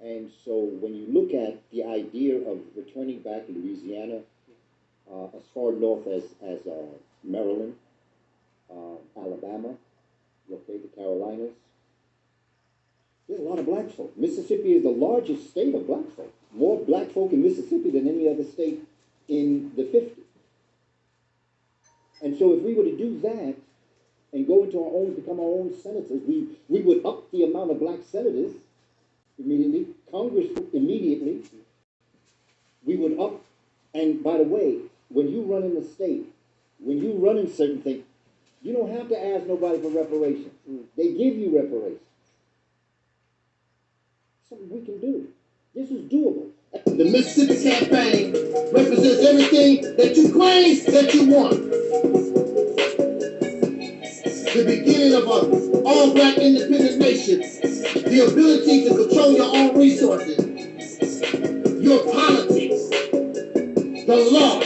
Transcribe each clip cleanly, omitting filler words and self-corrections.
And so when you look at the idea of returning back to Louisiana, as far north as Maryland, Alabama, okay, the Carolinas, there's a lot of black folk. Mississippi is the largest state of black folk. More black folk in Mississippi than any other state in the 50s. And so if we were to do that and go into our own, become our own senators, we would up the amount of black senators immediately, Congress immediately. We would up, and by the way, when you run in the state, when you run in certain things, you don't have to ask nobody for reparations. They give you reparations. Something we can do. This is doable. The Mississippi campaign represents everything that you claim that you want. The beginning of an all-black independent nation. The ability to control your own resources. Your politics. The law.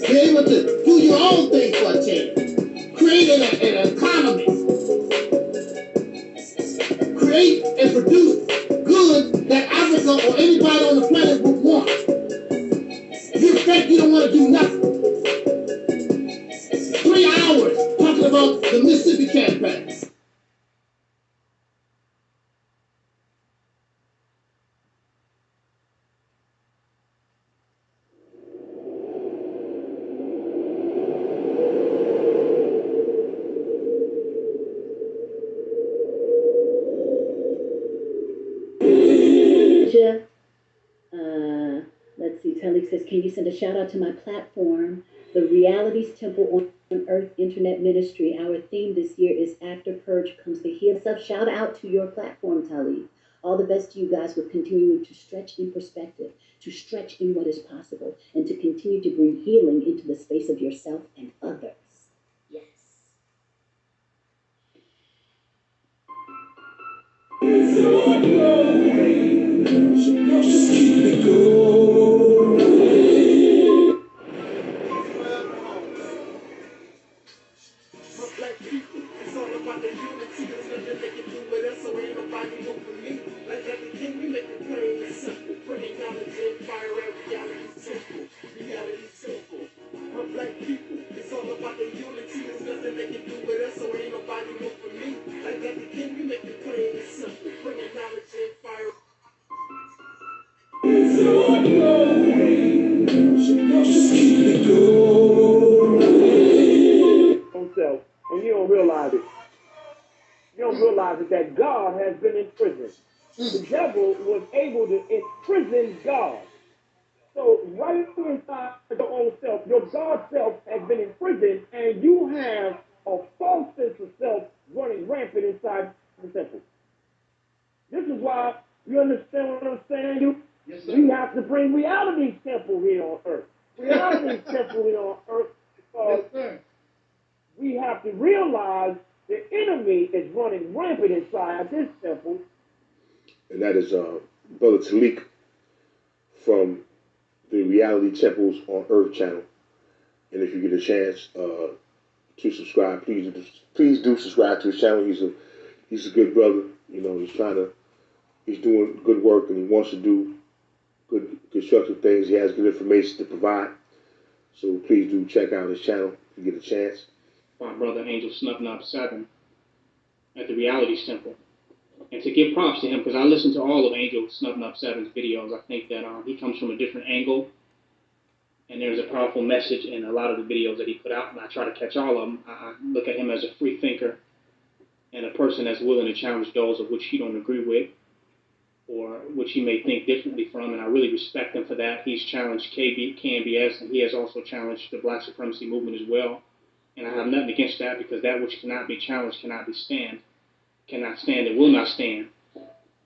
Be able to do your own thing for a change. Create an economy. Create and produce goods that Africa or anybody on the planet would want. You think you don't want to do nothing. 3 hours talking about the Mississippi campaign. Let's see, Taalik says, can you send a shout out to my platform, the Realities Temple on Earth Internet Ministry? Our theme this year is After Purge Comes the Heal. Shout out to your platform, Taalik. All the best to you guys with continuing to stretch in perspective, to stretch in what is possible, and to continue to bring healing into the space of yourself and others. Yes. Just keep it going. For black people, it's all about the unity. There's nothing they can do with us, so ain't nobody do for me. Like the king, we make it plain and simple. Bringing knowledge and fire at reality simple. Reality simple. For black people, it's all about the unity. There's nothing they can do with us, so ain't nobody do for me. Like the king, we make it plain and simple. Bringing knowledge and fire. Just keep it going. Himself, and you don't realize it. You don't realize it that God has been in prison. The devil was able to imprison God. So right inside your own self, your God self has been in prison, and you have a false sense of self running rampant inside the temple. This is why, you understand what I'm saying? Yes, sir. We have to bring Reality's temple here on earth. Reality's temple here on earth, because Yes, we have to realize the enemy is running rampant inside this temple. And that is Brother Taalik from the Reality Temples on Earth channel. And if you get a chance to subscribe, please do subscribe to his channel. He's a good brother. You know, he's doing good work, and he wants to do good constructive things. He has good information to provide. So please do check out his channel if you get a chance. My brother Angel Snuffnub 7 at the Realities Temple. And to give props to him, because I listened to all of Angel Snuffnub 7's videos. I think that he comes from a different angle, and there's a powerful message in a lot of the videos that he put out, and I try to catch all of them. I look at him as a free thinker and a person that's willing to challenge those of which he don't agree with or which he may think differently from, and I really respect him for that. He's challenged KNBS, and he has also challenged the Black supremacy movement as well. And I have nothing against that, because that which cannot be challenged cannot stand and will not stand,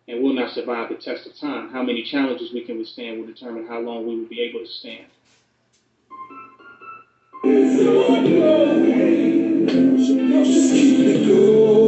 and will not survive the test of time. How many challenges we can withstand will determine how long we will be able to stand. Just keep it going.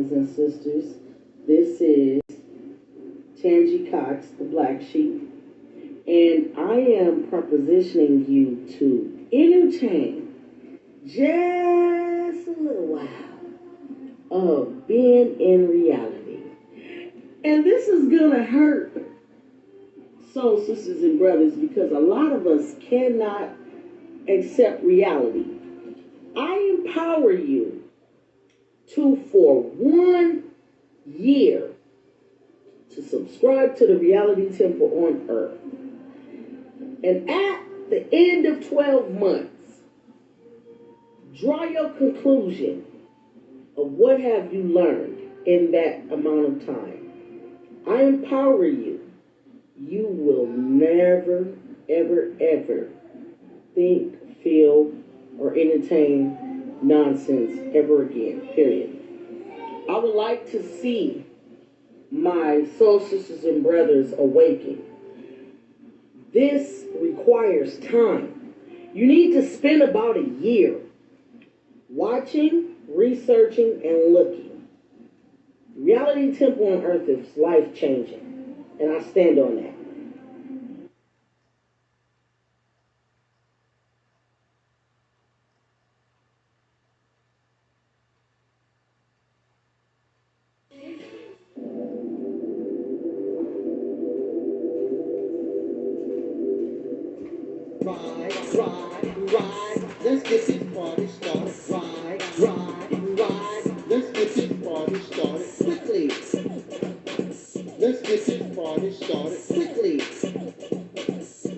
brothers and sisters. This is Tangi Cox, the Black Sheep, and I am propositioning you to entertain just a little while of being in reality. And this is gonna hurt soul sisters and brothers because a lot of us cannot accept reality. I empower you to, for 1 year, to subscribe to the reality temple on earth. And at the end of 12 months, draw your conclusion of what have you learned in that amount of time. I empower you. You will never, ever, ever think, feel, or entertain nonsense ever again, period. I would like to see my soul sisters and brothers awaken. This requires time. You need to spend about a year watching, researching, and looking. Reality Temple on Earth is life-changing, and I stand on that. Ride, let's get this party started. Ride, let's get this party started quickly. Let's get this party started quickly.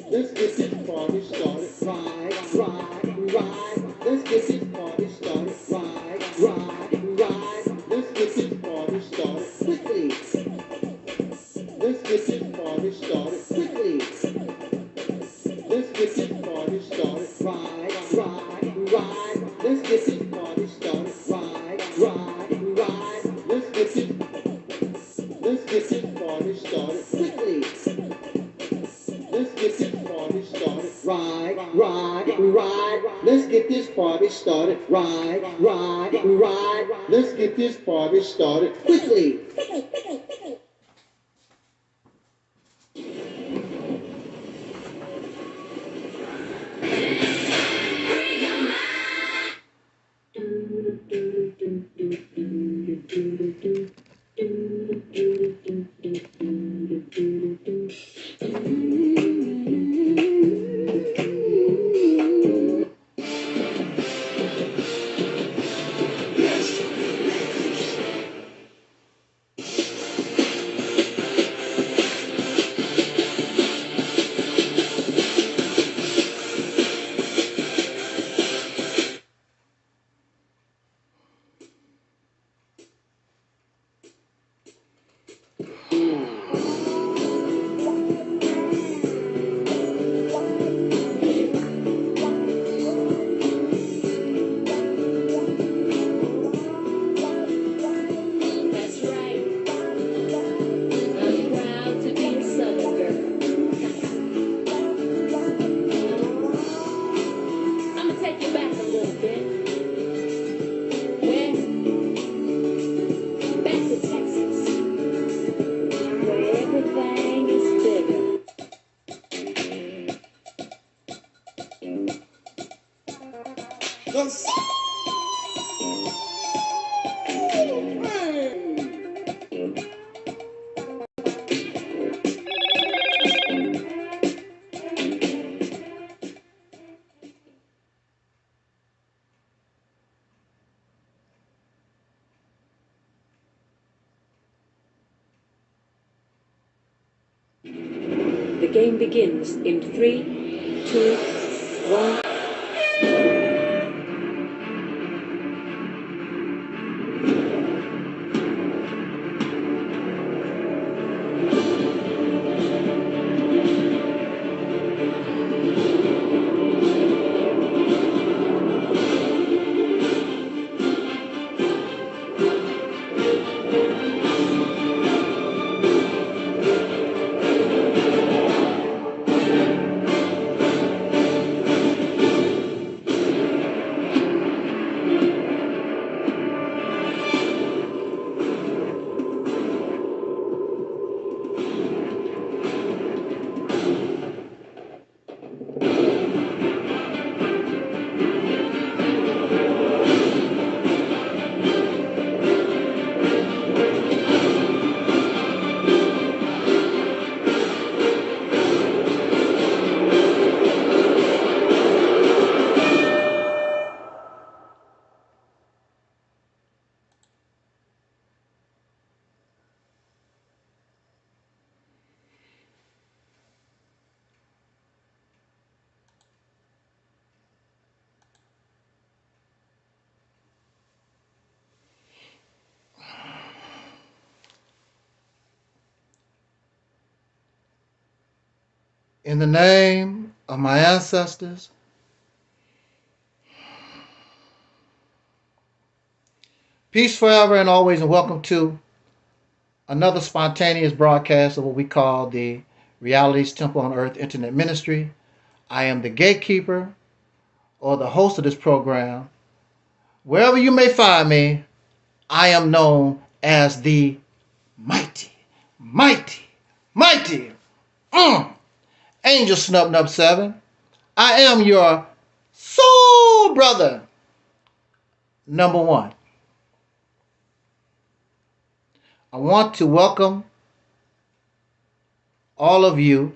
Let's get this party started. Ride, let's get this party started. Ride, let's get this party started quickly. Let's get this party started quickly. Let's get this party started. Ride. Let's get this party started. Ride. Let's get this party started quickly. Let's get this party started. Ride. Let's get this party started. Ride. Let's get this party started quickly. The game begins in 3, 2, 1. In the name of my ancestors, peace forever and always, and welcome to another spontaneous broadcast of what we call the Reality's Temple on Earth Internet Ministry. I am the gatekeeper or the host of this program. Wherever you may find me, I am known as the mighty Angel Snub 7. I am your soul brother, number one. I want to welcome all of you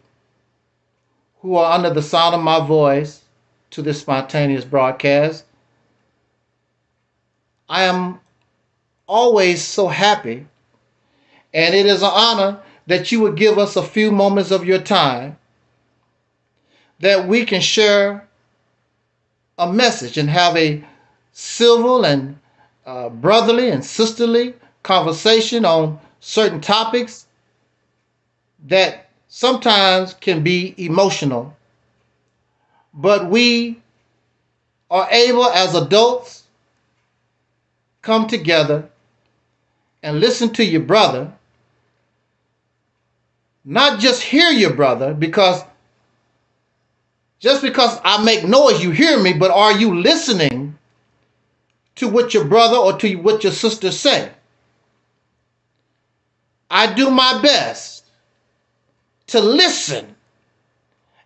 who are under the sound of my voice to this spontaneous broadcast. I am always so happy, and it is an honor that you would give us a few moments of your time that we can share a message and have a civil and brotherly and sisterly conversation on certain topics that sometimes can be emotional, but we are able as adults come together and listen to your brother, not just hear your brother, because just because I make noise you hear me, but are you listening to what your brother or to what your sister say? I do my best to listen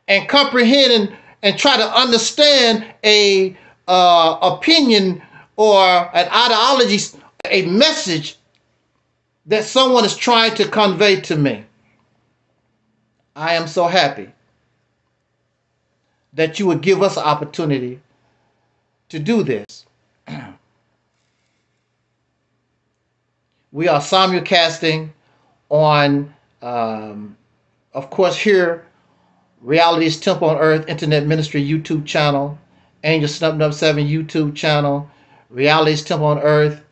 and comprehend and try to understand a opinion or an ideology, a message that someone is trying to convey to me. I am so happy that you would give us an opportunity to do this. We are simulcasting on, of course, here, Reality's Temple on Earth Internet Ministry YouTube channel, Angel Snub 7 YouTube channel, Reality's Temple on Earth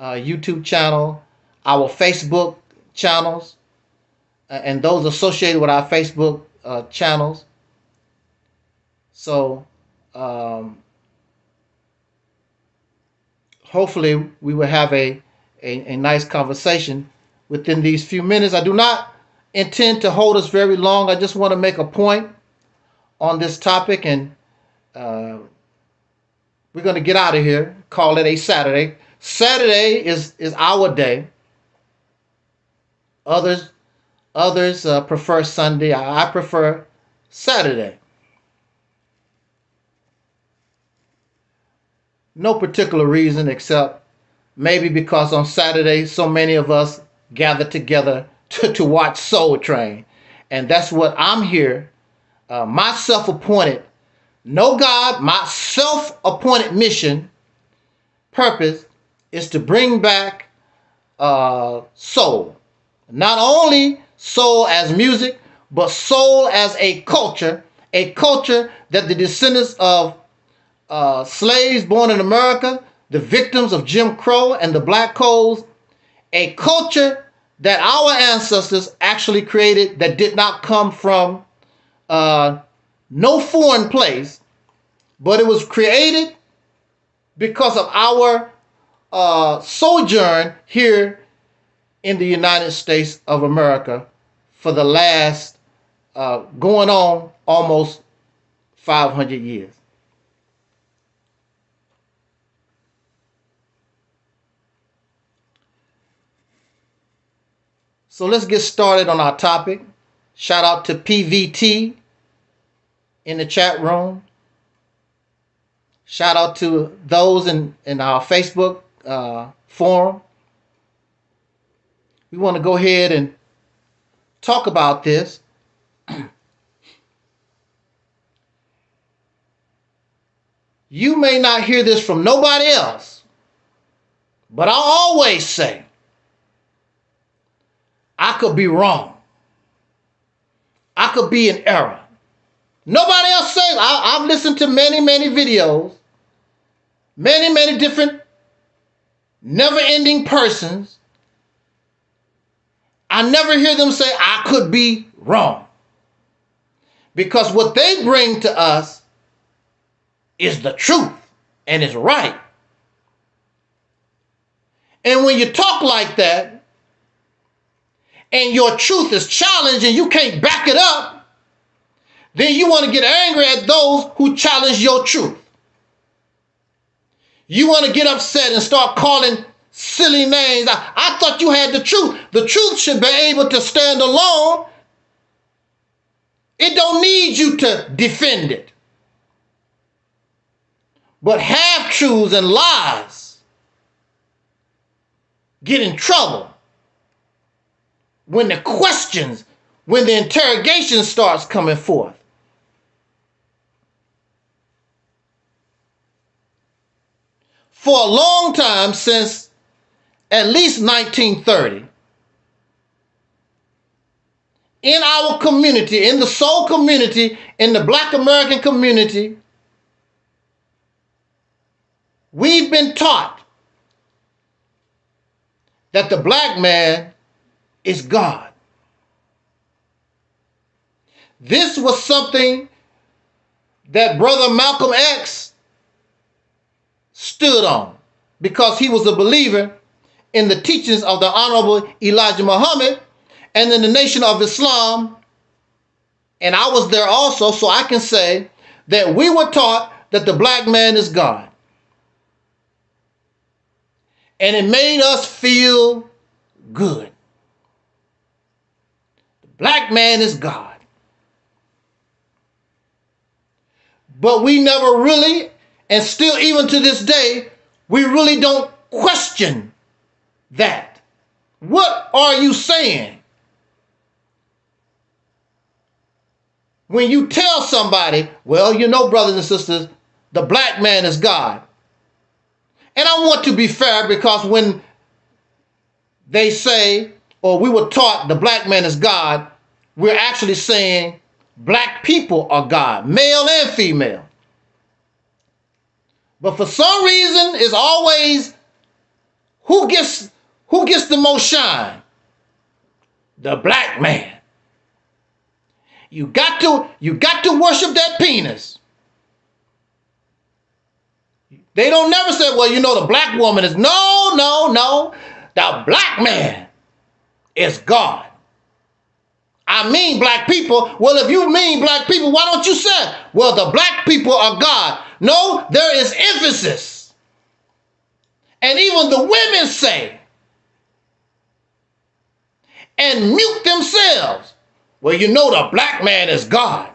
YouTube channel, our Facebook channels, and those associated with our Facebook channels. So hopefully we will have a nice conversation within these few minutes. I do not intend to hold us very long. I just want to make a point on this topic, and we're going to get out of here. Call it a Saturday. Saturday is our day. Others prefer Sunday. I prefer Saturday. No particular reason except maybe because on Saturday so many of us gather together to watch Soul Train. And that's what I'm here, my self-appointed, no God, my self-appointed mission, purpose is to bring back soul. Not only soul as music, but soul as a culture that the descendants of slaves born in America, the victims of Jim Crow and the Black Codes, a culture that our ancestors actually created that did not come from no foreign place, but it was created because of our sojourn here in the United States of America for the last going on almost 500 years. So let's get started on our topic. Shout out to PVT in the chat room. Shout out to those in our Facebook forum. We want to go ahead and talk about this. You may not hear this from nobody else, but I always say, I could be wrong. I could be in error. Nobody else says. I've listened to many videos, many different never-ending persons. I never hear them say, I could be wrong. Because what they bring to us is the truth and is right. And when you talk like that, and your truth is challenged and you can't back it up, then you want to get angry at those who challenge your truth. You want to get upset and start calling silly names. I thought you had the truth. The truth should be able to stand alone. It don't need you to defend it. But half-truths and lies get in trouble when the questions, when the interrogation starts coming forth. For a long time, since at least 1930, in our community, in the soul community, in the Black American community, we've been taught that the black man is God. This was something that Brother Malcolm X stood on because he was a believer in the teachings of the Honorable Elijah Muhammad and in the Nation of Islam. And I was there also, so I can say that we were taught that the black man is God. And it made us feel good. The black man is God. But we never really, and still even to this day, we really don't question that. What are you saying? When you tell somebody, well, you know, brothers and sisters, the black man is God. And I want to be fair because when they say, or we were taught the black man is God, we're actually saying black people are God, male and female. But for some reason, it's always who gets the most shine? The black man. You got to worship that penis. They don't never say, well, you know, the black woman is, no. The black man is God. I mean black people. Well, if you mean black people, why don't you say, well, the black people are God? No, there is emphasis. And even the women say, and mute themselves, well, you know, the black man is God.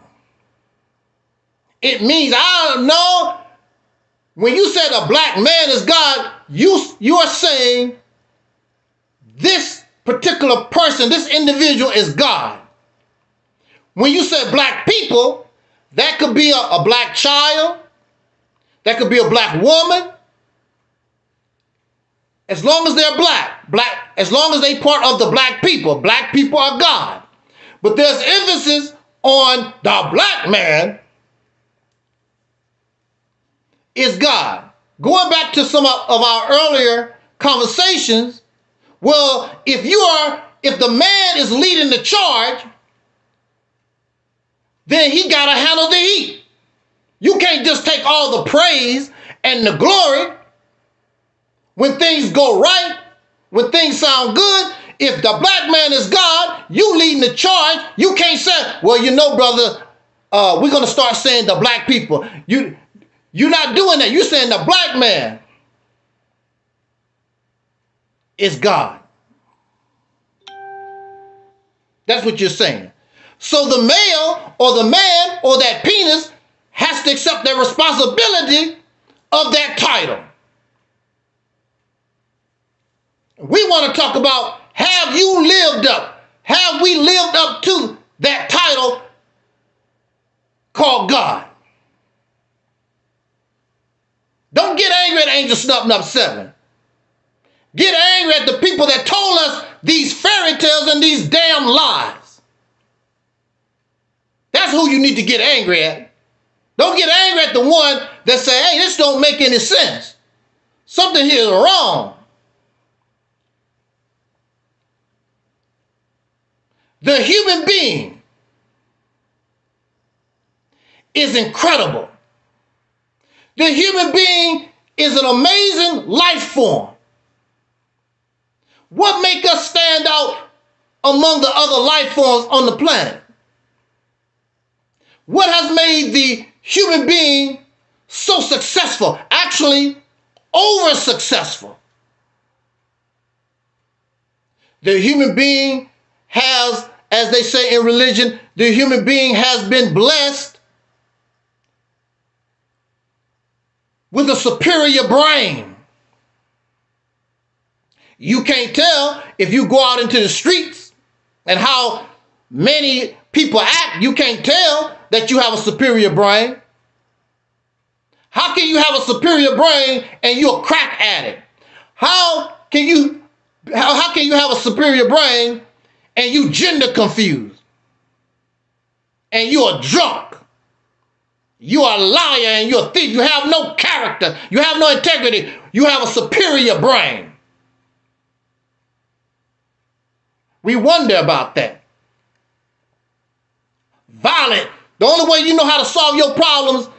It means, I don't know, when you say the black man is God, you are saying this particular person, this individual is God. When you say black people, that could be a black child, that could be a black woman, as long as they're black, as long as they part of the black people are God. But there's emphasis on the black man is God. Going back to some of our earlier conversations, well, if the man is leading the charge, then he got to handle the heat. You can't just take all the praise and the glory when things go right, when things sound good. If the black man is God, you leading the charge, you can't say, well, you know, brother, we're going to start saying the black people. You're not doing that. You're saying the black man is God. That's what you're saying. So the male or the man or that penis has to accept their responsibility of that title. We want to talk about, have we lived up to that title called God? Don't get angry at Angel Snuff 7. Get angry at the people that told us these fairy tales and these damn lies. That's who you need to get angry at. Don't get angry at the one that say, hey, this don't make any sense. Something here is wrong. The human being is incredible. The human being is an amazing life form. What makes us stand out among the other life forms on the planet? What has made the human being so successful, actually over successful? The human being has, as they say in religion, the human being has been blessed with a superior brain. You can't tell if you go out into the streets and how many people act, you can't tell that you have a superior brain. How can you have a superior brain and you're a crack addict? How can you have a superior brain and you gender confused? And you're a drunk. You are a liar and you're a thief. You have no character. You have no integrity. You have a superior brain. We wonder about that. Violent. The only way you know how to solve your problems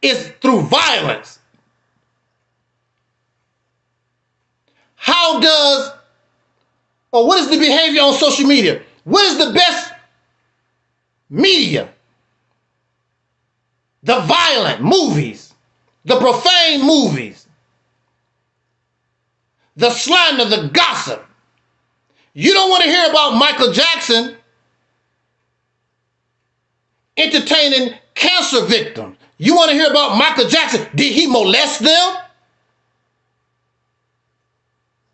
is through violence. What is the behavior on social media? What is the best media? The violent movies, the profane movies, the slander, the gossip. You don't want to hear about Michael Jackson entertaining cancer victims. You want to hear about Michael Jackson? Did he molest them?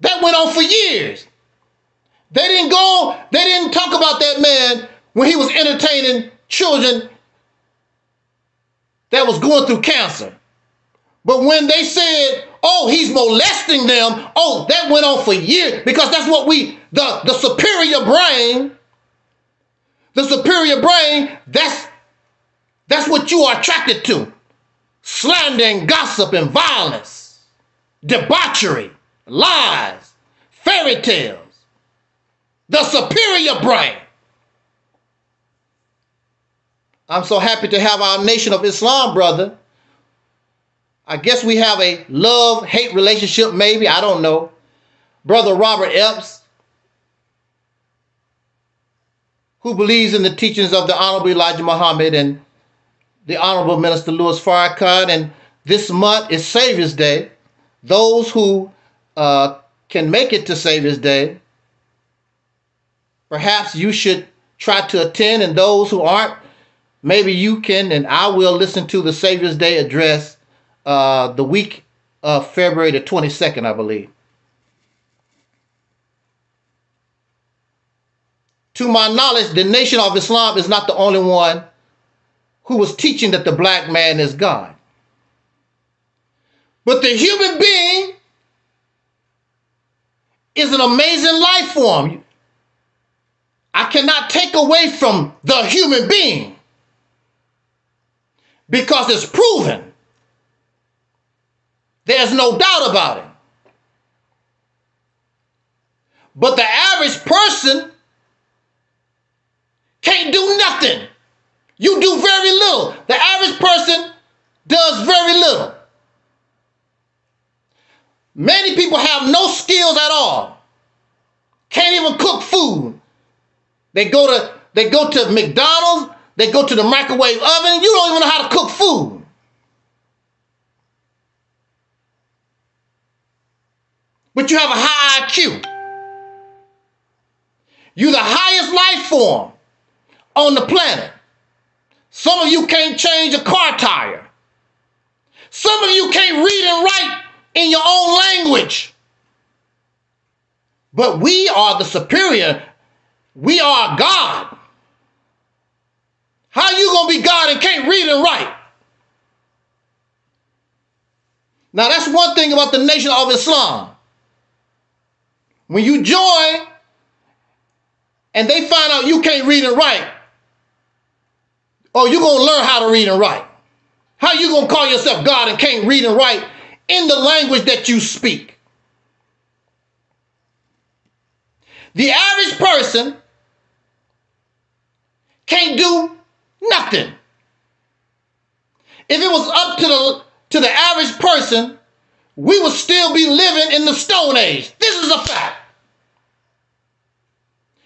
That went on for years. They didn't talk about that man when he was entertaining children that was going through cancer. But when they said, oh, he's molesting them, oh, that went on for years, because that's what the superior brain, that's what you are attracted to. Slander and gossip and violence, debauchery, lies, fairy tales. The superior brain. I'm so happy to have our Nation of Islam, brother. I guess we have a love-hate relationship, maybe. I don't know. Brother Robert Epps, who believes in the teachings of the Honorable Elijah Muhammad and the Honorable Minister Louis Farrakhan. And this month is Savior's Day. Those who can make it to Savior's Day, perhaps you should try to attend, and those who aren't, maybe you can and I will listen to the Savior's Day address the week of February the 22nd, I believe. To my knowledge, the Nation of Islam is not the only one who was teaching that the black man is God. But the human being is an amazing life form. I cannot take away from the human being because it's proven. There's no doubt about it. But the average person can't do nothing. You do very little. The average person does very little. Many people have no skills at all. Can't even cook food. They go to McDonald's, they go to the microwave oven, you don't even know how to cook food. But you have a high IQ. You're the highest life form on the planet. Some of you can't change a car tire. Some of you can't read and write in your own language. But we are the superior. We are God. How you going to be God and can't read and write? Now that's one thing about the Nation of Islam. When you join and they find out you can't read and write, oh, you're going to learn how to read and write. How you going to call yourself God and can't read and write in the language that you speak? The average person can't do nothing. if it was up to the average person, we would still be living in the Stone Age. This is a fact.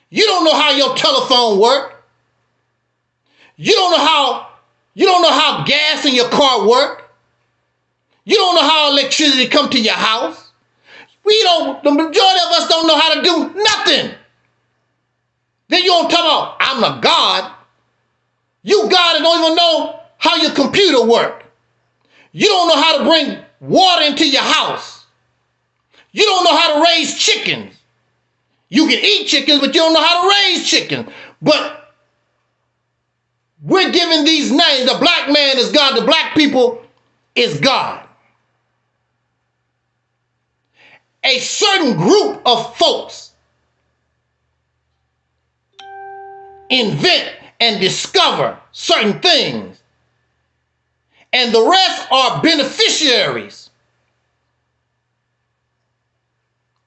You don't know how your telephone works. You don't know how gas in your car works. You don't know how electricity come to your house. The majority of us don't know how to do nothing. Then you don't talk about, I'm a God. You God and don't even know how your computer works. You don't know how to bring water into your house. You don't know how to raise chickens. You can eat chickens, but you don't know how to raise chickens. But we're giving these names. The black man is God. The black people is God. A certain group of folks invent and discover certain things, and the rest are beneficiaries.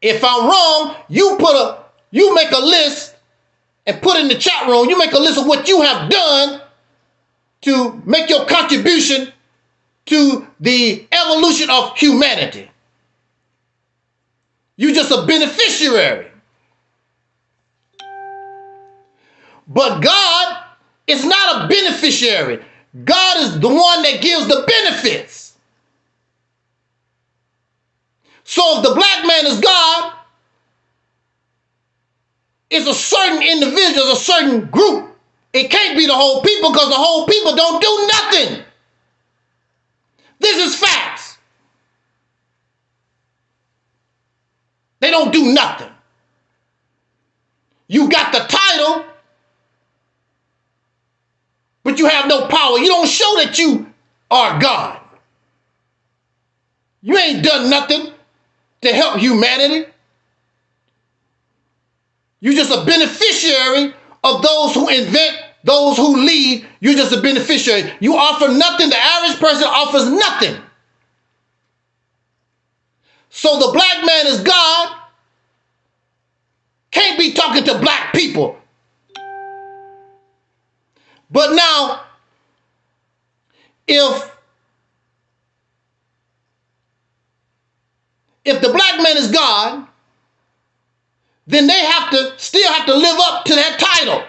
If I'm wrong, you make a list and put in the chat room. You make a list of what you have done to make your contribution to the evolution of humanity. You're just a beneficiary. But God is not a beneficiary. God is the one that gives the benefits. So if the black man is God, it's a certain individual, a certain group. It can't be the whole people because the whole people don't do nothing. This is facts. They don't do nothing. You got the title, but you have no power. You don't show that you are God. You ain't done nothing to help humanity. You're just a beneficiary of those who invent, those who lead. You're just a beneficiary. You offer nothing. The average person offers nothing. So the black man is God. Can't be talking to black people. But now, if the black man is God, then they still have to live up to that title.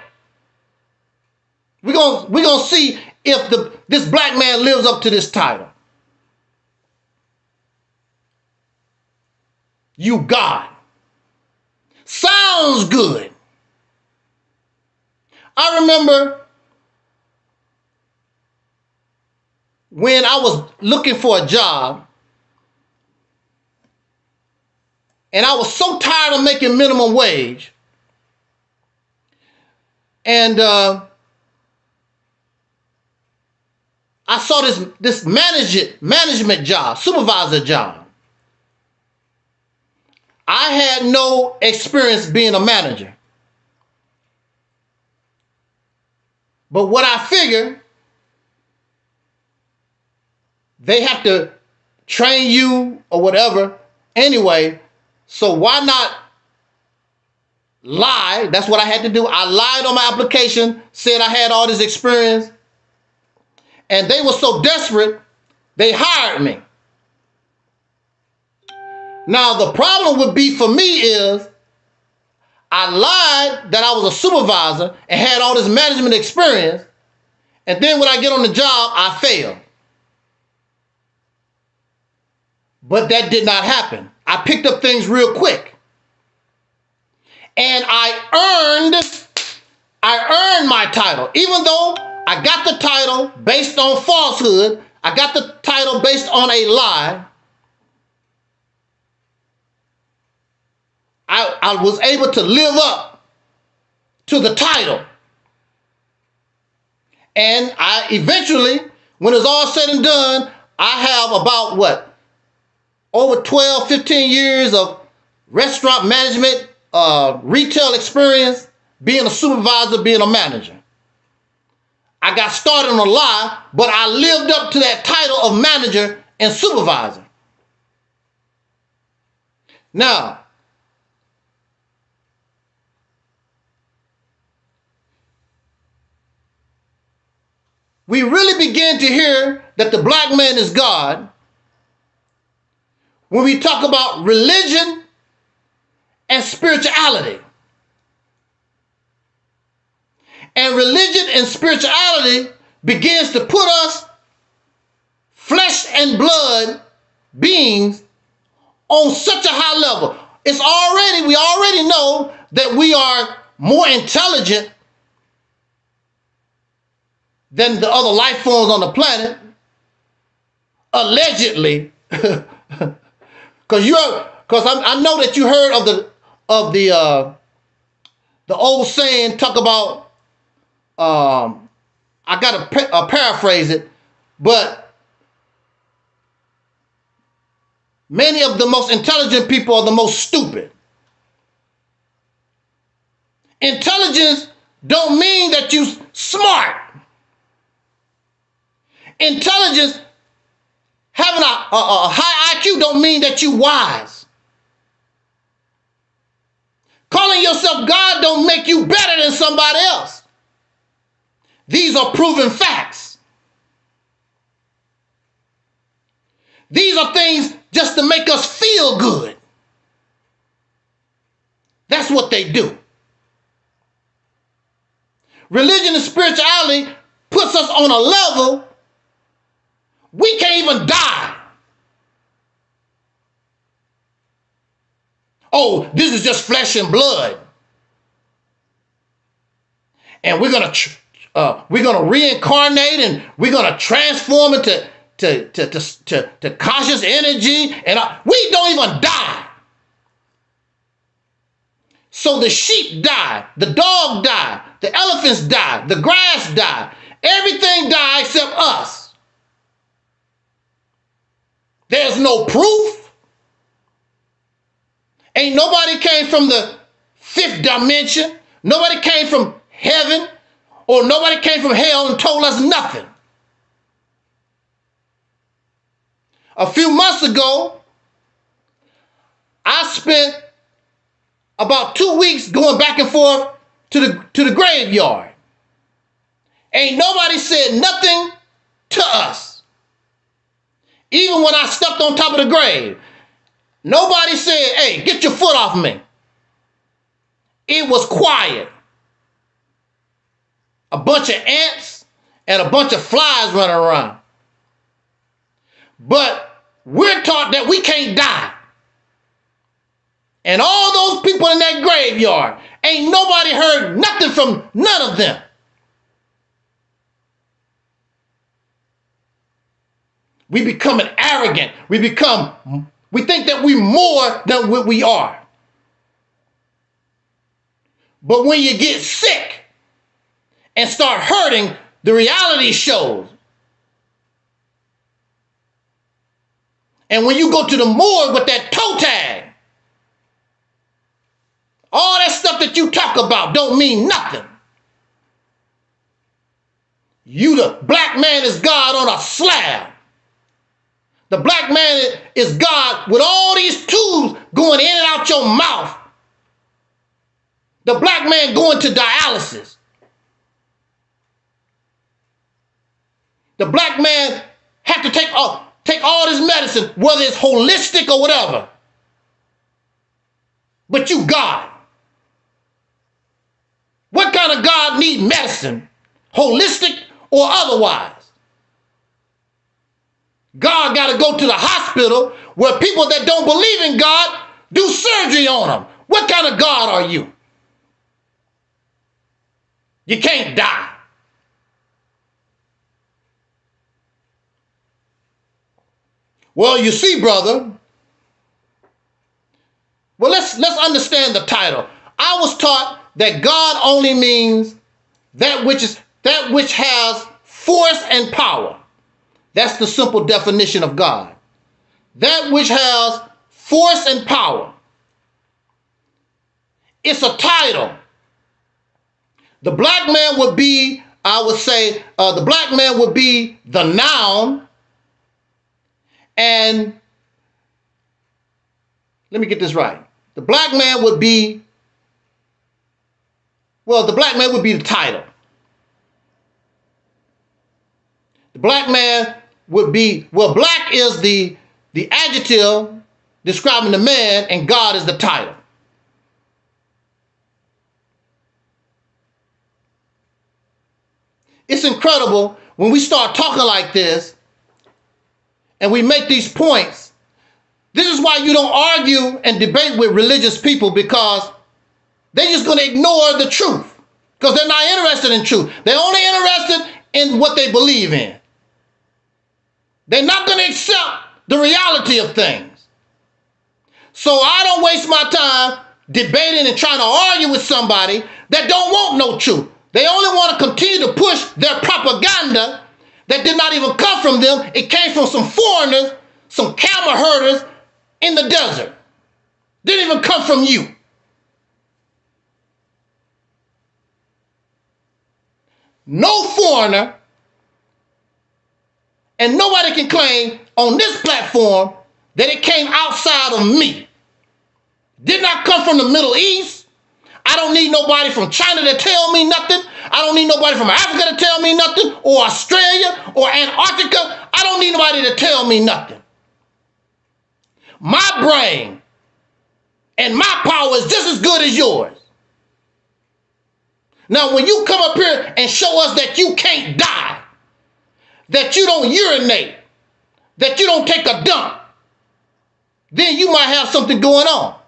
We're gonna see if this black man lives up to this title. You God. Sounds good. I remember when I was looking for a job, and I was so tired of making minimum wage. And I saw this management job, supervisor job. I had no experience being a manager. But what I figured, they have to train you or whatever anyway. So why not lie? That's what I had to do. I lied on my application, said I had all this experience. And they were so desperate, they hired me. Now, the problem would be for me is I lied that I was a supervisor and had all this management experience. And then when I get on the job, I fail. But that did not happen. I picked up things real quick. And I earned my title. Even though I got the title based on falsehood, I got the title based on a lie, I was able to live up to the title. And I eventually, when it's all said and done, I have about over 12, 15 years of restaurant management, retail experience, being a supervisor, being a manager. I got started on a lie, but I lived up to that title of manager and supervisor. Now, we really begin to hear that the black man is God when we talk about religion and spirituality. And religion and spirituality begins to put us, flesh and blood beings, on such a high level. We already know that we are more intelligent than the other life forms on the planet, allegedly. Because I know that you heard of the old saying, talk about, I gotta paraphrase it, but many of the most intelligent people are the most stupid. Intelligence don't mean that you smart. Intelligence, having a high IQ don't mean that you wise. Calling yourself God don't make you better than somebody else. These are proven facts. These are things just to make us feel good. That's what they do. Religion and spirituality puts us on a level we can't even die. Oh, this is just flesh and blood. And we're gonna reincarnate, and we're gonna transform into to conscious energy, and we don't even die. So the sheep die, the dog die, the elephants die, the grass die, everything die except us. There's no proof. Ain't nobody came from the fifth dimension. Nobody came from heaven, or nobody came from hell and told us nothing. A few months ago, I spent about 2 weeks going back and forth to the graveyard. Ain't nobody said nothing to us. Even when I stepped on top of the grave, nobody said, hey, get your foot off me. It was quiet. A bunch of ants and a bunch of flies running around. But we're taught that we can't die. And all those people in that graveyard, ain't nobody heard nothing from none of them. We becoming arrogant. We think that we're more than what we are. But when you get sick and start hurting, the reality shows. And when you go to the morgue with that toe tag, all that stuff that you talk about don't mean nothing. You, the black man, is God on a slab. The black man is God with all these tubes going in and out your mouth. The black man going to dialysis. The black man have to take all this medicine, whether it's holistic or whatever. But you God. What kind of God need medicine? Holistic or otherwise? God got to go to the hospital where people that don't believe in God do surgery on them. What kind of God are you? You can't die. Well, you see, brother. Well, let's understand the title. I was taught that God only means that which has force and power. That's the simple definition of God. That which has force and power. It's a title. The black man would be, I would say, the black man would be the noun. And let me get this right. The black man would be, the black man would be the title. black man would be, well, black is the adjective describing the man, and God is the title. It's incredible when we start talking like this and we make these points. This is why you don't argue and debate with religious people, because they're just going to ignore the truth, because they're not interested in truth. They're only interested in what they believe in. They're not going to accept the reality of things. So I don't waste my time debating and trying to argue with somebody that don't want no truth. They only want to continue to push their propaganda that did not even come from them. It came from some foreigners, some camel herders in the desert. Didn't even come from you. No foreigner, and nobody can claim on this platform that it came outside of me. Did not come from the Middle East. I don't need nobody from China to tell me nothing. I don't need nobody from Africa to tell me nothing, or Australia, or Antarctica. I don't need nobody to tell me nothing. My brain and my power is just as good as yours. Now, when you come up here and show us that you can't die, that you don't urinate, that you don't take a dump, then you might have something going on.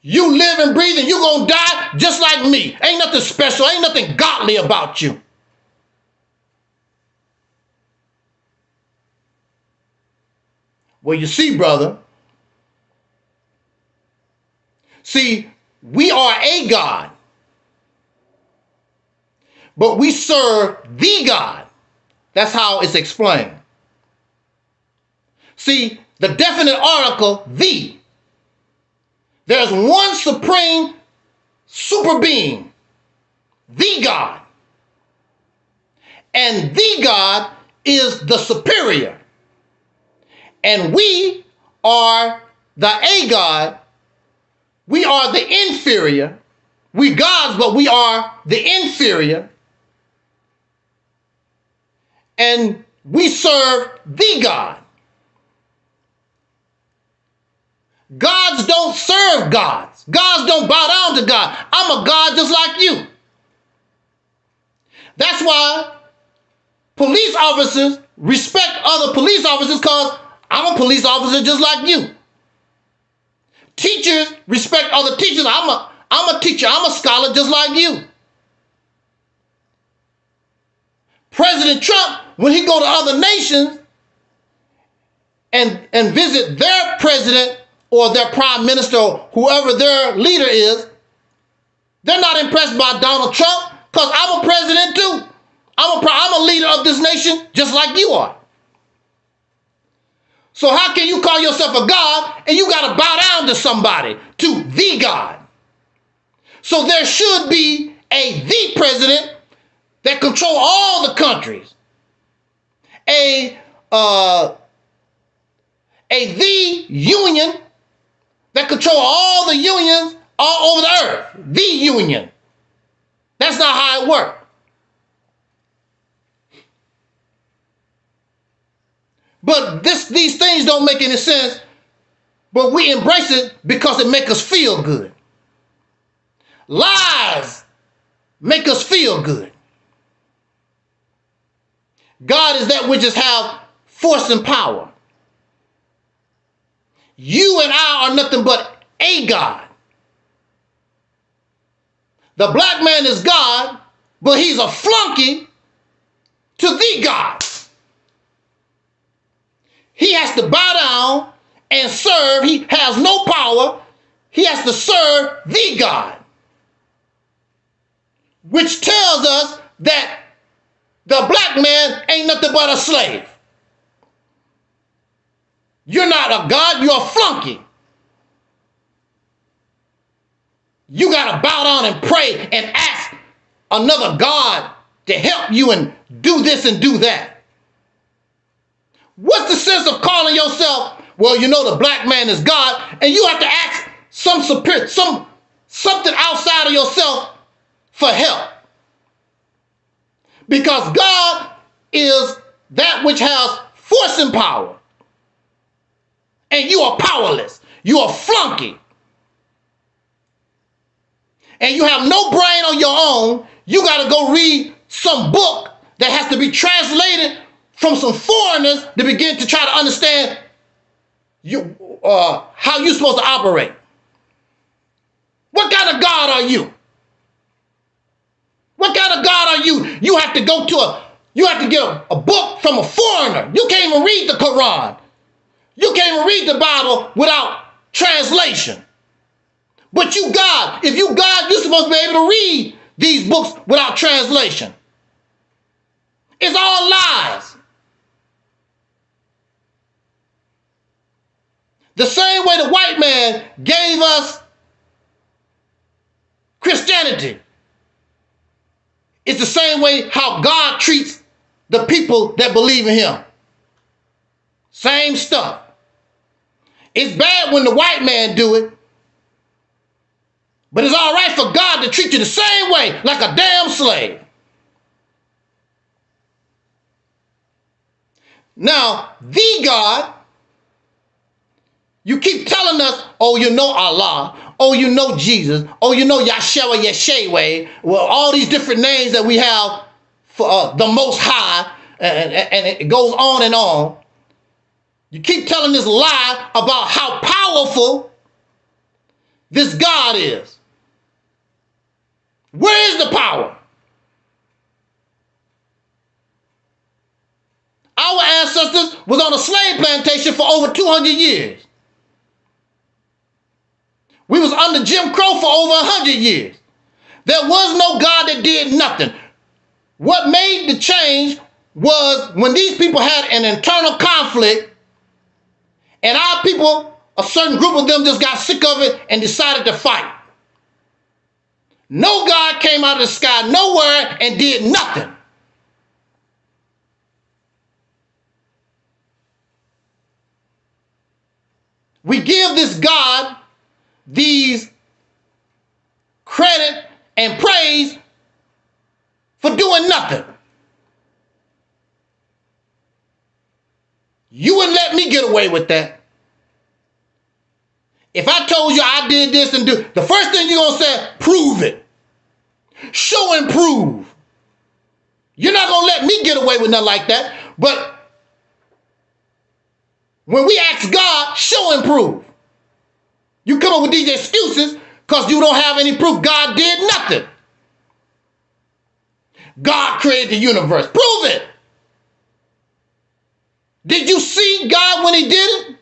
You live and breathe and you're going to die just like me. Ain't nothing special. Ain't nothing godly about you. Well, you see, brother. See, we are a God. But we serve the God. That's how it's explained. See, the definite article, the. There's one supreme super being, the God. And the God is the superior. And we are the a God. We are the inferior. We gods, but we are the inferior. And we serve the God. Gods don't serve gods. Gods don't bow down to God. I'm a God just like you. That's why police officers respect other police officers, because I'm a police officer just like you. Teachers respect other teachers. I'm a teacher. I'm a scholar just like you. President Trump, when he go to other nations and visit their president or their prime minister or whoever their leader is, they're not impressed by Donald Trump, because I'm a president too. I'm a leader of this nation just like you are. So how can you call yourself a God and you got to bow down to somebody, to the God? So there should be the president that control all the countries, the union that control all the unions all over the earth, the union. That's not how it works. But these things don't make any sense, but we embrace it because it makes us feel good. Lies make us feel good. God is that which is have force and power. You and I are nothing but a God. The black man is God, but he's a flunky to the God. He has to bow down and serve. He has no power. He has to serve the God, which tells us that the black man ain't nothing but a slave. You're not a God, you're a flunky. You got to bow down and pray and ask another God to help you and do this and do that. What's the sense of calling yourself, well, you know, the black man is God, and you have to ask something outside of yourself for help? Because God is that which has force and power. And you are powerless. You are flunky. And you have no brain on your own. You got to go read some book that has to be translated from some foreigners to begin to try to understand how you're supposed to operate. What kind of God are you? What kind of God are you? You have to get a book from a foreigner. You can't even read the Quran. You can't even read the Bible without translation. But you God, if you God, you're supposed to be able to read these books without translation. It's all lies. The same way the white man gave us Christianity, it's the same way how God treats the people that believe in him. Same stuff. It's bad when the white man do it, but it's all right for God to treat you the same way, like a damn slave. Now, the God, you keep telling us, oh, you know Allah, oh, you know Jesus, oh, you know Yahshua, Yeshua, well, all these different names that we have for the Most High, and it goes on and on. You keep telling this lie about how powerful this God is. Where is the power? Our ancestors was on a slave plantation for over 200 years. We was under Jim Crow for over 100 years. There was no God that did nothing. What made the change was when these people had an internal conflict, and our people, a certain group of them, just got sick of it and decided to fight. No God came out of the sky nowhere and did nothing. We give this God these credit and praise for doing nothing. You wouldn't let me get away with that. If I told you I did this and do, the first thing you're going to say, prove it. Show and prove. You're not going to let me get away with nothing like that. But when we ask God, show and prove. You come up with these excuses because you don't have any proof God did nothing. God created the universe. Prove it. Did you see God when he did it?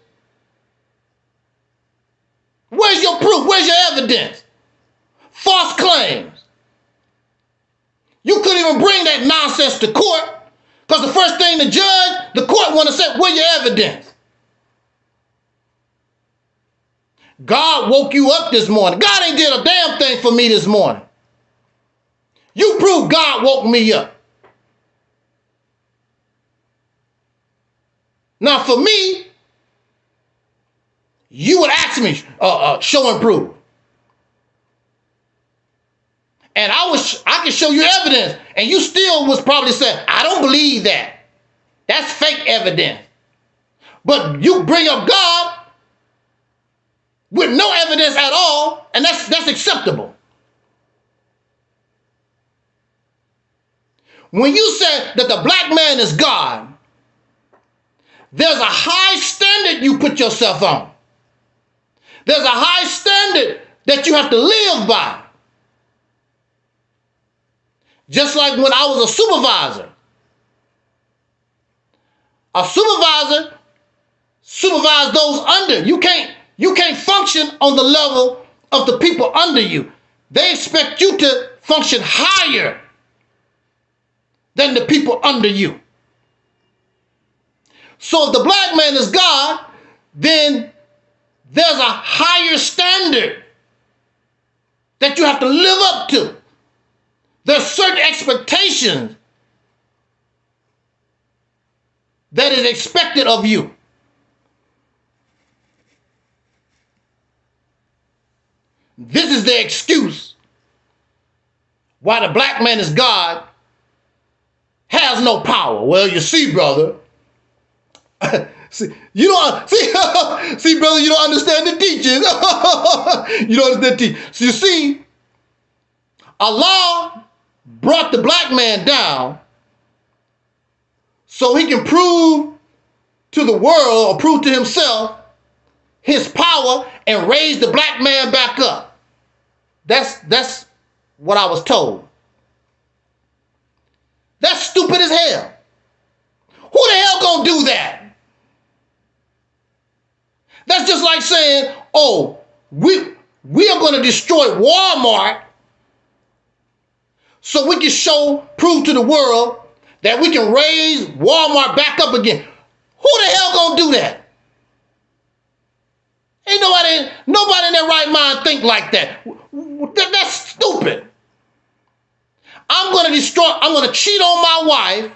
Where's your proof? Where's your evidence? False claims. You couldn't even bring that nonsense to court because the first thing the court want to say, where's your evidence? God woke you up this morning. God ain't did a damn thing for me this morning. You prove God woke me up. Now for me, you would ask me, show and prove. And I can show you evidence, and you still was probably saying, I don't believe that. That's fake evidence. But you bring up God with no evidence at all, and that's acceptable. When you say that the black man is God, there's a high standard you put yourself on. There's a high standard that you have to live by. Just like when I was a supervisor. A supervisor supervise those under. You can't function on the level of the people under you. They expect you to function higher than the people under you. So if the black man is God, then there's a higher standard that you have to live up to. There's certain expectations that is expected of you. This is the excuse why the black man is God has no power. Well, you see, brother. See, you don't see, brother, you don't understand the teachings. You don't understand the teachings. So you see, Allah brought the black man down so he can prove to the world or prove to himself his power and raise the black man back up. That's what I was told. That's stupid as hell. Who the hell gonna do that? That's just like saying, oh, we are going to destroy Walmart so we can prove to the world that we can raise Walmart back up again. Who the hell going to do that? Ain't nobody in their right mind think like that. That's stupid. I'm going to cheat on my wife.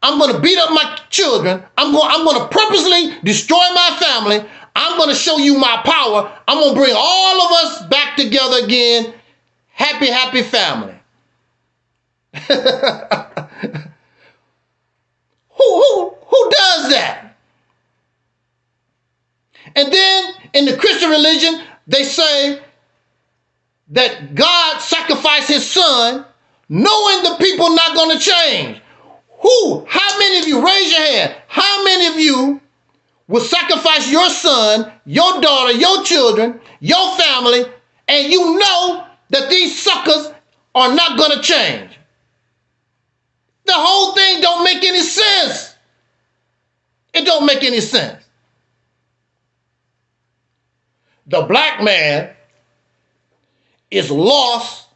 I'm going to beat up my children. I'm going to purposely destroy my family. I'm going to show you my power. I'm going to bring all of us back together again. Happy, happy family. Who does that? And then in the Christian religion, they say that God sacrificed his son, knowing the people not going to change. Who? How many of you, raise your hand, how many of you will sacrifice your son, your daughter, your children, your family, and you know that these suckers are not going to change? The whole thing don't make any sense. It don't make any sense. The black man is lost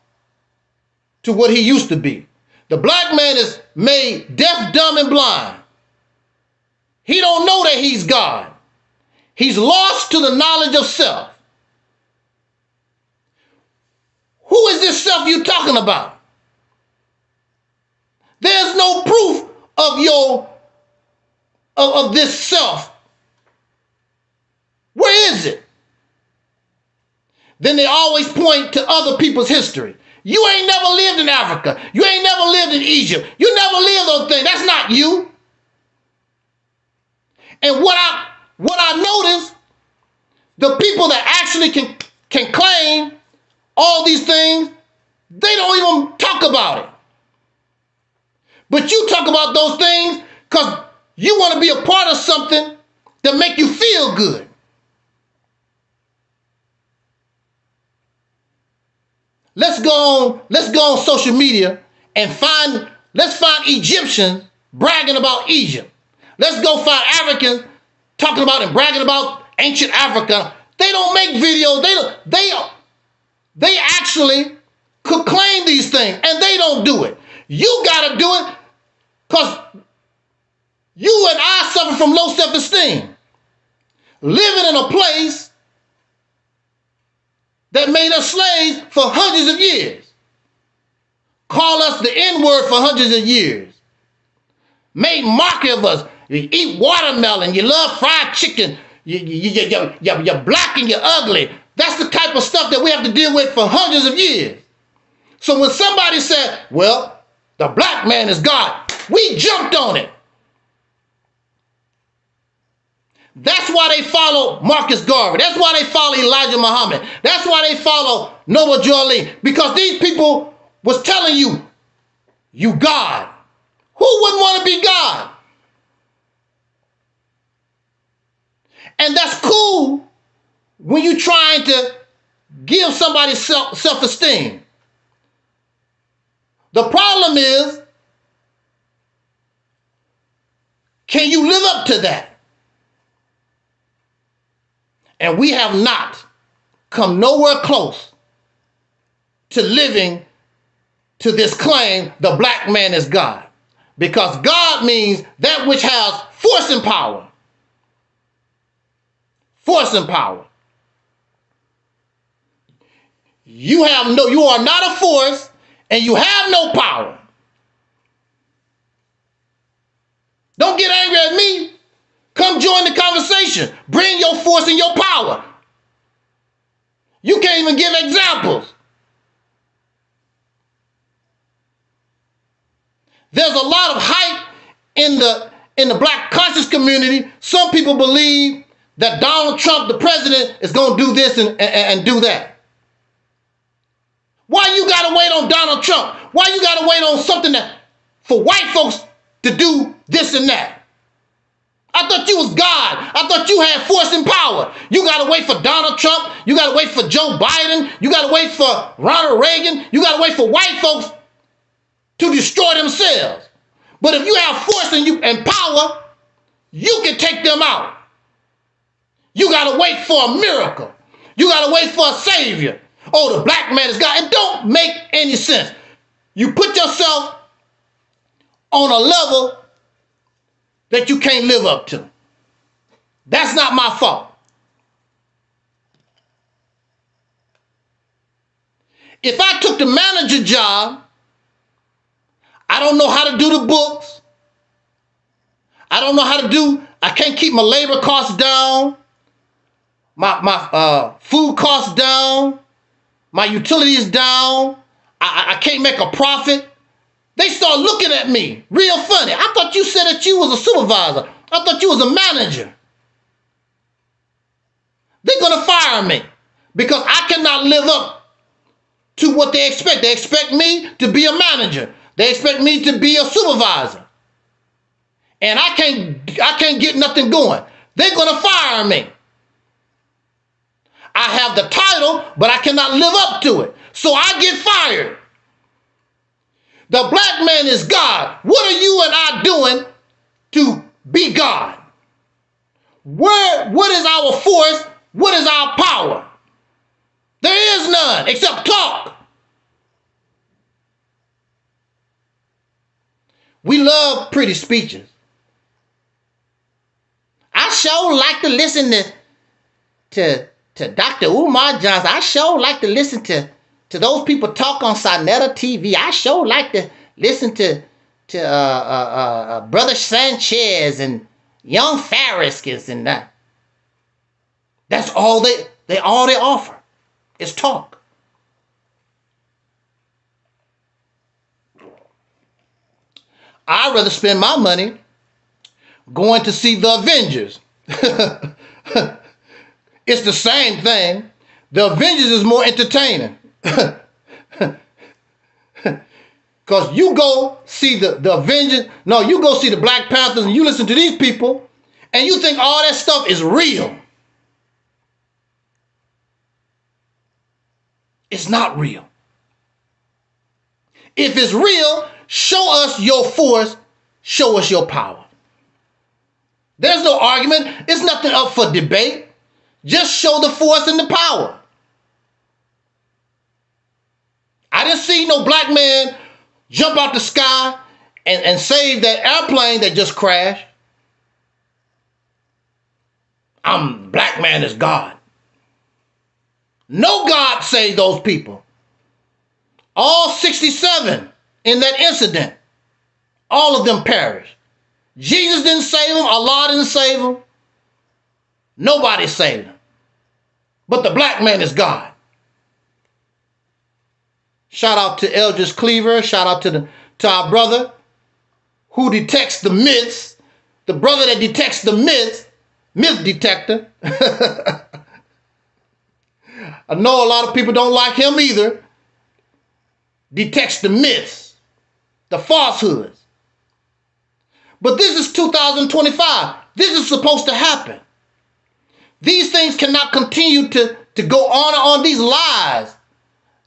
to what he used to be. The black man is made deaf, dumb, and blind. He don't know that he's God. He's lost to the knowledge of self. Who is this self you talking about? There's no proof of this self. Where is it? Then they always point to other people's history. You ain't never lived in Africa. You ain't never lived in Egypt. You never lived those things. That's not you. And what I noticed, the people that actually can claim all these things, they don't even talk about it. But you talk about those things because you want to be a part of something that make you feel good. Let's go on social media and let's find Egyptians bragging about Egypt. Let's go find Africans talking about and bragging about ancient Africa. They don't make videos. They actually could claim these things and they don't do it. You got to do it because you and I suffer from low self-esteem. Living in a place that made us slaves for hundreds of years. Call us the N-word for hundreds of years. Made mockery of us. You eat watermelon. You love fried chicken. You're black and you're ugly. That's the type of stuff that we have to deal with for hundreds of years. So when somebody said, well, the black man is God, we jumped on it. That's why they follow Marcus Garvey. That's why they follow Elijah Muhammad. That's why they follow Noble Jolie. Because these people was telling you, you God. Who wouldn't want to be God? And that's cool when you're trying to give somebody self-esteem. The problem is, can you live up to that? And we have not come nowhere close to living to this claim, the black man is God. Because God means that which has force and power. Force and power. You are not a force and you have no power. Don't get angry at me. Come join the conversation. Bring your force and your power. You can't even give examples. There's a lot of hype in the black conscious community. Some people believe that Donald Trump, the president, is going to do this and do that. Why you got to wait on Donald Trump? Why you got to wait on something that for white folks to do this and that? I thought you was God. I thought you had force and power. You got to wait for Donald Trump. You got to wait for Joe Biden. You got to wait for Ronald Reagan. You got to wait for white folks to destroy themselves. But if you have force and power, you can take them out. You got to wait for a miracle. You got to wait for a savior. Oh, the black man is God. It don't make any sense. You put yourself on a level that you can't live up to. That's not my fault. If I took the manager job, I don't know how to do the books. I don't know how to do, I can't keep my labor costs down, my food costs down, my utilities down. I can't make a profit. They start looking at me real funny. I thought you said that you was a supervisor. I thought you was a manager. They're going to fire me because I cannot live up to what they expect. They expect me to be a manager. They expect me to be a supervisor. And I can't get nothing going. They're going to fire me. I have the title, but I cannot live up to it. So I get fired. The black man is God. What are you and I doing to be God? What is our force? What is our power? There is none except talk. We love pretty speeches. I sure like to listen to Dr. Umar Johnson. I sure like to listen to those people talk on Sonetta TV. I sure like to listen to Brother Sanchez and Young Fariskis and that. That's all they offer is talk. I'd rather spend my money going to see the Avengers. It's the same thing. The Avengers is more entertaining. Because you go see the Avengers, no, you go see the Black Panthers and you listen to these people and you think all that stuff is real. It's not real. If it's real, show us your force, show us your power. There's no argument. It's nothing up for debate. Just show the force and the power. I didn't see no black man jump out the sky and save that airplane that just crashed. Black man is God. No God saved those people. All 67 in that incident, all of them perished. Jesus didn't save them. Allah didn't save them. Nobody saved them. But the black man is God. Shout out to Eldridge Cleaver. Shout out to our brother who detects the myths. The brother that detects the myths. Myth detector. I know a lot of people don't like him either. Detects the myths. The falsehoods. But this is 2025. This is supposed to happen. These things cannot continue to go on and on. These lies,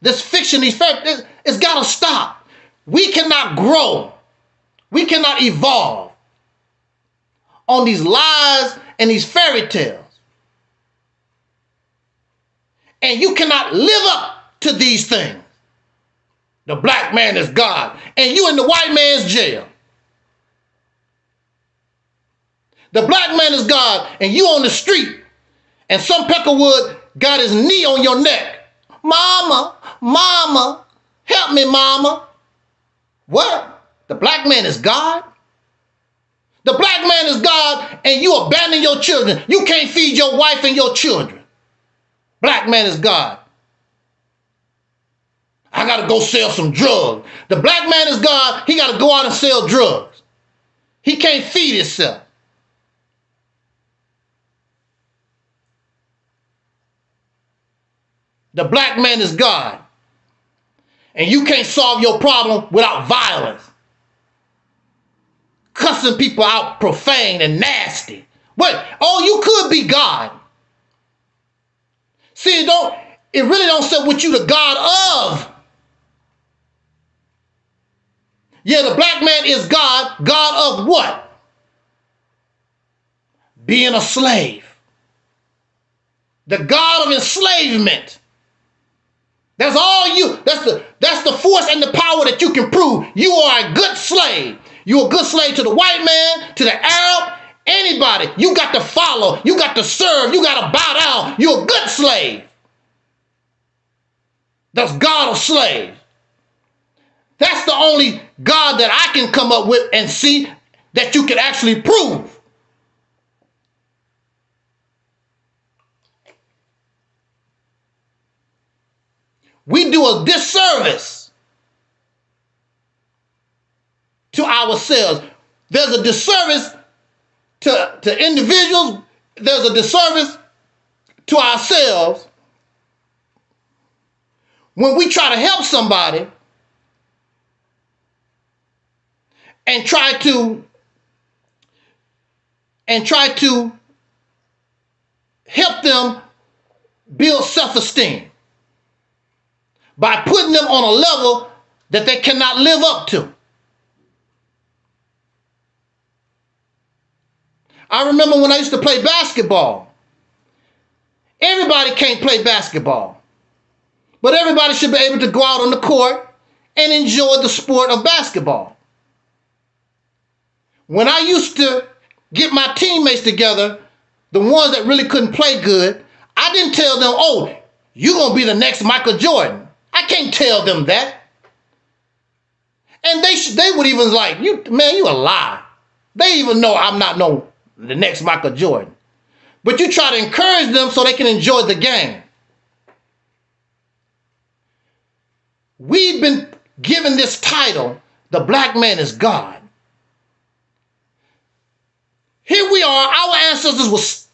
this fiction, these facts, it's got to stop. We cannot grow. We cannot evolve on these lies and these fairy tales. And you cannot live up to these things. The black man is God, and you in the white man's jail. The black man is God, and you on the street, and some Peckerwood got his knee on your neck. Mama, mama, help me, mama. What? The black man is God? The black man is God, and you abandon your children. You can't feed your wife and your children. Black man is God. I got to go sell some drugs. The black man is God. He got to go out and sell drugs. He can't feed himself. The black man is God. And you can't solve your problem without violence. Cussing people out profane and nasty. But, oh, you could be God. See, it really don't say what you the God of. Yeah, the black man is God. God of what? Being a slave. The God of enslavement. That's all you, that's the force and the power that you can prove. You are a good slave. You're a good slave to the white man, to the Arab, anybody. You got to follow, you got to serve, you got to bow down. You're a good slave. That's God of slaves. That's the only God that I can come up with and see that you can actually prove. We do a disservice to ourselves. There's a disservice to individuals. There's a disservice to ourselves when we try to help somebody and try to help them build self-esteem by putting them on a level that they cannot live up to. I remember when I used to play basketball. Everybody can't play basketball, but everybody should be able to go out on the court and enjoy the sport of basketball. When I used to get my teammates together, the ones that really couldn't play good, I didn't tell them, oh, you're going to be the next Michael Jordan. I can't tell them that. And they would even like, you a lie. They even know I'm not the next Michael Jordan. But you try to encourage them so they can enjoy the game. We've been given this title, the black man is God. Here we are, our ancestors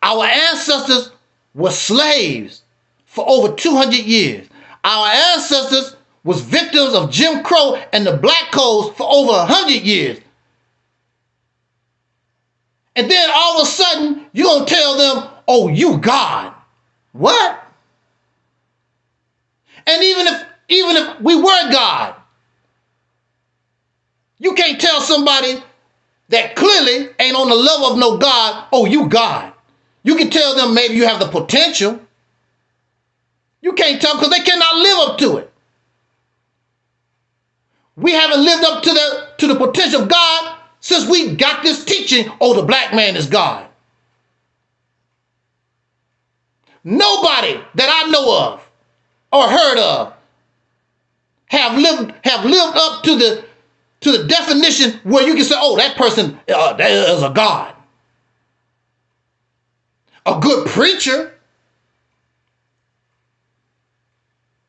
Our ancestors were slaves for over 200 years. Our ancestors was victims of Jim Crow and the black codes for over 100 years. And then all of a sudden, you're going to tell them, oh, you God. What? And even if we were God, you can't tell somebody that clearly ain't on the level of no God, oh, you God. You can tell them maybe you have the potential. You can't tell them because they cannot live up to it. We haven't lived up to the potential of God since we got this teaching, oh, the black man is God. Nobody that I know of or heard of have lived up to the definition where you can say, oh, that person that is a God. A good preacher,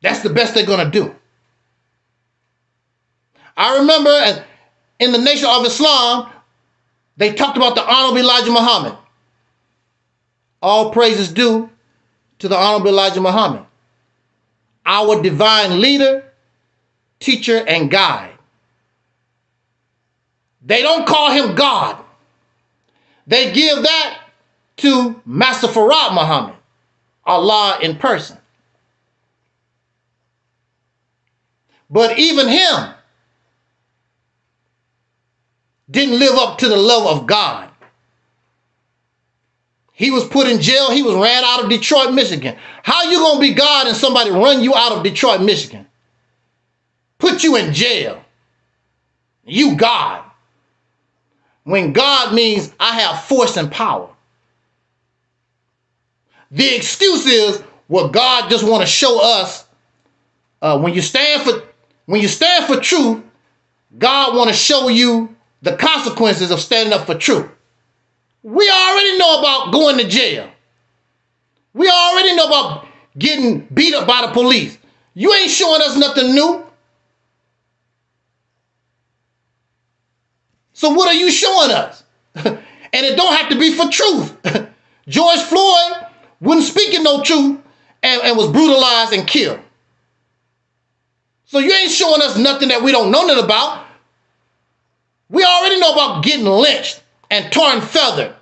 that's the best they're going to do. I remember in the Nation of Islam, they talked about the Honorable Elijah Muhammad. All praises due to the Honorable Elijah Muhammad, our divine leader, teacher, and guide. They don't call him God. They give that to Master Farad Muhammad, Allah in person. But even him didn't live up to the level of God. He was put in jail. He was ran out of Detroit, Michigan. How you going to be God and somebody run you out of Detroit, Michigan? Put you in jail. You God. When God means I have force and power. The excuse is, well, God just want to show us when you stand for truth, God want to show you the consequences of standing up for truth. We already know about going to jail. We already know about getting beat up by the police. You ain't showing us nothing new. So what are you showing us? And it don't have to be for truth. George Floyd wasn't speaking no truth and was brutalized and killed. So you ain't showing us nothing that we don't know nothing about. We already know about getting lynched and torn feathered.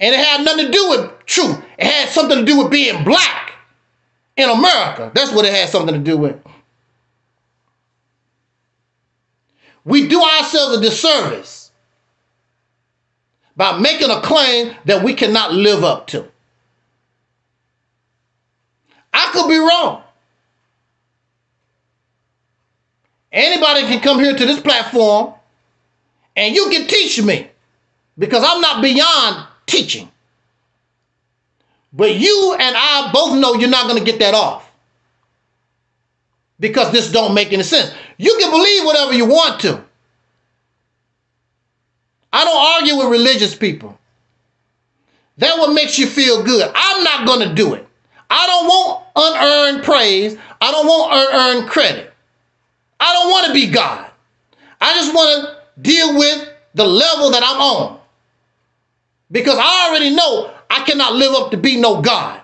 And it had nothing to do with truth. It had something to do with being black in America. That's what it had something to do with. We do ourselves a disservice by making a claim that we cannot live up to. I could be wrong. Anybody can come here to this platform and you can teach me, because I'm not beyond teaching. But you and I both know you're not going to get that off, because this don't make any sense. You can believe whatever you want to. I don't argue with religious people. That's what makes you feel good. I'm not going to do it. I don't want unearned praise. I don't want unearned credit. I don't want to be God. I just want to deal with the level that I'm on, because I already know I cannot live up to be no God.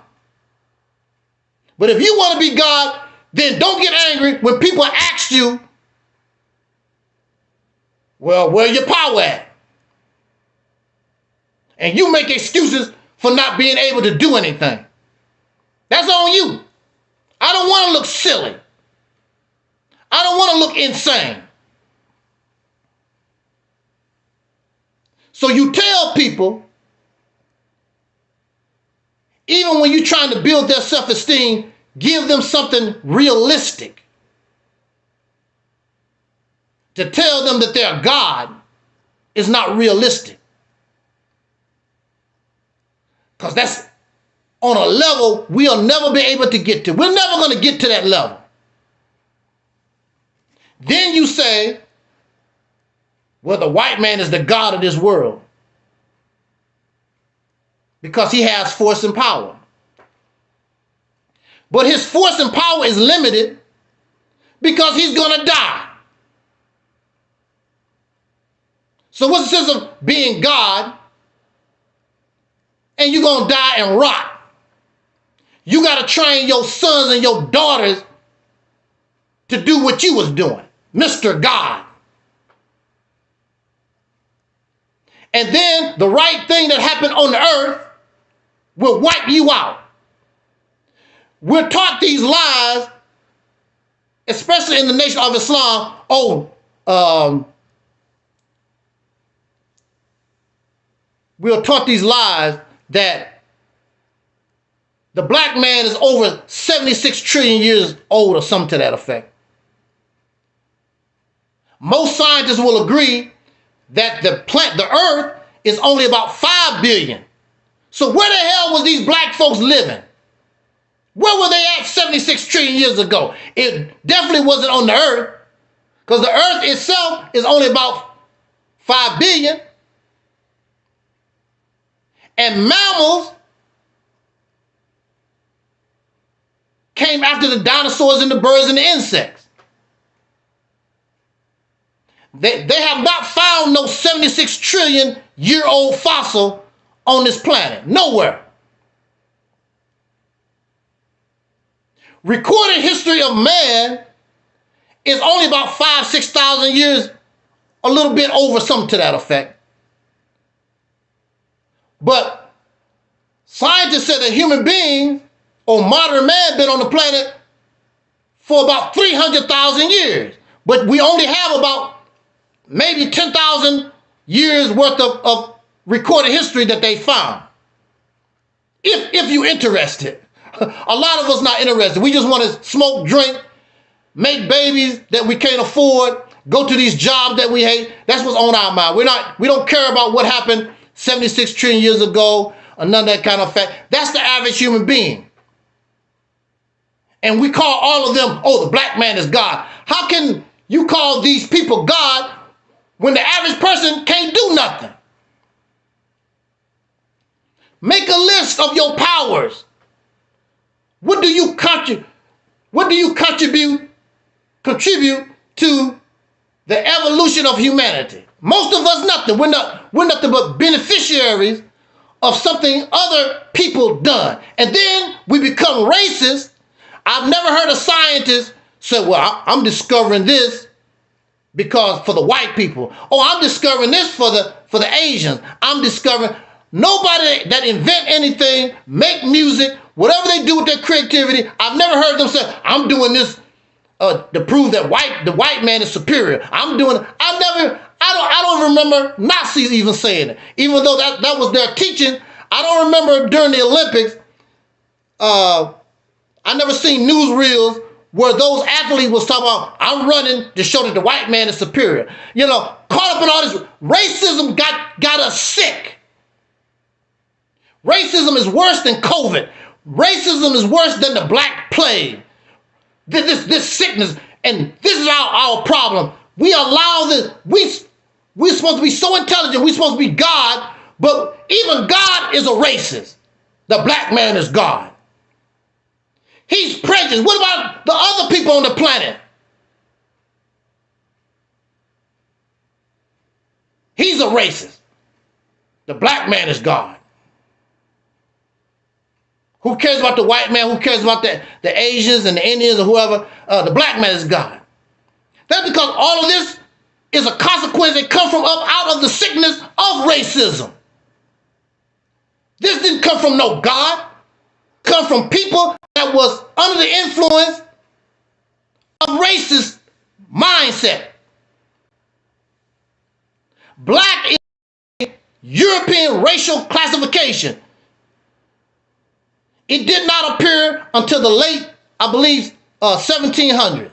But if you want to be God, then don't get angry when people ask you, well, where your power at? And you make excuses for not being able to do anything. That's on you. I don't want to look silly. I don't want to look insane. So you tell people, even when you're trying to build their self-esteem, give them something realistic to tell them that their God is not realistic. Because that's on a level we'll never be able to get to. We're never going to get to that level. Then you say, well, the white man is the God of this world because he has force and power. But his force and power is limited because he's going to die. So what's the sense of being God and you're going to die and rot? You got to train your sons and your daughters to do what you was doing, Mr. God. And then the right thing that happened on the earth will wipe you out. We're taught these lies, especially in the Nation of Islam. We're taught these lies that the black man is over 76 trillion years old or something to that effect. Most scientists will agree that the earth is only about 5 billion. So where the hell was these black folks living? Where were they at 76 trillion years ago? It definitely wasn't on the earth, because the earth itself is only about 5 billion. And mammals came after the dinosaurs and the birds and the insects. They have not found no 76 trillion year old fossil on this planet. Nowhere. Recorded history of man is only about 5,000-6,000 years, a little bit over, something to that effect. But scientists said that human beings or modern man been on the planet for about 300,000 years. But we only have about maybe 10,000 years worth of recorded history that they found. If you're interested. A lot of us not interested. We just want to smoke, drink, make babies that we can't afford, go to these jobs that we hate. That's what's on our mind. We don't care about what happened 76 trillion years ago or none of that kind of fact. That's the average human being. And we call all of them, oh, the black man is God. How can you call these people God when the average person can't do nothing? Make a list of your powers. What do you contribute to the evolution of humanity? Most of us nothing. We're nothing but beneficiaries of something other people done. And then we become racist. I've never heard a scientist say, well, I'm discovering this because for the white people. Oh, I'm discovering this for the Asians. I'm discovering. Nobody that invent anything, make music, whatever they do with their creativity, I've never heard them say, I'm doing this to prove that the white man is superior. I don't remember Nazis even saying it. Even though that was their teaching, I don't remember during the Olympics, I never seen newsreels where those athletes was talking about, I'm running to show that the white man is superior. You know, caught up in all this, racism got us sick. Racism is worse than COVID. Racism is worse than the Black Plague. This sickness, and this is our problem. We allow this. We're supposed to be so intelligent. We're supposed to be God, but even God is a racist. The black man is God. He's prejudiced. What about the other people on the planet? He's a racist. The black man is God. Who cares about the white man? Who cares about the Asians and the Indians or whoever? The black man is God. That's because all of this is a consequence that comes from up out of the sickness of racism. This didn't come from no God. It come from people that was under the influence of racist mindset. Black is a European racial classification. It did not appear until the late, I believe, 1700s.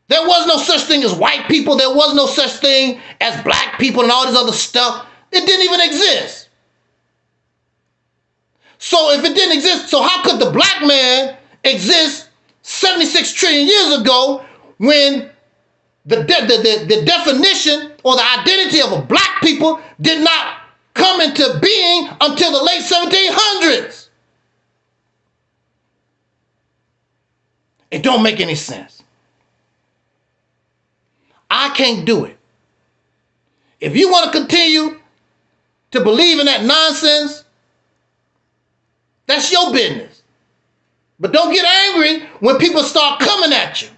There was no such thing as white people. There was no such thing as black people and all this other stuff. It didn't even exist. So if it didn't exist, so how could the black man exist 76 trillion years ago when the definition or the identity of a black people did not come into being until the late 1700s? It don't make any sense. I can't do it. If you want to continue to believe in that nonsense, that's your business. But don't get angry when people start coming at you.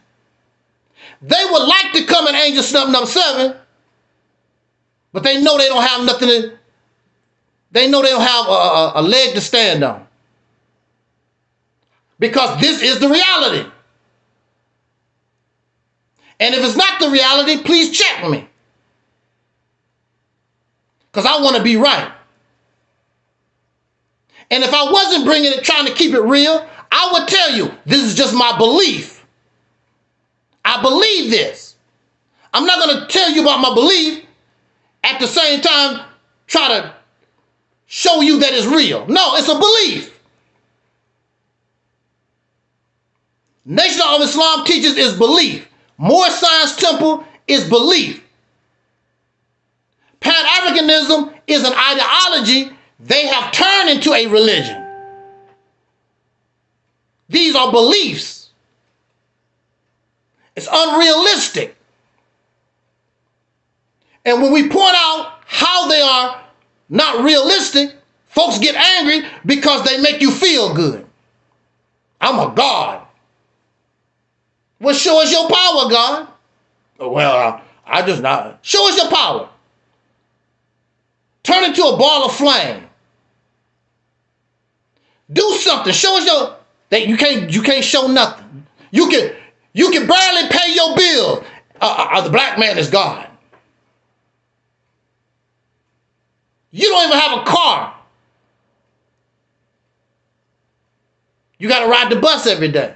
They would like to come at Angel Snuff 7, but they know they don't have nothing to. They know they don't have a leg to stand on. Because this is the reality. And if it's not the reality, please check me. Because I want to be right. And if I wasn't bringing it, trying to keep it real, I would tell you, this is just my belief. I believe this. I'm not going to tell you about my belief, at the same time try to show you that it's real. No, it's a belief. Nation of Islam teaches is belief. More Science Temple is belief. Pan-Africanism is an ideology they have turned into a religion. These are beliefs. It's unrealistic. And when we point out how they are not realistic, folks get angry because they make you feel good. I'm a God. Well, show us your power, God. Well, I just not. Show us your power. Turn into a ball of flame. Do something. Show us your. That you can't show nothing. You can barely pay your bills. The black man is God. You don't even have a car. You got to ride the bus every day.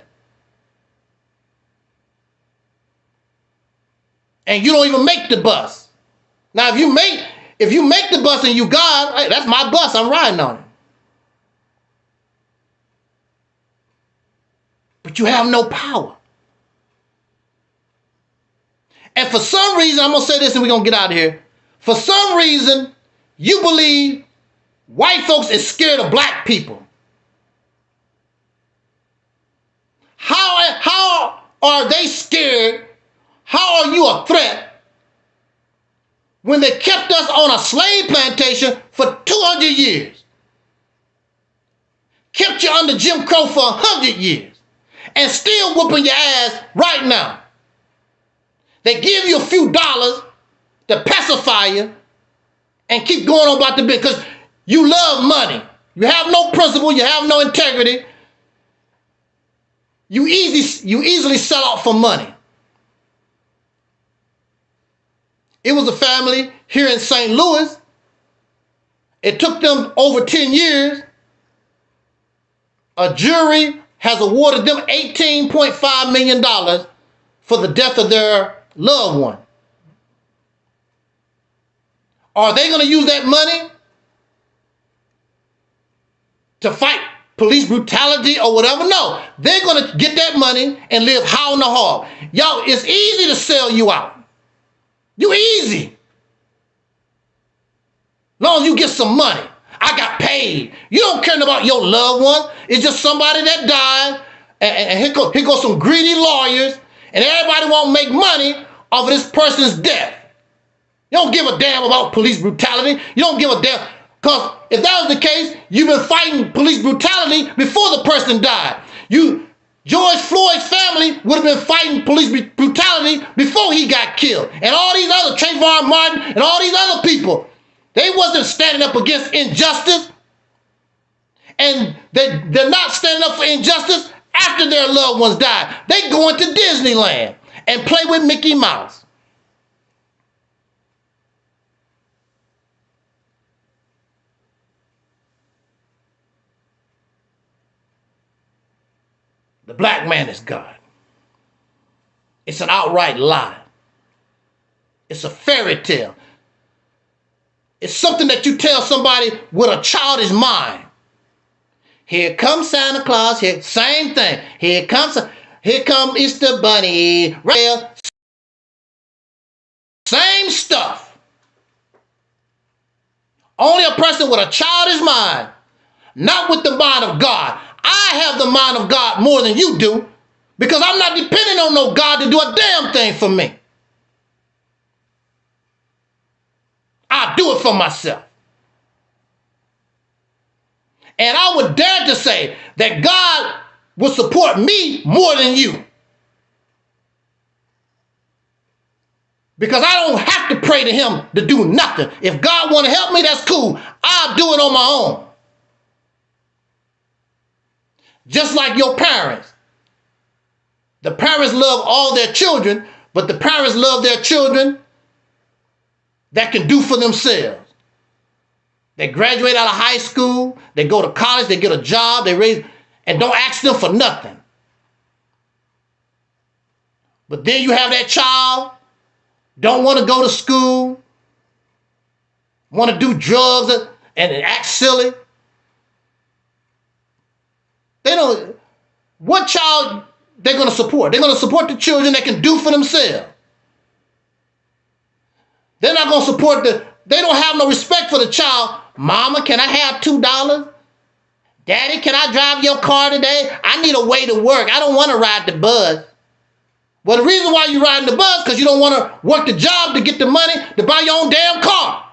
And you don't even make the bus. Now, if you make the bus and you God, hey, that's my bus. I'm riding on it. But you have no power. And for some reason, I'm going to say this and we're going to get out of here. For some reason, you believe white folks is scared of black people. How are they scared? How are you a threat when they kept us on a slave plantation for 200 years? Kept you under Jim Crow for 100 years and still whooping your ass right now. They give you a few dollars to pacify you and keep going on about the bit because you love money. You have no principle. You have no integrity. You easily sell out for money. It was a family here in St. Louis. It took them over 10 years. A jury has awarded them $18.5 million for the death of their loved one. Are they going to use that money to fight police brutality or whatever? No. They're going to get that money and live high on the hog. Y'all, it's easy to sell you out. You easy. Long as you get some money. I got paid. You don't care about your loved one. It's just somebody that died. And here go some greedy lawyers. And everybody won't make money off of this person's death. You don't give a damn about police brutality. You don't give a damn. Because if that was the case, you've been fighting police brutality before the person died. George Floyd's family would have been fighting police brutality before he got killed. And all these other, Trayvon Martin and all these other people, they wasn't standing up against injustice. And they're not standing up for injustice after their loved ones died. They go into Disneyland and play with Mickey Mouse. The black man is God. It's an outright lie. It's a fairy tale. It's something that you tell somebody with a childish mind. Here comes Santa Claus. Here, same thing. Here comes Easter Bunny. Same stuff. Only a person with a childish mind, not with the mind of God. I have the mind of God more than you do because I'm not depending on no God to do a damn thing for me. I do it for myself. And I would dare to say that God will support me more than you. Because I don't have to pray to him to do nothing. If God want to help me, that's cool. I'll do it on my own. Just like your parents. The parents love all their children, but the parents love their children that can do for themselves. They graduate out of high school, they go to college, they get a job, and don't ask them for nothing. But then you have that child, don't want to go to school, want to do drugs and act silly. They don't. What child they're going to support? They're going to support the children that can do for themselves. They're not going to support they don't have no respect for the child. Mama, can I have $2? Daddy, can I drive your car today? I need a way to work. I don't want to ride the bus. Well, the reason why you're riding the bus because you don't want to work the job to get the money to buy your own damn car.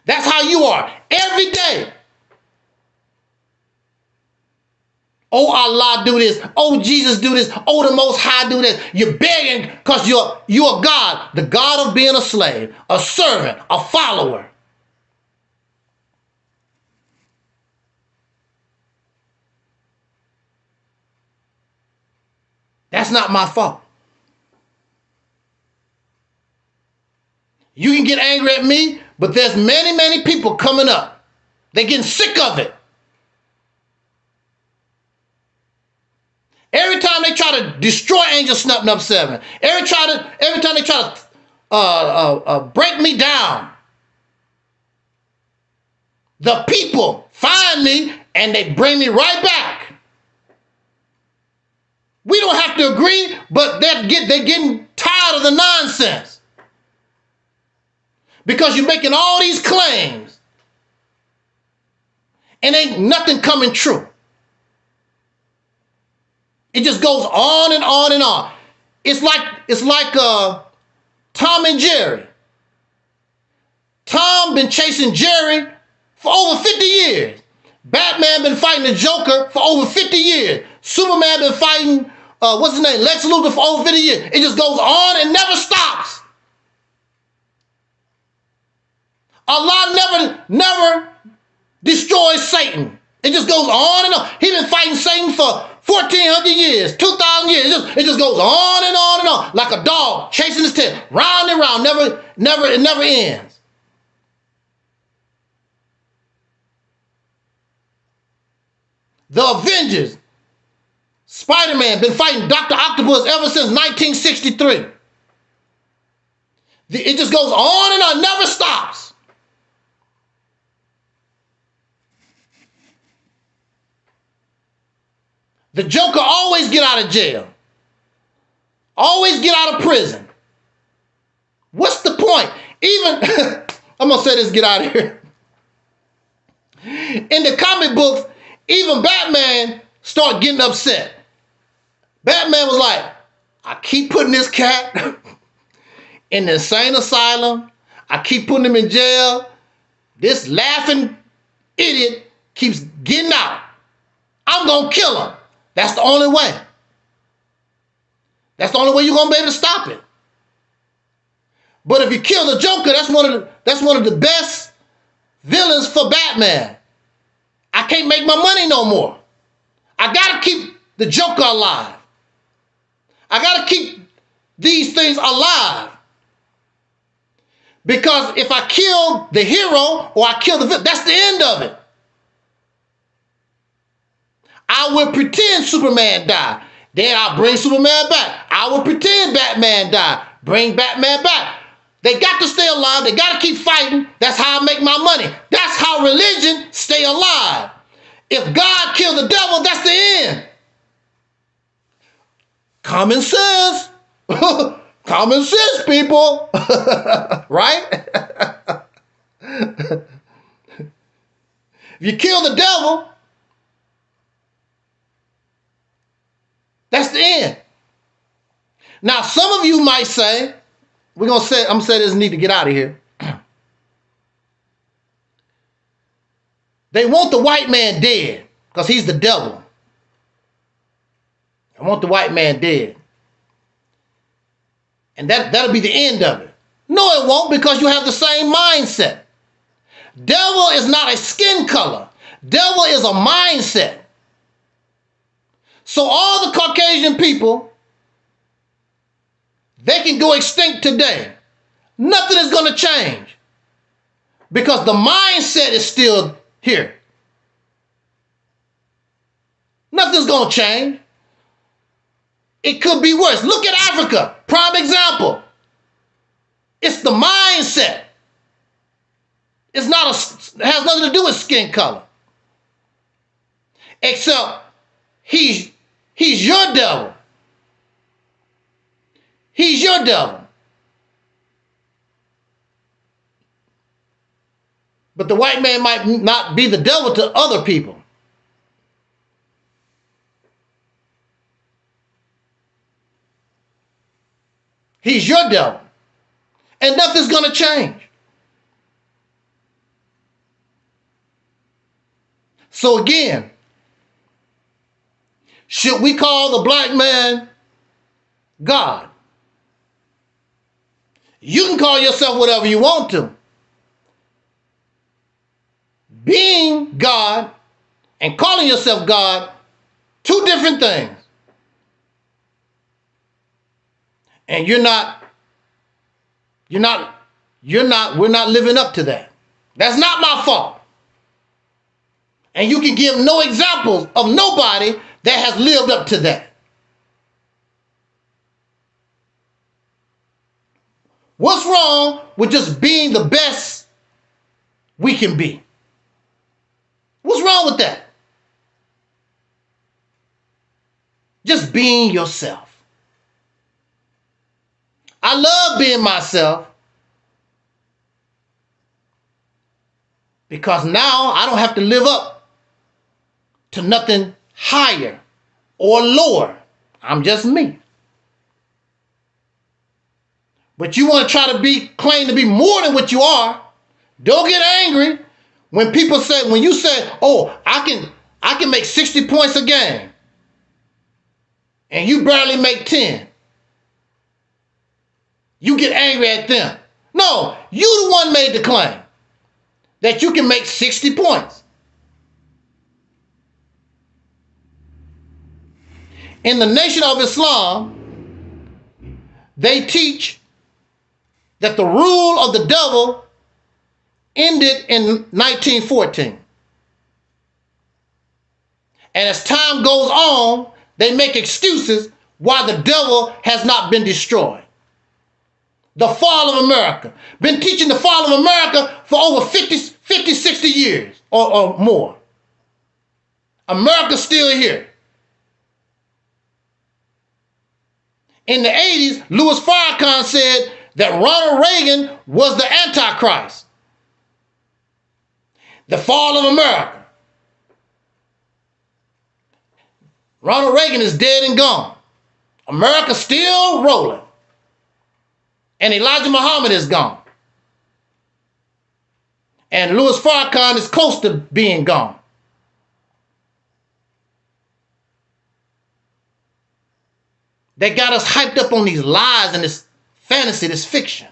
That's how you are every day. Oh, Allah do this. Oh, Jesus do this. Oh, the Most High do this. You're begging because you're God, the God of being a slave, a servant, a follower. That's not my fault. You can get angry at me, but there's many, many people coming up. They're getting sick of it. Every time they try to destroy Angel Snuff Nub 7, every time they try to break me down, the people find me and they bring me right back. We don't have to agree, but they're getting tired of the nonsense. Because you're making all these claims and ain't nothing coming true. It just goes on and on and on. It's like Tom and Jerry. Tom been chasing Jerry for over 50 years. Batman been fighting the Joker for over 50 years. Superman been fighting, what's his name, Lex Luthor for over 50 years. It just goes on and never stops. Allah never destroys Satan. It just goes on and on. He been fighting Satan for 1,400 years, 2,000 years. It just goes on and on and on, like a dog chasing his tail, round and round. It never ends. The Avengers, Spider-Man, been fighting Dr. Octopus ever since 1963. It just goes on and on, never stops. The Joker always get out of jail. Always get out of prison. What's the point? Even, I'm going to say this, get out of here. In the comic books, even Batman started getting upset. Batman was like, I keep putting this cat in the insane asylum. I keep putting him in jail. This laughing idiot keeps getting out. I'm going to kill him. That's the only way. That's the only way you're going to be able to stop it. But if you kill the Joker, that's one of the best villains for Batman. I can't make my money no more. I got to keep the Joker alive. I got to keep these things alive. Because if I kill the hero or I kill the villain, that's the end of it. I will pretend Superman died. Then I'll bring Superman back. I will pretend Batman died. Bring Batman back. They got to stay alive. They got to keep fighting. That's how I make my money. That's how religion stay alive. If God killed the devil, that's the end. Common sense. Common sense, people. Right? If you kill the devil, that's the end. Now, some of you might say, I'm going to say this, need to get out of here. They want the white man dead because he's the devil. I want the white man dead. And that'll be the end of it. No, it won't, because you have the same mindset. Devil is not a skin color. Devil is a mindset. So all the Caucasian people, they can go extinct today. Nothing is going to change because the mindset is still here. Nothing's going to change. It could be worse. Look at Africa, prime example. It's the mindset. It has nothing to do with skin color. Except he's your devil. He's your devil. But the white man might not be the devil to other people. He's your devil. And nothing's going to change. So again, should we call the black man God? You can call yourself whatever you want to. Being God and calling yourself God, two different things. And we're not living up to that. That's not my fault. And you can give no examples of nobody that has lived up to that. What's wrong with just being the best we can be? What's wrong with that? Just being yourself. I love being myself because now I don't have to live up to nothing higher or lower I'm just me. But you want to try to claim to be more than what you are. Don't get angry when people say, when you say, oh, I can make 60 points a game, and you barely make 10. You get angry at them. No, you the one made the claim that you can make 60 points. In the Nation of Islam, they teach that the rule of the devil ended in 1914. And as time goes on, they make excuses why the devil has not been destroyed. The fall of America. Been teaching the fall of America for over 50, 60 years or more. America's still here. In the 80s, Louis Farrakhan said that Ronald Reagan was the Antichrist. The fall of America. Ronald Reagan is dead and gone. America's still rolling. And Elijah Muhammad is gone. And Louis Farrakhan is close to being gone. They got us hyped up on these lies and this fantasy, this fiction.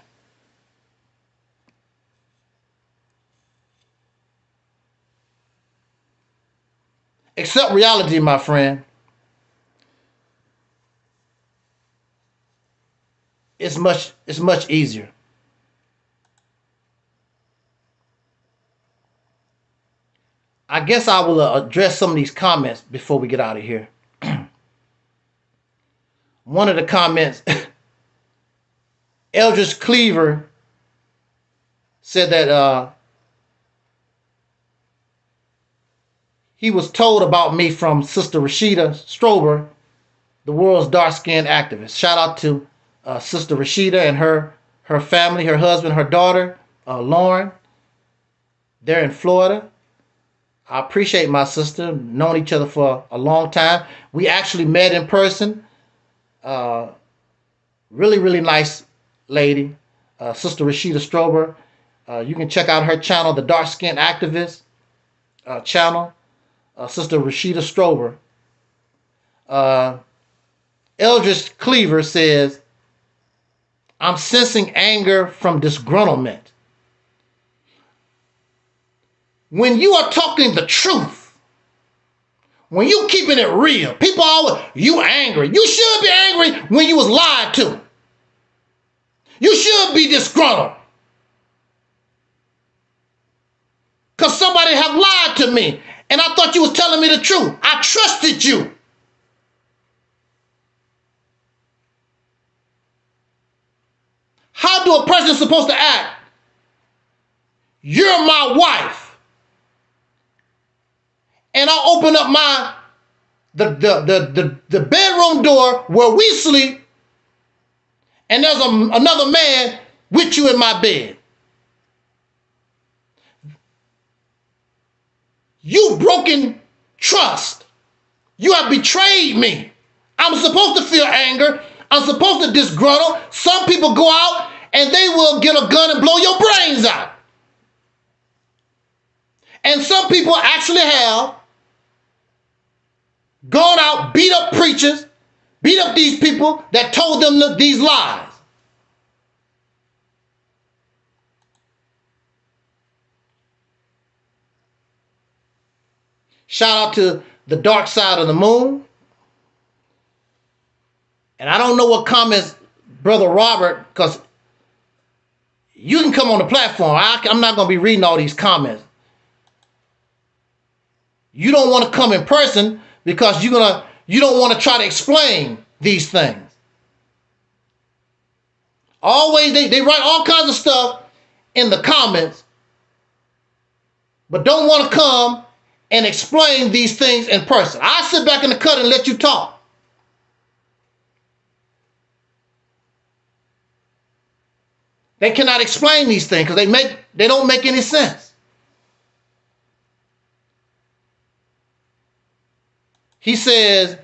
Accept reality, my friend. It's much easier. I guess I will address some of these comments before we get out of here. One of the comments, Eldridge Cleaver said that he was told about me from Sister Rashida Strober, the world's dark-skinned activist. Shout out to Sister Rashida and her family, her husband, her daughter, Lauren. They're in Florida. I appreciate my sister. Known each other for a long time. We actually met in person. Really, really nice lady. Sister Rashida Strober. You can check out her channel, the Dark Skin Activist channel. Sister Rashida Strober. Eldridge Cleaver says, I'm sensing anger from disgruntlement. When you are talking the truth, when you keeping it real, people always, you angry. You should be angry when you was lied to. You should be disgruntled. Because somebody have lied to me and I thought you was telling me the truth. I trusted you. How do a person supposed to act? You're my wife. And I open up the bedroom door where we sleep, and there's another man with you in my bed. You've broken trust. You have betrayed me. I'm supposed to feel anger. I'm supposed to disgruntle. Some people go out and they will get a gun and blow your brains out. And some people actually have gone out, beat up preachers, beat up these people that told them these lies. Shout out to the Dark Side of the Moon. And I don't know what comments, Brother Robert, because you can come on the platform. I'm not going to be reading all these comments. You don't want to come in person because you don't want to try to explain these things. Always, they write all kinds of stuff in the comments, but don't want to come and explain these things in person. I sit back in the cut and let you talk. They cannot explain these things because they don't make any sense. He says,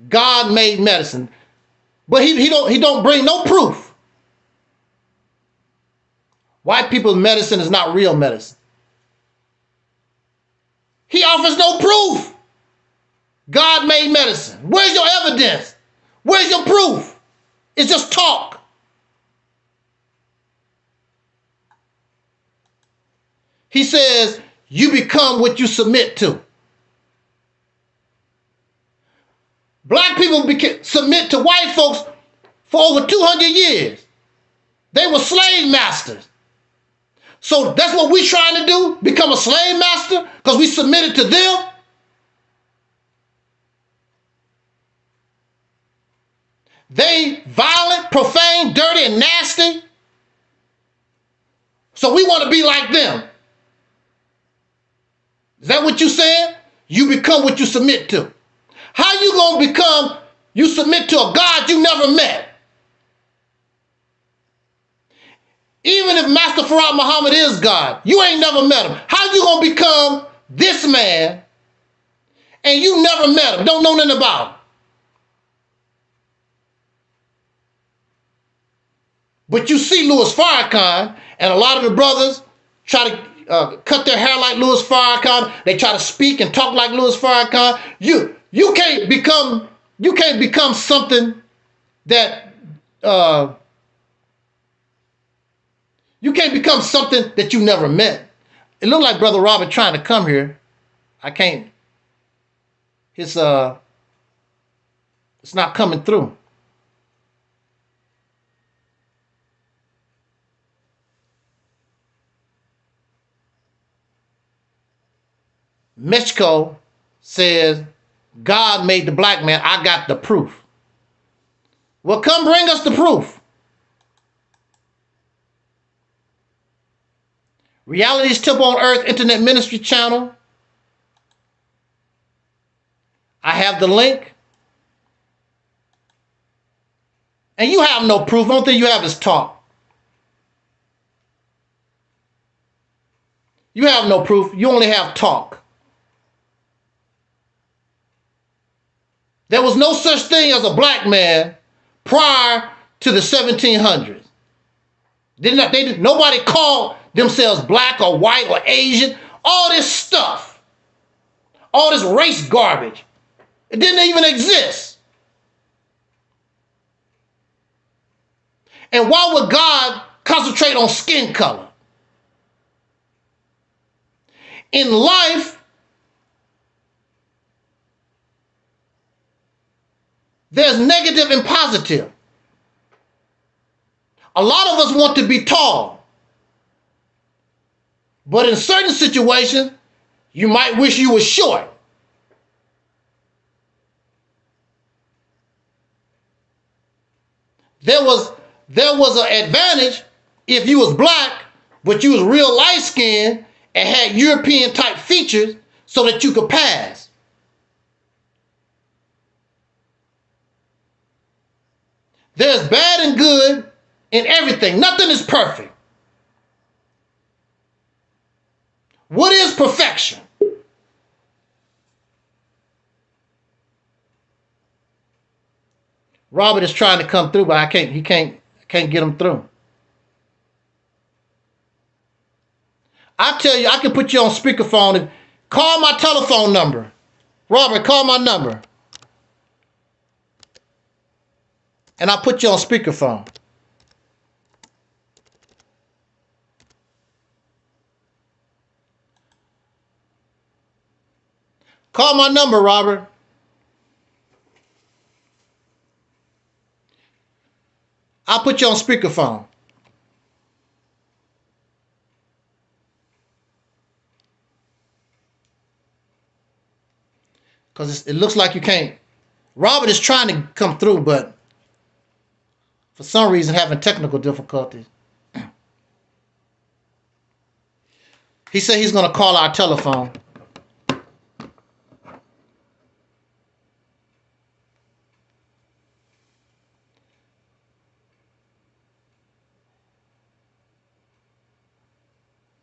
God made medicine. But he don't bring no proof. White people's medicine is not real medicine. He offers no proof. God made medicine. Where's your evidence? Where's your proof? It's just talk. He says, you become what you submit to. Black people submit to white folks for over 200 years. They were slave masters. So that's what we're trying to do, become a slave master because we submitted to them. They violent, profane, dirty, and nasty. So we want to be like them. Is that what you're saying? You become what you submit to. How you going to become, you submit to a God you never met? Even if Master Farad Muhammad is God, you ain't never met him. How you going to become this man and you never met him, don't know nothing about him? But you see Louis Farrakhan, and a lot of the brothers try to cut their hair like Louis Farrakhan. They try to speak and talk like Louis Farrakhan. You can't become something that you can't become something that you never met. It looked like Brother Robert trying to come here. I can't. It's not coming through. Mexico says, God made the black man. I got the proof. Well, come bring us the proof. Reality's Temple on Earth Internet Ministry channel. I have the link. And you have no proof. The only thing you have is talk. You have no proof. You only have talk. There was no such thing as a black man prior to the 1700s. Nobody called themselves black or white or Asian. All this stuff, all this race garbage, it didn't even exist. And why would God concentrate on skin color? In life, there's negative and positive. A lot of us want to be tall. But in certain situations, you might wish you were short. There was an advantage if you was black, but you was real light skinned and had European type features so that you could pass. There's bad and good in everything. Nothing is perfect. What is perfection? Robert is trying to come through, but he can't get him through. I tell you, I can put you on speakerphone. Call my telephone number. Robert, call my number. And I'll put you on speakerphone. Call my number, Robert. I'll put you on speakerphone. Because it looks like you can't. Robert is trying to come through, but for some reason having technical difficulties. He said he's going to call our telephone.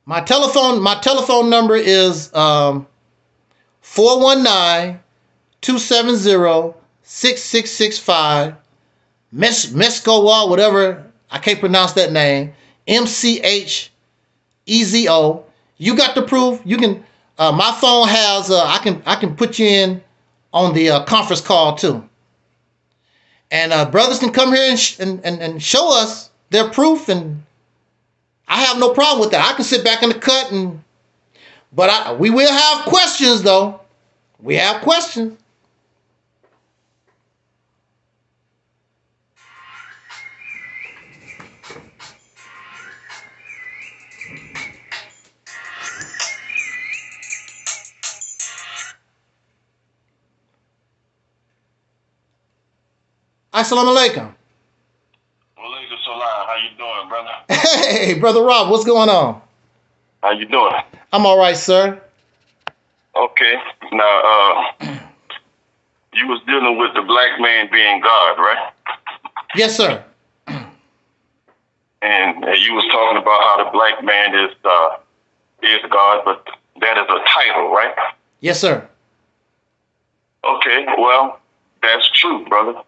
My telephone number is 419-270-6955. 6665 Mescowa, whatever, I can't pronounce that name. MCHEZO. You got the proof. You can. My phone has. I can put you in on the conference call too. And brothers can come here and show us their proof, and I have no problem with that. I can sit back in the cut but we will have questions though. We have questions. Assalamu alaikum. Walaikum salam. How you doing, brother? Hey, Brother Rob, what's going on? How you doing? I'm all right, sir. Okay. Now, you was dealing with the black man being God, right? Yes, sir. And you was talking about how the black man is God, but that is a title, right? Yes, sir. Okay. Well, that's true, brother.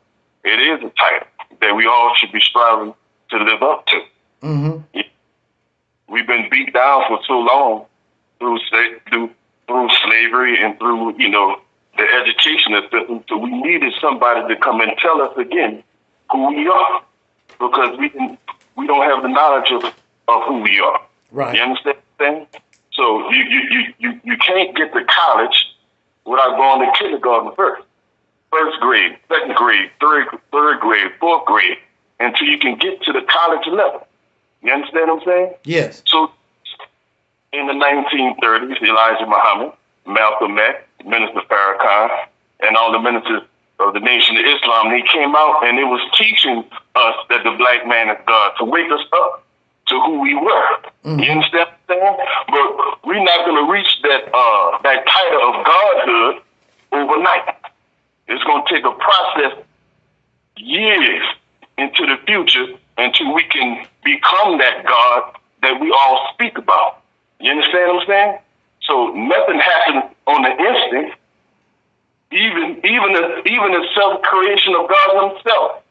It is a title that we all should be striving to live up to. Mm-hmm. We've been beat down for so long through slavery and through, the educational system. So we needed somebody to come and tell us again who we are, because we don't have the knowledge of who we are. Right. You understand what I'm saying? So you can't get to college without going to kindergarten first. First grade, second grade, third grade, fourth grade, until you can get to the college level. You understand what I'm saying? Yes. So in the 1930s, Elijah Muhammad, Malcolm X, Minister Farrakhan, and all the ministers of the Nation of Islam, they came out and it was teaching us that the black man is God, to wake us up to who we were. Mm-hmm. You understand what I'm saying? But we're not going to reach that title of godhood overnight. It's going to take a process years into the future until we can become that God that we all speak about. You understand what I'm saying? So nothing happens on the instant. Even the self-creation of God himself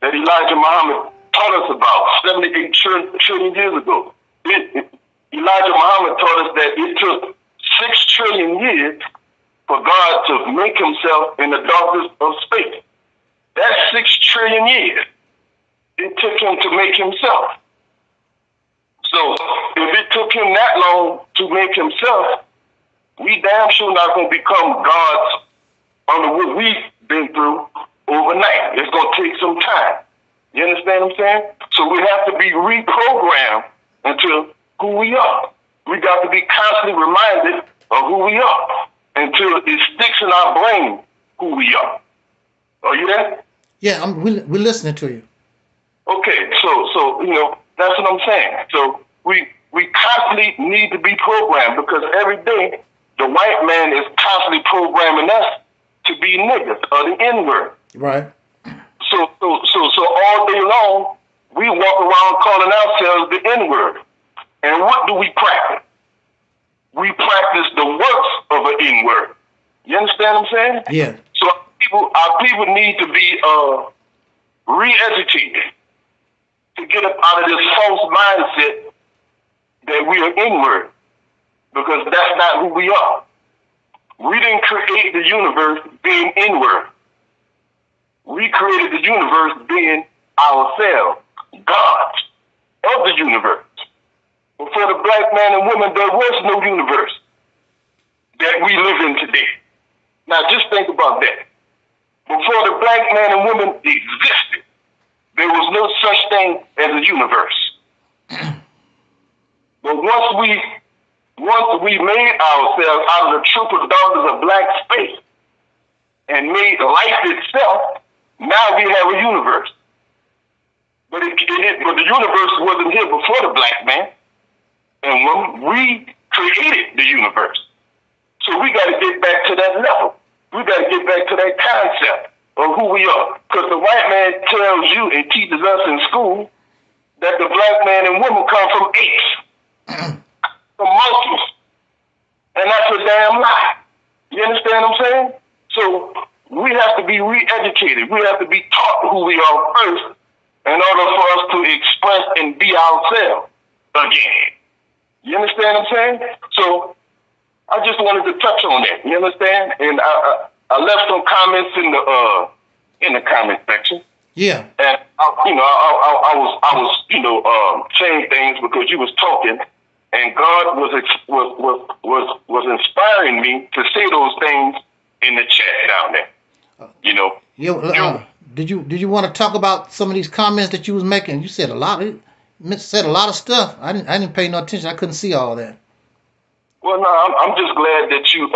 that Elijah Muhammad taught us about 78 trillion years ago. Elijah Muhammad taught us that it took 6 trillion years for God to make himself in the darkness of space. That's 6 trillion years it took him to make himself. So if it took him that long to make himself, we damn sure not going to become gods under what we've been through overnight. It's going to take some time. You understand what I'm saying? So we have to be reprogrammed into who we are. We got to be constantly reminded of who we are until it sticks in our brain who we are. Are you there? Yeah, we're listening to you. Okay, so that's what I'm saying. So we constantly need to be programmed, because every day the white man is constantly programming us to be niggas or the N-word. Right. So all day long we walk around calling ourselves the N-word. And what do we practice? We practice the works of an N-word. You understand what I'm saying? Yeah. So our people need to be re-educated to get up out of this false mindset that we are N-word, because that's not who we are. We didn't create the universe being N-word. We created the universe being ourselves, gods of the universe. Before the black man and woman, there was no universe that we live in today. Now just think about that. Before the black man and woman existed, there was no such thing as a universe. But once we made ourselves out of the triple darkness of black space and made life itself, now we have a universe. But the universe wasn't here before the black man. And when we created the universe. So we got to get back to that level. We got to get back to that concept of who we are. Because the white man tells you and teaches us in school that the black man and woman come from apes, from monkeys. And that's a damn lie. You understand what I'm saying? So we have to be re-educated. We have to be taught who we are first in order for us to express and be ourselves again. You understand what I'm saying? So I just wanted to touch on that. You understand? And I left some comments in the comment section. Yeah. And I was saying things because you was talking, and God was inspiring me to say those things in the chat down there. Did you want to talk about some of these comments that you was making? You said a lot of stuff. I didn't pay no attention. I couldn't see all that. Well, no, I'm just glad that you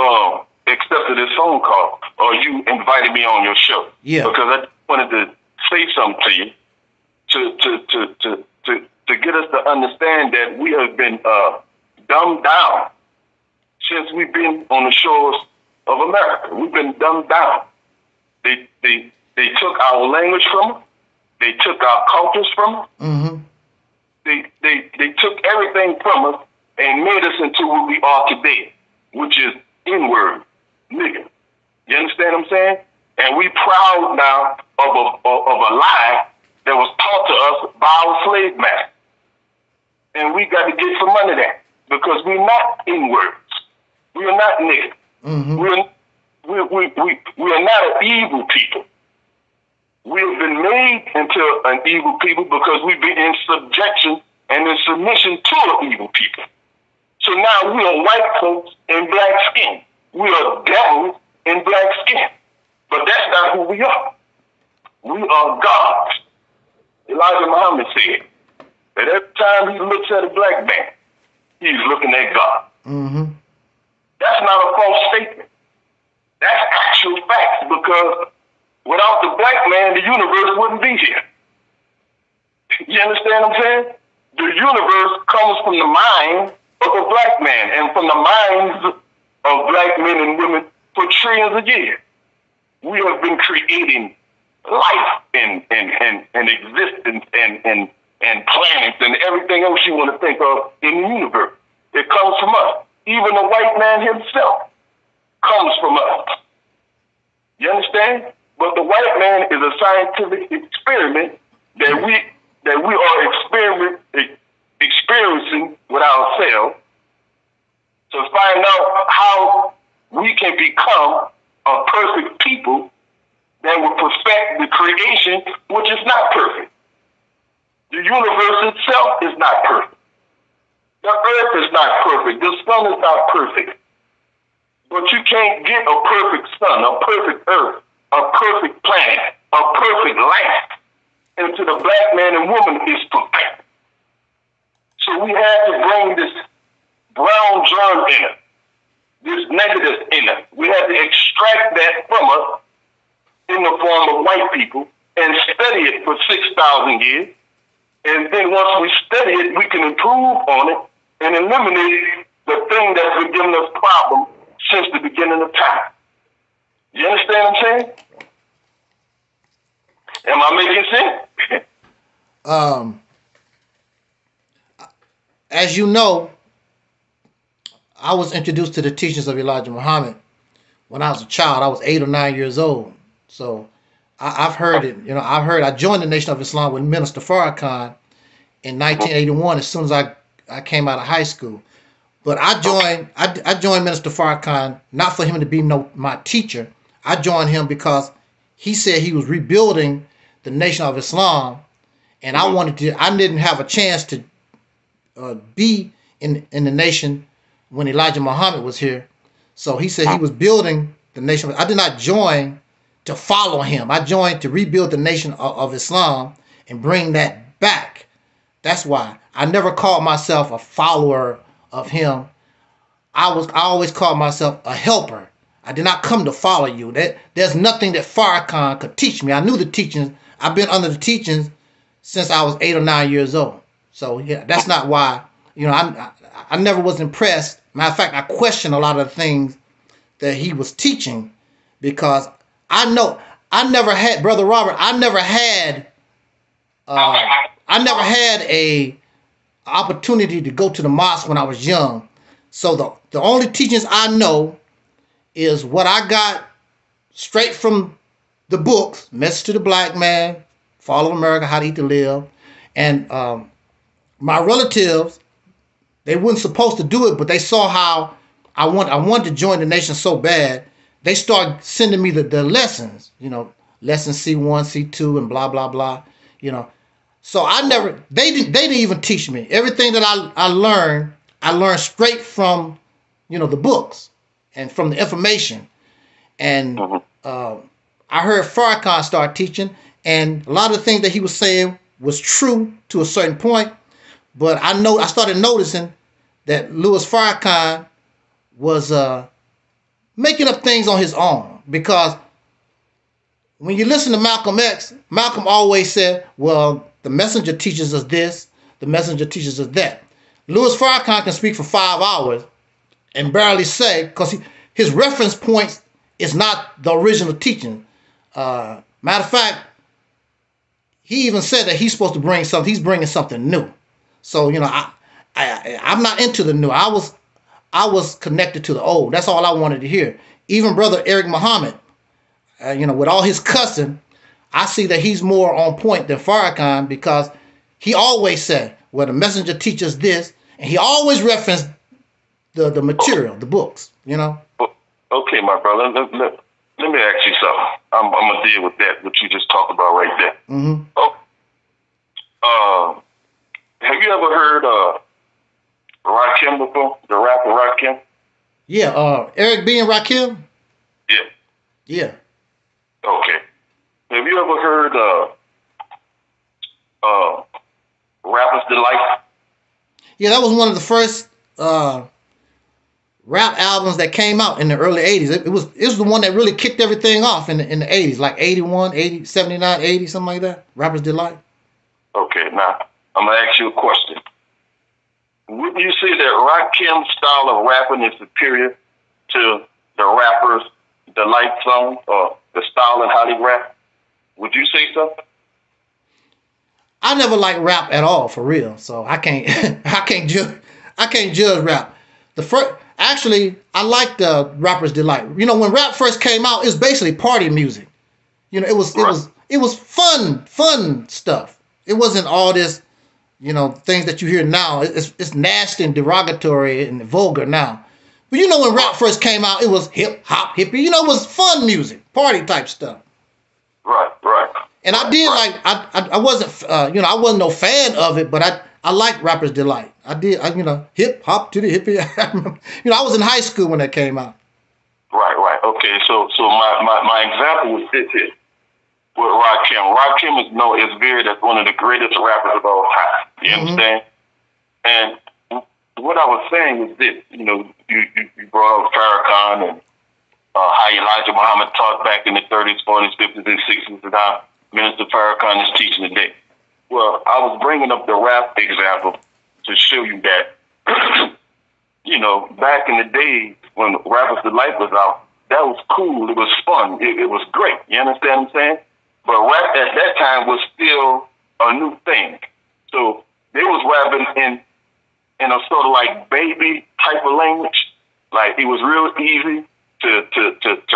accepted this phone call, or you invited me on your show. Yeah. Because I wanted to say something to you to get us to understand that we have been dumbed down since we've been on the shores of America. We've been dumbed down. They took our language from us. They took our cultures from us. Mm-hmm. They took everything from us and made us into what we are today, which is N-word, nigga. You understand what I'm saying? And we proud now of a lie that was taught to us by our slave master. And we got to get some money there because we're not N-words. We are not niggas. Mm-hmm. We are not an evil people. We have been made into an evil people because we've been in subjection and in submission to an evil people. So now we are white folks in black skin. We are devils in black skin. But that's not who we are. We are gods. Elijah Muhammad said that every time he looks at a black man, he's looking at God. Mm-hmm. That's not a false statement. That's actual facts, because without the black man, the universe wouldn't be here. You understand what I'm saying? The universe comes from the mind of a black man and from the minds of black men and women for trillions of years. We have been creating life and existence and planets and everything else you want to think of in the universe. It comes from us. Even the white man himself comes from us. You understand? But the white man is a scientific experiment that we are experiencing with ourselves to find out how we can become a perfect people that will perfect the creation, which is not perfect. The universe itself is not perfect. The earth is not perfect. The sun is not perfect. But you can't get a perfect sun, a perfect earth, a perfect planet, a perfect life into the black man and woman is perfect. So we had to bring this brown germ in us, this negative in us. We had to extract that from us in the form of white people and study it for 6,000 years. And then once we study it, we can improve on it and eliminate the thing that's been giving us problems since the beginning of time. You understand what I'm saying? Am I making sense? As you know, I was introduced to the teachings of Elijah Muhammad when I was a child. I was 8 or 9 years old. So I've heard it. I joined the Nation of Islam with Minister Farrakhan in 1981 as soon as I came out of high school. But I joined Minister Farrakhan not for him to be my teacher. I joined him because he said he was rebuilding the Nation of Islam, and I didn't have a chance to be in the nation when Elijah Muhammad was here. So he said he was building the nation. I did not join to follow him. I joined to rebuild the Nation of Islam and bring that back. That's why I never called myself a follower of him. I always called myself a helper. I did not come to follow you. There's nothing that Farrakhan could teach me. I knew the teachings. I've been under the teachings since I was 8 or 9 years old. So yeah, that's not why. I never was impressed. Matter of fact, I question a lot of the things that he was teaching because I know I never had, Brother Robert. I never had a opportunity to go to the mosque when I was young. So the only teachings I know is what I got straight from the books, Message to the Black Man, Fall of America, How to Eat to Live. And my relatives, they weren't supposed to do it, but they saw how I wanted to join the nation so bad. They started sending me the lessons, lesson C1, C2, and blah, blah, blah, So they didn't even teach me. Everything that I learned straight from, the books and from the information. And I heard Farrakhan start teaching, and a lot of the things that he was saying was true to a certain point. But I started noticing that Louis Farrakhan was making up things on his own, because when you listen to Malcolm X, Malcolm always said, well, the messenger teaches us this, the messenger teaches us that. Louis Farrakhan can speak for 5 hours and barely say, because his reference points is not the original teaching. Matter of fact, he even said that he's supposed to bring something. He's bringing something new. So I'm not into the new. I was connected to the old. That's all I wanted to hear. Even Brother Eric Muhammad, with all his cussing, I see that he's more on point than Farrakhan, because he always said, well, the messenger teaches this, and he always referenced the material, the books, Okay, my brother, let me ask you something. I'm going to deal with that, what you just talked about right there. Mm-hmm. Oh, have you ever heard Rakim before? The rapper Rakim? Yeah, Eric B. and Rakim? Yeah. Yeah. Okay. Have you ever heard Rapper's Delight? Yeah, that was one of the first rap albums that came out in the early 80s. It was the one that really kicked everything off in the 80s, like 81, 80, 79, 80, something like that. Rapper's Delight. Okay, now I'm going to ask you a question. Wouldn't you say that Rakim's style of rapping is superior to the Rapper's Delight song, or the style and how they rap? Would you say so? I never liked rap at all, for real. So I can't judge rap. Actually, I liked Rapper's Delight. When rap first came out, it was basically party music. It was fun stuff. It wasn't all this, things that you hear now. It's nasty and derogatory and vulgar now. But when rap first came out, it was hip hop, hippie. It was fun music, party type stuff. Right. And I did I wasn't, I wasn't no fan of it, but I liked Rapper's Delight. I did, hip hop to the hippie. I was in high school when that came out. Right. Okay, so my example was this here with Rakim. Rakim is known as as one of the greatest rappers of all time. You understand? And what I was saying is this. You brought up Farrakhan and how Elijah Muhammad taught back in the 30s, 40s, 50s, and 60s, and how Minister Farrakhan is teaching today. Well, I was bringing up the rap example to show you that, back in the day when Rapper's Delight was out, that was cool. It was fun. It was great. You understand what I'm saying? But rap at that time was still a new thing. So they was rapping in a sort of like baby type of language. Like it was real easy to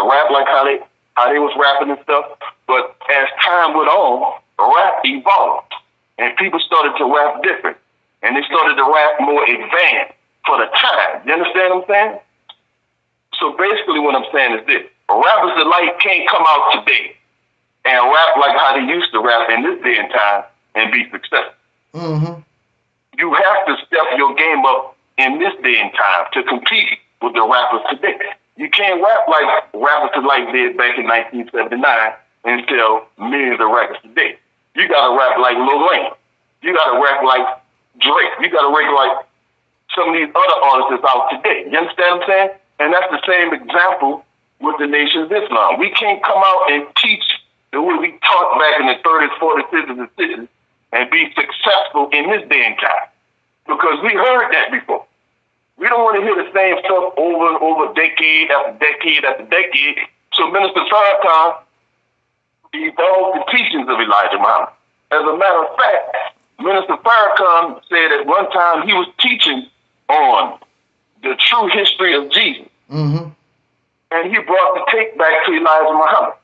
rap like how they was rapping and stuff. But as time went on, rap evolved. And people started to rap different. And they started to rap more advanced for the time. You understand what I'm saying? So basically what I'm saying is this. Rapper's Delight can't come out today and rap like how they used to rap in this day and time and be successful. Mm-hmm. You have to step your game up in this day and time to compete with the rappers today. You can't rap like Rapper's Delight did back in 1979 and sell millions of records today. You gotta rap like Lil Wayne. You gotta rap like Drake. You gotta rap like some of these other artists that's out today. You understand what I'm saying? And that's the same example with the Nation of Islam. We can't come out and teach the way we taught back in the 30s, 40s, 50s, and 60s and be successful in this day and time. Because we heard that before. We don't want to hear the same stuff over and over, decade after decade after decade. So Minister Farrakhan evolved the teachings of Elijah Muhammad. As a matter of fact, Minister Farrakhan said at one time he was teaching on the true history of Jesus. Mm-hmm. and he brought the tape back to Elijah Muhammad.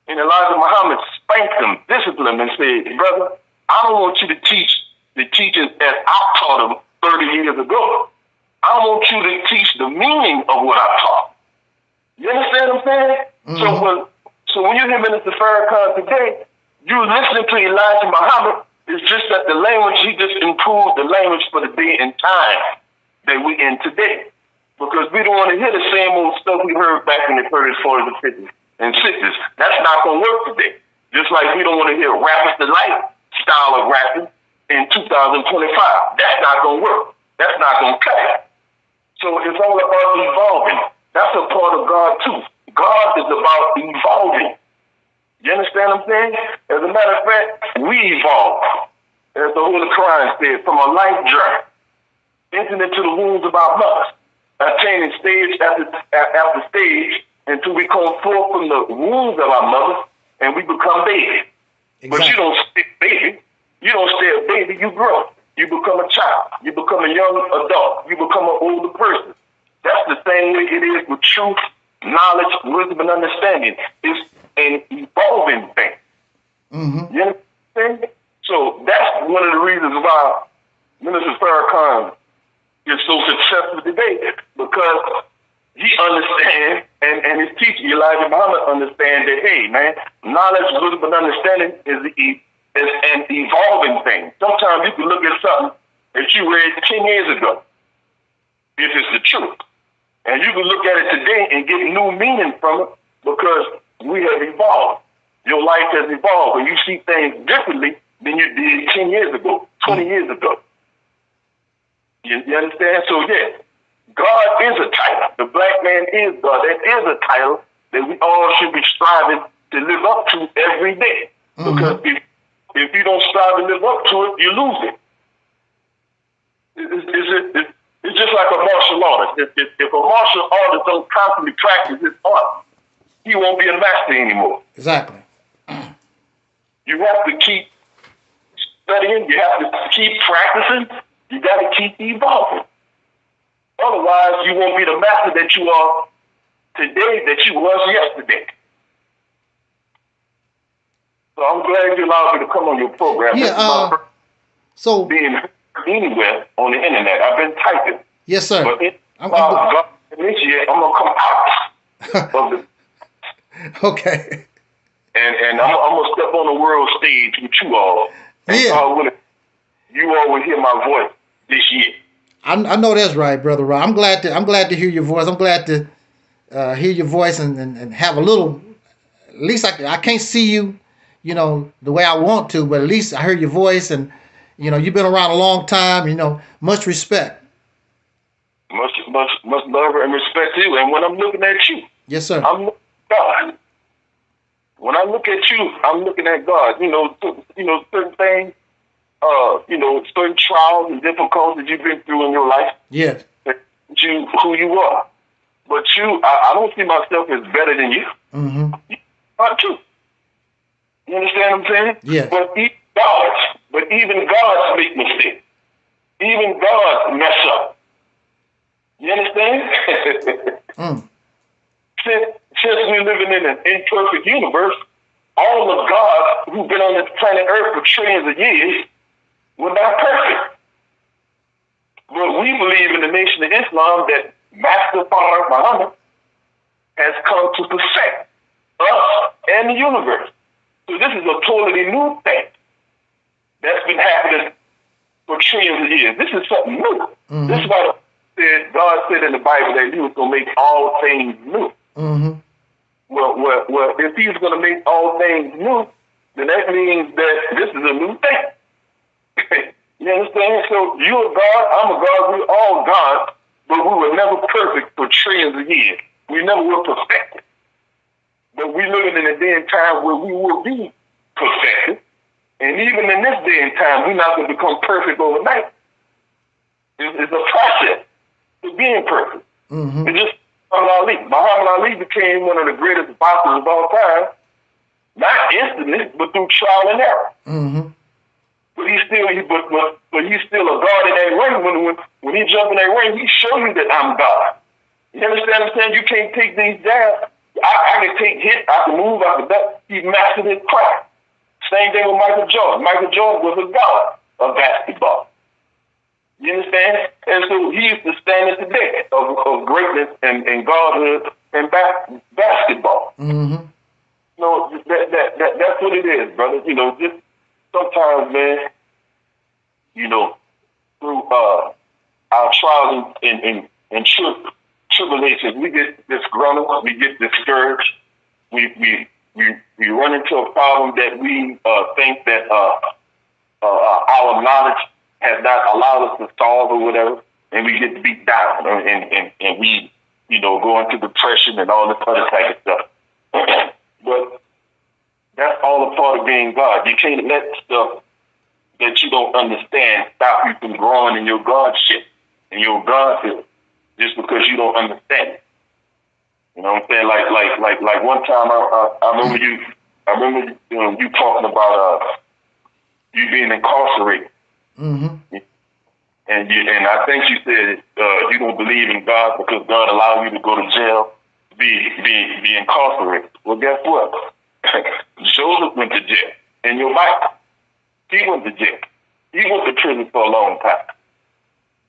And Elijah Muhammad spanked him, disciplined him, and said, brother, I don't want you to teach the teachings as I taught them 30 years ago. I want you to teach the meaning of what I taught. You understand what I'm saying? Mm-hmm. So when you hear Minister Farrakhan today, you listening to Elijah Muhammad. It's just that the language, he just improved the language for the day and time that we in today. Because we don't want to hear the same old stuff we heard back in the 30s, 40s, and 50s and 60s. That's not going to work today. Just like we don't want to hear Rappers Delight style of rapping in 2025. That's not going to work. That's not going to cut it. So it's all about evolving. That's a part of God too. God is about evolving. You understand what I'm saying? As a matter of fact, we evolve. As the Holy Quran said, from a life journey, entering into the wombs of our mothers, attaining stage after stage until we come forth from the wombs of our mothers and we become baby. Exactly. But you don't stay baby. You don't stay a baby. You grow. You become a child. You become a young adult. You become an older person. That's the same way it is with truth, knowledge, wisdom, and understanding. It's an evolving thing. Mm-hmm. You understand? So that's one of the reasons why Minister Farrakhan is so successful today, because he understands, and his teacher, Elijah Muhammad, understands that, hey, man, knowledge, wisdom, and understanding is an evolving thing. Sometimes you can look at something that you read 10 years ago, if it's the truth. And you can look at it today and get new meaning from it because we have evolved. Your life has evolved, and you see things differently than you did 10 years ago, 20 years ago. You understand? So, yeah, God is a title. The black man is God. That is a title that we all should be striving to live up to every day. Mm-hmm. Because if you don't strive to live up to it, you lose it. It's just like a martial artist. If a martial artist don't constantly practice his art, he won't be a master anymore. Exactly. You have to keep studying. You have to keep practicing. You got to keep evolving. Otherwise, you won't be the master that you are today that you was yesterday. So I'm glad you allowed me to come on your program. Yeah. So being anywhere on the internet, I've been typing. Yes, sir. But I'm gonna come out of the. Okay. And I'm gonna step on the world stage with you all. And yeah. You all will hear my voice this year. I know that's right, Brother Rob. I'm glad to hear your voice. I'm glad to hear your voice and have a little. At least I can't see you, the way I want to, but at least I heard your voice, and you've been around a long time. Much respect. Much love and respect to you. And when I'm looking at you, yes, sir, I'm looking at God. When I look at you, I'm looking at God. Certain things. Certain trials and difficulties you've been through in your life. Yes. Who you are. But I don't see myself as better than you. Mm-hmm. Not true. You understand what I'm saying? Yeah. But even gods make mistakes. Even gods mess up. You understand? Since we're living in an imperfect universe, all the gods who've been on this planet Earth for trillions of years were not perfect. But we believe in the Nation of Islam that Master Father Muhammad has come to perfect us and the universe. So this is a totally new thing that's been happening for trillions of years. This is something new. Mm-hmm. This is why God said in the Bible that he was going to make all things new. Mm-hmm. Well, if he's going to make all things new, then that means that this is a new thing. You understand? So you're a God, I'm a God, we're all God, but we were never perfect for trillions of years. We never were perfected. But we're living in a day and time where we will be perfected. And even in this day and time, we're not going to become perfect overnight. It's a process to being perfect. Mm-hmm. It's just Muhammad Ali became one of the greatest boxers of all time, not instantly, but through trial and error. Mm-hmm. But he's still a God in that ring. When he jump in that ring, he show you that I'm God. You understand what I'm saying? You can't take these jabs. I can take hits, I can move, I can duck. He mastered his craft. Same thing with Michael Jordan. Michael Jordan was a god of basketball. You understand? And so he is the standard today of greatness and godhood and basketball. Mm-hmm. You know, that's what it is, brother. You know, just sometimes, man, you know, through our trials and tribulations, we get disgruntled, we get discouraged, we run into a problem that we think that our knowledge has not allowed us to solve or whatever, and we get beat down, and we, you know, go into depression and all this other type of stuff. But that's all a part of being God. You can't let stuff that you don't understand stop you from growing in your Godship and your Godhood just because you don't understand it. You know what I'm saying? Like one time I remember you talking about you being incarcerated. Mm-hmm. And I think you said you don't believe in God because God allowed you to go to jail, be incarcerated. Well, guess what? Joseph went to jail. In your Bible, he went to jail. He went to prison for a long time.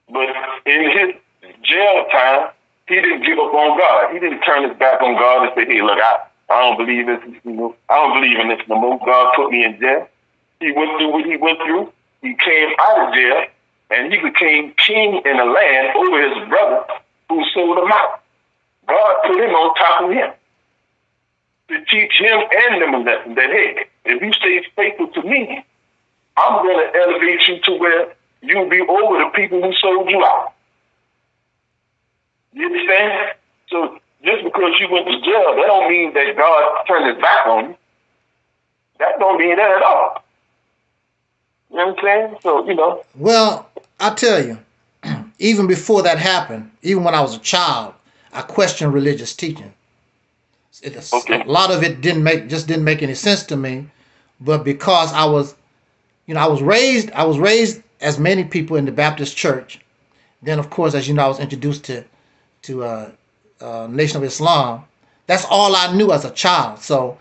But in his jail time, he didn't give up on God. He didn't turn his back on God and say, "Hey, look, I don't believe this. I don't believe in this no more. God put me in jail." He went through what he went through. He came out of jail, and he became king in the land over his brother who sold him out. God put him on top of him to teach him and them a lesson that, hey, if you stay faithful to me, I'm going to elevate you to where you'll be over the people who sold you out. You understand? So just because you went to jail, that don't mean that God turned his back on you. That don't mean that at all. You know what I'm saying? So, you know. Well, I tell you, even before that happened, even when I was a child, I questioned religious teaching. Okay. A lot of it didn't make any sense to me, but because I was raised as many people in the Baptist church. Then, of course, as you know, I was introduced to Nation of Islam. That's all I knew as a child. So,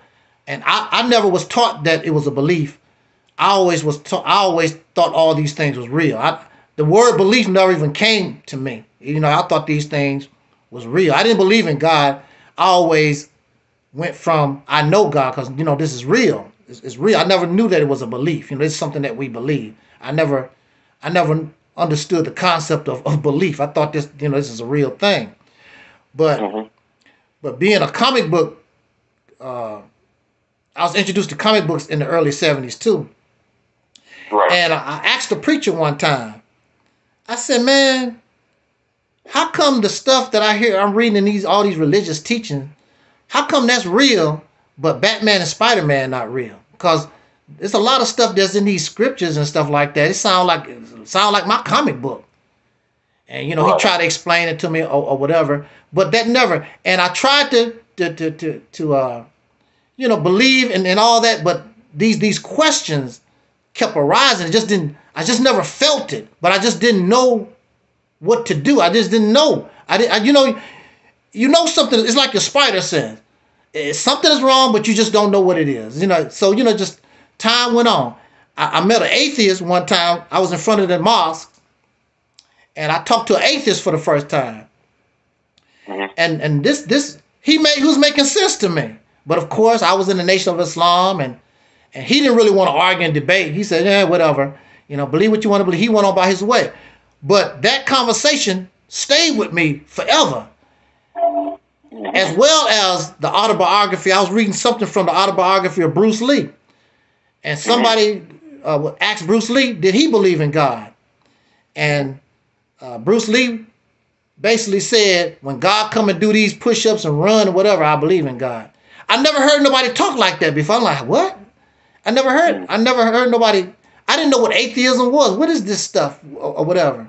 and I never was taught that it was a belief. I always thought all these things was real. The word belief never even came to me. You know, I thought these things was real. I didn't believe in God. I always went from, I know God because, you know, this is real. It's real. I never knew that it was a belief. You know, it's something that we believe. I never understood the concept of belief. I thought this is a real thing. But but being a comic book, I was introduced to comic books in the early 70s too. Right. And I asked the preacher one time, I said, man, how come the stuff that I'm reading in all these religious teachings, how come that's real, but Batman and Spider-Man not real? Because there's a lot of stuff that's in these scriptures and stuff like that. It sound like my comic book. And, you know, he tried to explain it to me or whatever, but that never. And I tried to believe in all that, but these questions kept arising. I just never felt it, but I just didn't know what to do. I just didn't know. You know something. It's like your spider sense. Something is wrong, but you just don't know what it is. You know. So just time went on. I met an atheist one time. I was in front of the mosque, and I talked to an atheist for the first time. And he was making sense to me. But of course, I was in the Nation of Islam, and he didn't really want to argue and debate. He said, "Yeah, whatever. You know, believe what you want to believe." He went on by his way. But that conversation stayed with me forever. As well as the autobiography. I was reading something from the autobiography of Bruce Lee. And somebody asked Bruce Lee, did he believe in God? And Bruce Lee basically said, when God come and do these push-ups and run or whatever, I believe in God. I never heard nobody talk like that before. I'm like, what? I never heard nobody. I didn't know what atheism was. What is this stuff or whatever?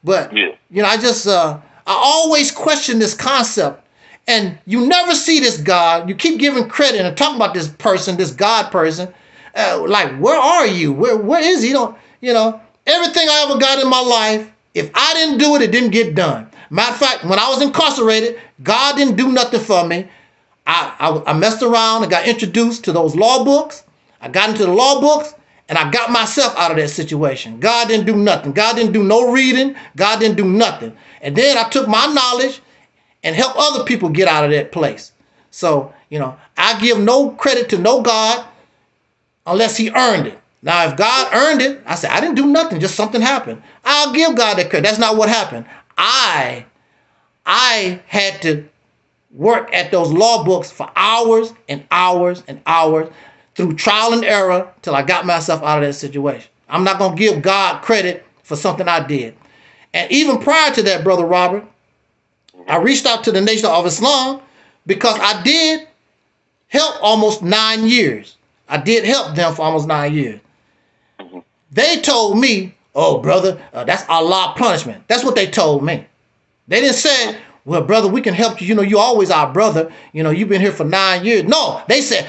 But, I always question this concept. And you never see this God. You keep giving credit and talking about this person, this God person. Like, where are you? Where is he? Everything I ever got in my life, if I didn't do it, it didn't get done. Matter of fact, when I was incarcerated, God didn't do nothing for me. I messed around and got introduced to those law books. I got into the law books and I got myself out of that situation. God didn't do nothing. God didn't do no reading. God didn't do nothing. And then I took my knowledge and helped other people get out of that place. So, you know, I give no credit to no God unless he earned it. Now, if God earned it, I said, I didn't do nothing, just something happened. I'll give God that credit. That's not what happened. I had to work at those law books for hours and hours and hours through trial and error till I got myself out of that situation. I'm not going to give God credit for something I did. And even prior to that, Brother Robert, I reached out to the Nation of Islam because I did help almost 9 years. I did help them for almost 9 years. They told me, oh, brother, that's Allah punishment. That's what they told me. They didn't say, well, brother, we can help you. You know, you're always our brother. You know, you've been here for 9 years. No, they said,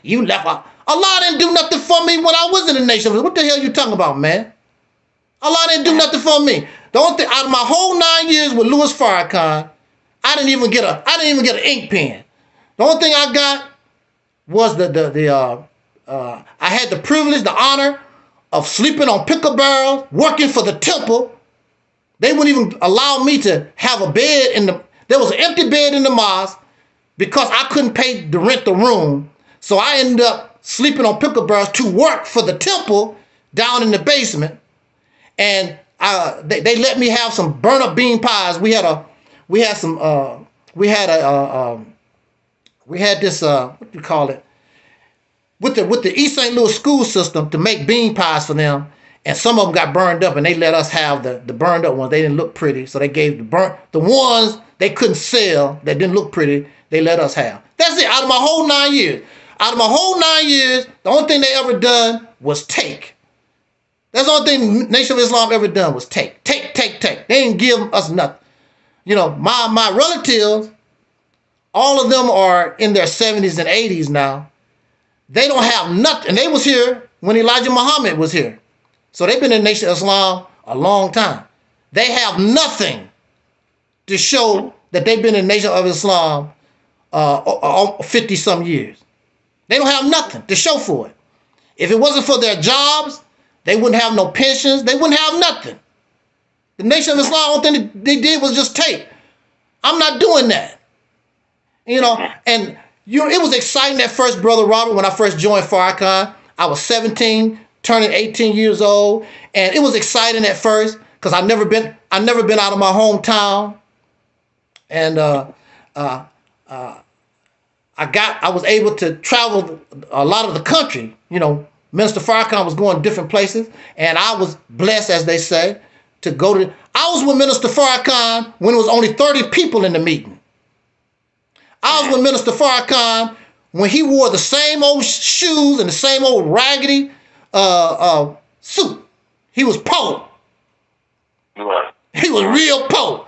you left. Allah didn't do nothing for me when I was in the Nation. What the hell you talking about, man? Allah didn't do nothing for me. The only thing, out of my whole 9 years with Louis Farrakhan, I didn't even get an ink pen. The only thing I got was I had the privilege, the honor of sleeping on pickle barrels, working for the temple. They wouldn't even allow me to have a bed there was an empty bed in the mosque because I couldn't pay to rent the room. So I ended up sleeping on pickle barrels to work for the temple down in the basement. And they let me have some burnt up bean pies. We had this what do you call it? With the East St. Louis school system to make bean pies for them, and some of them got burned up, and they let us have the burned up ones. They didn't look pretty, so they gave the ones they couldn't sell that didn't look pretty, they let us have. That's it. Out of my whole 9 years, the only thing they ever done was take. That's the only thing Nation of Islam ever done was take. They didn't give us nothing. You know, my relatives, all of them are in their 70s and 80s now. They don't have nothing. They was here when Elijah Muhammad was here. So they've been in the Nation of Islam a long time. They have nothing to show that they've been in the Nation of Islam 50 some years. They don't have nothing to show for it. If it wasn't for their jobs, they wouldn't have no pensions. They wouldn't have nothing. The Nation of Islam, only thing they did was just take. I'm not doing that. You know, and it was exciting at first, Brother Robert, when I first joined Farrakhan. I was 17, turning 18 years old, and it was exciting at first because I never been out of my hometown, and I was able to travel a lot of the country. You know, Minister Farrakhan was going different places, and I was blessed, as they say, to go to. I was with Minister Farrakhan when it was only 30 people in the meeting. I was with Minister Farrakhan when he wore the same old shoes and the same old raggedy suit. He was poor. He was real poor.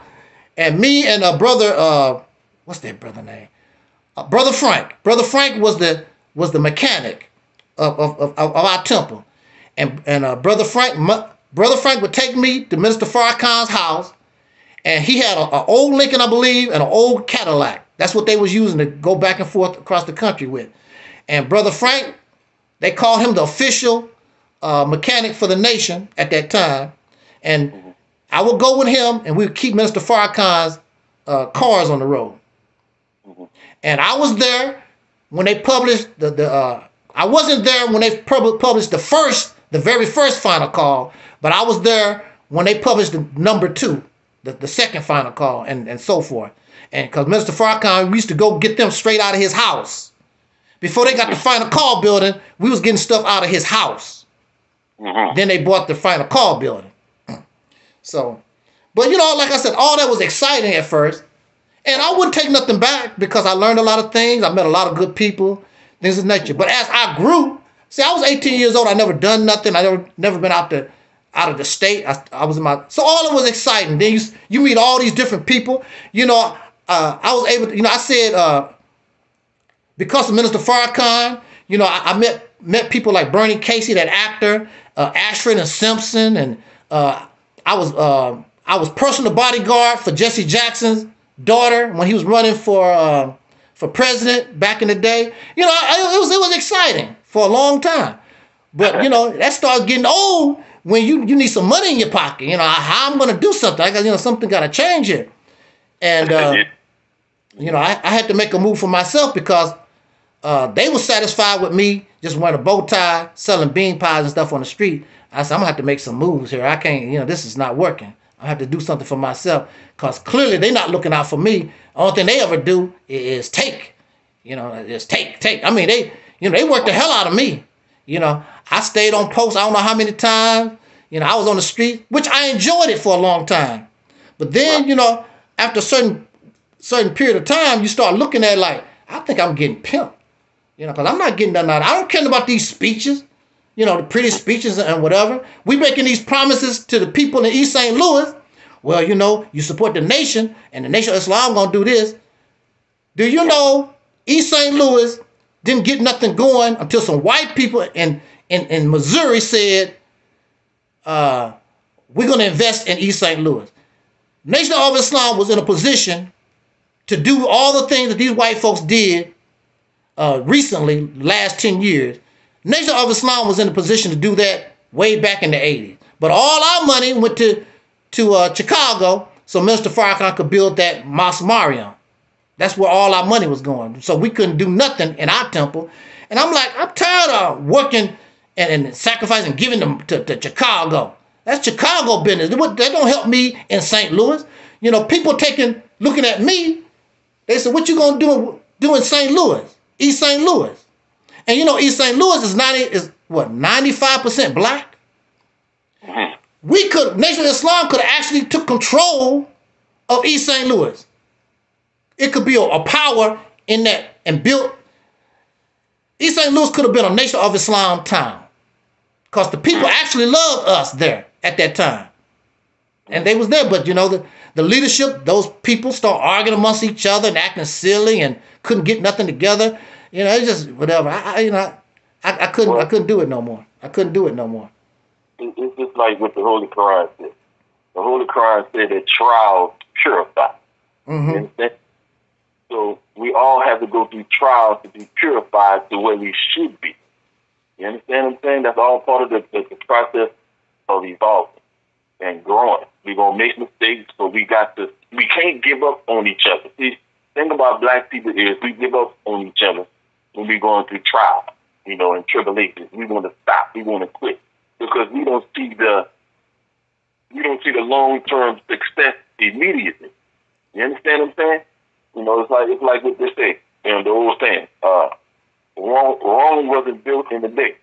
And me and brother, what's that brother name? Brother Frank. Brother Frank was the mechanic of our temple. And Brother Frank would take me to Minister Farrakhan's house, and he had an old Lincoln, I believe, and an old Cadillac. That's what they was using to go back and forth across the country with. And Brother Frank, they called him the official mechanic for the nation at that time. And I would go with him, and we would keep Minister Farrakhan's cars on the road. And I was there when they published I wasn't there when they published the very first final call, but I was there when they published the number 2, the second final call, and so forth. And because Minister Farrakhan, we used to go get them straight out of his house. Before they got the final call building, we was getting stuff out of his house. Then they bought the final call building. So, but you know, like I said, all that was exciting at first. And I wouldn't take nothing back because I learned a lot of things. I met a lot of good people, things of nature. But as I grew, see, I was 18 years old. I never done nothing. I never been out of the state. I was in so all of it was exciting. Then you meet all these different people. You know, I was able to, you know, I said, because of Minister Farrakhan, you know, I met people like Bernie Casey, that actor, Ashford and Simpson, and I I was personal bodyguard for Jesse Jackson's daughter when he was running for president back in the day. You know, it was exciting for a long time. But, you know, that starts getting old when you need some money in your pocket. You know, how I'm going to do something. I got, you know, something got to change here. And, you know, I had to make a move for myself because they were satisfied with me just wearing a bow tie, selling bean pies and stuff on the street. I said, I'm going to have to make some moves here. I can't, you know, this is not working. I have to do something for myself because clearly they're not looking out for me. The only thing they ever do is take. You know, it's take. I mean, they work the hell out of me. You know, I stayed on post I don't know how many times. You know, I was on the street, which I enjoyed it for a long time. But then, you know, after a certain period of time, you start looking at it like, I think I'm getting pimped. You know, because I'm not getting nothing out of it. I don't care about these speeches. You know, the pretty speeches and whatever. We making these promises to the people in East St. Louis. Well, you know, you support the nation, and the Nation of Islam going to do this. Do you know East St. Louis didn't get nothing going until some white people in Missouri said, we're going to invest in East St. Louis. Nation of Islam was in a position to do all the things that these white folks did recently, last 10 years. Nation of Islam was in a position to do that way back in the 80s. But all our money went to Chicago so Minister Farrakhan could build that Mosque Mariam. That's where all our money was going. So we couldn't do nothing in our temple. And I'm like, I'm tired of working and sacrificing, giving them to Chicago. That's Chicago business. That don't help me in St. Louis. You know, people looking at me, they said, what you going to do in St. Louis, East St. Louis? And you know, East St. Louis is 95% black? Nation of Islam could have actually took control of East St. Louis. It could be a power in that and built. East St. Louis could have been a Nation of Islam town because the people actually loved us there at that time. And they was there, but you know, the leadership, those people start arguing amongst each other and acting silly and couldn't get nothing together. You know, it's just whatever. I couldn't do it no more. I couldn't do it no more. It's just like what the Holy Quran said. The Holy Quran said that trials purify. Mm-hmm. You understand? So we all have to go through trials to be purified to where we should be. You understand what I'm saying? That's all part of the process of evolving and growing. We're going to make mistakes, but we can't give up on each other. See, the thing about black people is we give up on each other when we're going through trials, you know, and tribulations. We want to stop. We want to quit because we don't see the long-term success immediately. You understand what I'm saying? You know, it's like what they say, you know, the old saying, Rome wasn't built in a day.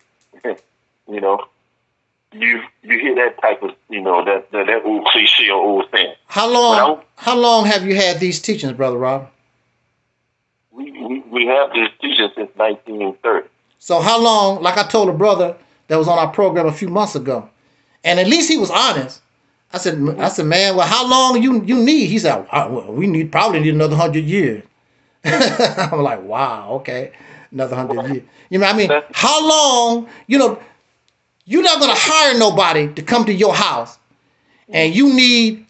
You know, you hear that type of, you know, that old cliche or old saying. How long have you had these teachings, Brother Robert? We have these teachings since 1930. So how long, like I told a brother that was on our program a few months ago, and at least he was honest. I said, man, well, how long you need? He said, we probably need another 100 years. I'm like, wow, okay, another 100 years. You know what I mean? How long, you know, you're not going to hire nobody to come to your house and you need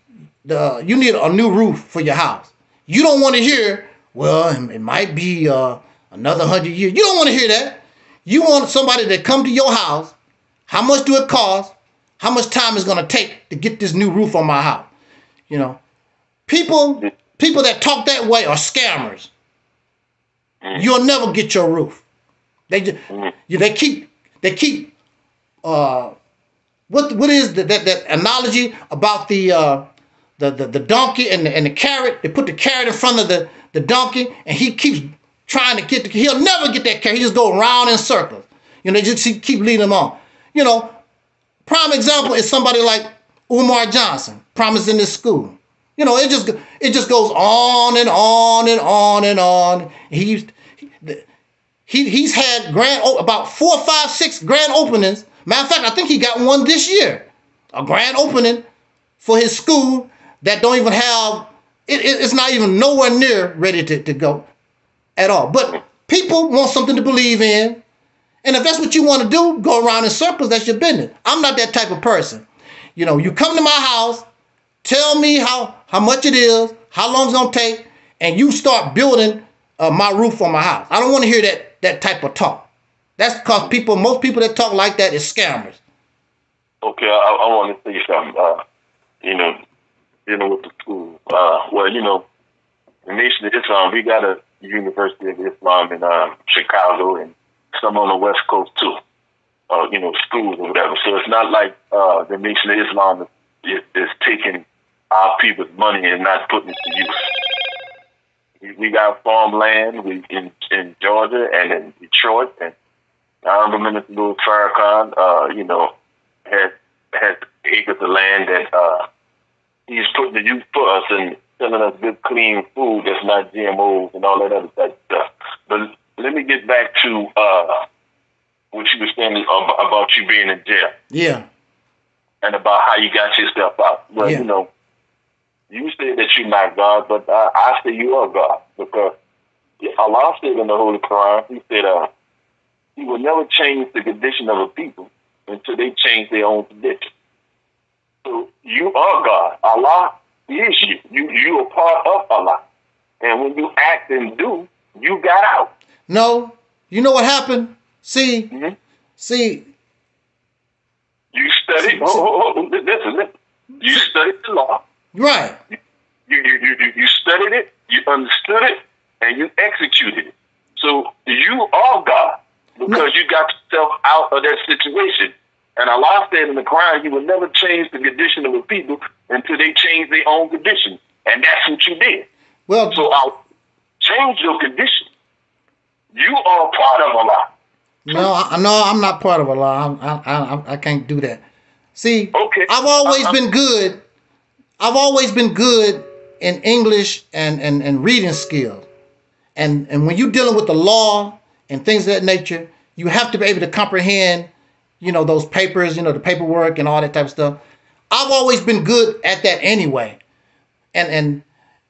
a new roof for your house. You don't want to hear, well, it might be another 100 years. You don't want to hear that. You want somebody to come to your house. How much do it cost? How much time is going to take to get this new roof on my house? You know, people that talk that way are scammers. You'll never get your roof. They keep what is that analogy about the donkey and the carrot? They put the carrot in front of the donkey and he keeps trying to he'll never get that carrot. He just go around in circles. You know, they just keep leading him on. You know, prime example is somebody like Umar Johnson, promised in this school. You know, it just goes on and on and on and on. He's had about 4, 5, 6 grand openings. Matter of fact, I think he got one this year, a grand opening for his school that don't even have. It's not even nowhere near ready to go at all. But people want something to believe in. And if that's what you want to do, go around in circles, that's your business. I'm not that type of person. You know, you come to my house, Tell me how much it is, how long it's gonna take, and you start building my roof on my house. I don't want to hear that type of talk. That's because most people that talk like that is scammers. Okay, I want to say something. Dealing with the school. The Nation of Islam, we got a University of Islam in Chicago and some on the West Coast too. Schools or whatever. So it's not like the Nation of Islam is taking our people's money and not putting it to use. We got farmland in Georgia and in Detroit, and Honorable Minister Louis Farrakhan, has acres of land that he's putting to use for us and selling us good, clean food that's not GMOs and all that other type of stuff. But let me get back to what you were saying about you being in jail. Yeah. And about how you got yourself out. Well, yeah. You say that you're not God, but I say you are God. Because Allah said in the Holy Quran, he said, he will never change the condition of a people until they change their own condition. So you are God. Allah is you. You are part of Allah. And when you act and do, you got out. No. You know what happened? See. You studied. Listen. You studied the law. Right. You studied it, you understood it, and you executed it. So you are God because you got yourself out of that situation. And Allah said in the Quran, He will never change the condition of a people until they change their own condition. And that's what you did. Well, so I'll change your condition. You are part of Allah. No, I'm not part of Allah. I can't do that. See, okay. I've always been good. I've always been good in English and reading skills. And when you're dealing with the law and things of that nature, you have to be able to comprehend, those papers, the paperwork and all that type of stuff. I've always been good at that anyway. And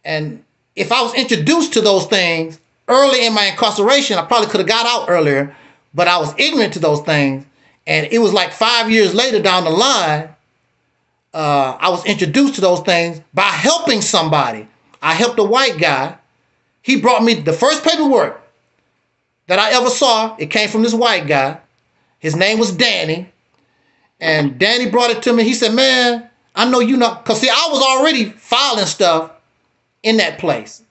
if I was introduced to those things early in my incarceration, I probably could have got out earlier, but I was ignorant to those things. And it was like 5 years later down the line, I was introduced to those things by helping somebody. I helped a white guy. He brought me the first paperwork that I ever saw. It came from this white guy. His name was Danny. And Danny brought it to me. He said, man, I know you not, because see, I was already filing stuff in that place.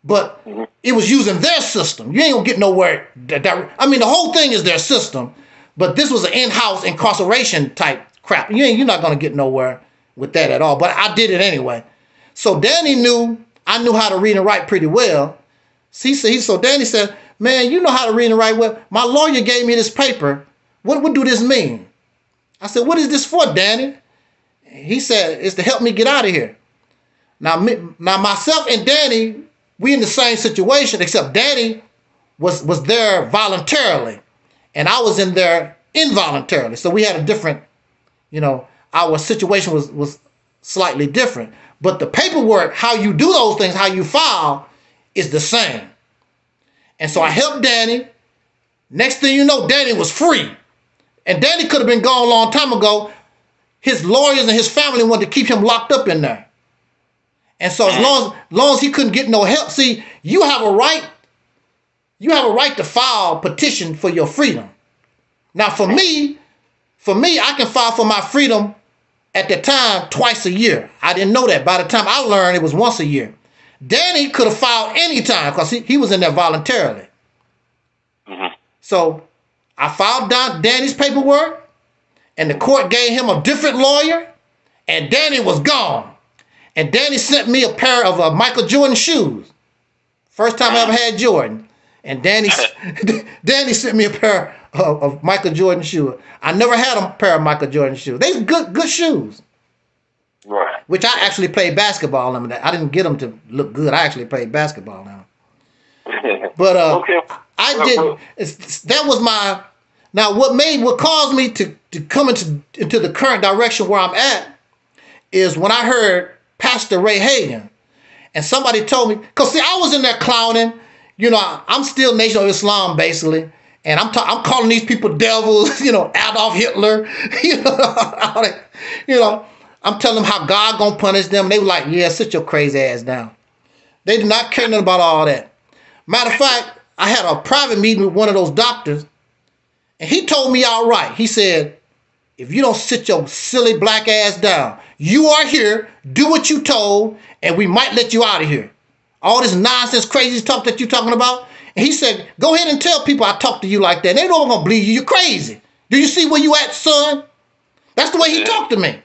But it was using their system. You ain't gonna get nowhere. The whole thing is their system. But this was an in-house incarceration type crap. You're not gonna get nowhere with that at all. But I did it anyway. So Danny I knew how to read and write pretty well. So Danny said, man, you know how to read and write well. My lawyer gave me this paper. What do this mean? I said, what is this for, Danny? He said, it's to help me get out of here. Now myself and Danny, we in the same situation, except Danny was there voluntarily, and I was in there involuntarily. So we had a different, our situation was slightly different. But the paperwork, how you do those things, how you file, is the same. And so I helped Danny. Next thing you know, Danny was free. And Danny could have been gone a long time ago. His lawyers and his family wanted to keep him locked up in there. And so as long as he couldn't get no help, see, you have a right to file a petition for your freedom. Now for me, I can file for my freedom at the time twice a year. I didn't know that. By the time I learned, it was once a year. Danny could have filed any time because he was in there voluntarily. Mm-hmm. So I filed down Danny's paperwork, and the court gave him a different lawyer, and Danny was gone. And Danny sent me a pair of Michael Jordan shoes. First time I ever had Jordan. And Danny sent me a pair of Michael Jordan shoes. I never had a pair of Michael Jordan shoes. They were good shoes. Right. Which I actually played basketball in them. I didn't get them to look good. I actually played basketball in them. But okay. I did. That was my. Now, what caused me to come into the current direction where I'm at is when I heard Pastor Ray Hagan, and somebody told me, because see, I was in there clowning. I'm still Nation of Islam basically, and I'm calling these people devils. Adolf Hitler. I'm telling them how God gonna punish them. They were like, yeah, sit your crazy ass down. They did not care nothing about all that. Matter of fact, I had a private meeting with one of those doctors, and he told me outright. He said, if you don't sit your silly black ass down, you are here, do what you told, and we might let you out of here. All this nonsense, crazy talk that you're talking about. And he said, go ahead and tell people I talk to you like that. They don't gonna believe you. You're crazy. Do you see where you at, son? That's the way he talked to me.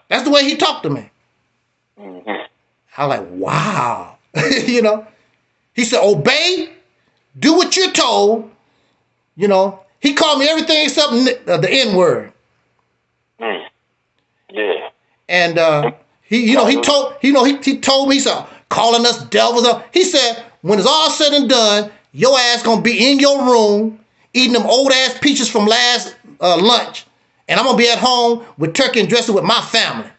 That's the way he talked to me. I was like, wow. You know, he said, obey, do what you're told. You know, he called me everything except the N-word. Yeah. And he told me, he said, calling us devils. He said, when it's all said and done, your ass gonna be in your room eating them old ass peaches from last lunch, and I'm gonna be at home with turkey and dressing with my family.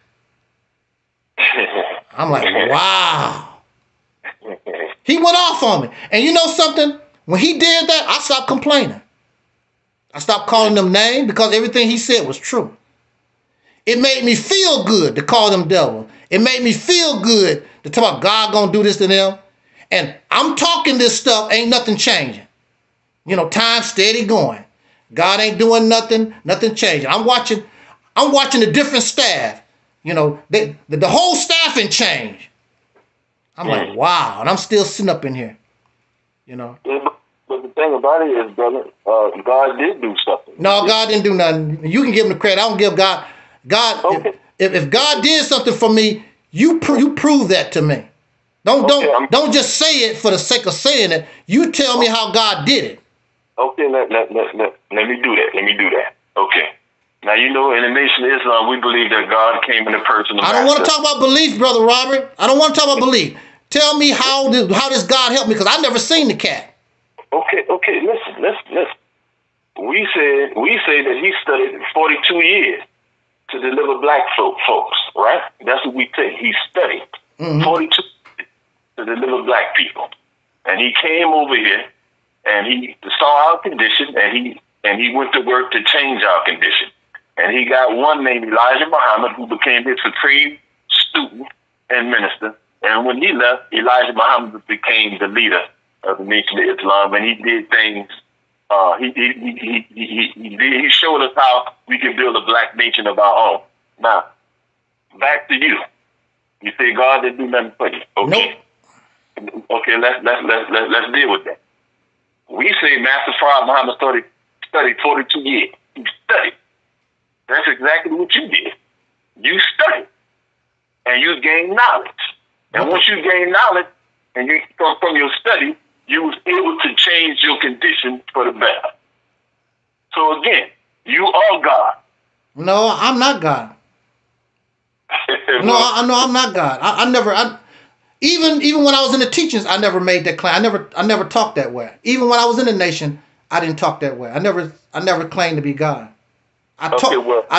I'm like, wow. He went off on me. And you know something? When he did that, I stopped complaining. I stopped calling them names because everything he said was true. It made me feel good to call them devil. It made me feel good to talk about God gonna do this to them. And I'm talking this stuff, ain't nothing changing. You know, time steady going. God ain't doing nothing changing. I'm watching a different staff. You know, the whole staff ain't changed. I'm like, wow, and I'm still sitting up in here. You know. Yeah, but the thing about it is, brother, God did do something. No, God didn't do nothing. You can give him the credit. I don't give God. Okay. If God did something for me, you prove that to me. Don't just say it for the sake of saying it. You tell me how God did it. Okay, let me do that. Okay. Now, you know, in the Nation of Islam, we believe that God came in the person of I don't want to talk about belief, Brother Robert. I don't want to talk about belief. Tell me how does God help me? Because I never seen the cat. Okay, listen. We say that he studied 42 years to deliver black folks, right? That's what we say. He studied 42 to deliver black people. And he came over here and he saw our condition and he went to work to change our condition. And he got one named Elijah Muhammad, who became his supreme student and minister. And when he left, Elijah Muhammad became the leader of the Nation of Islam, and he did things. He showed us how we can build a black nation of our own. Now, back to you. You say God didn't do nothing for you. Okay. Nope. Okay. Let's deal with that. We say Master Fard Muhammad studied 42 years. He studied. That's exactly what you did. You studied, and you gained knowledge. And once you gain knowledge, and you from your study, you was able to change your condition for the better. So again, you are God. No, I'm not God. No, I'm not God. Even when I was in the teachings, I never made that claim. I never talked that way. Even when I was in the nation, I didn't talk that way. I never claimed to be God. I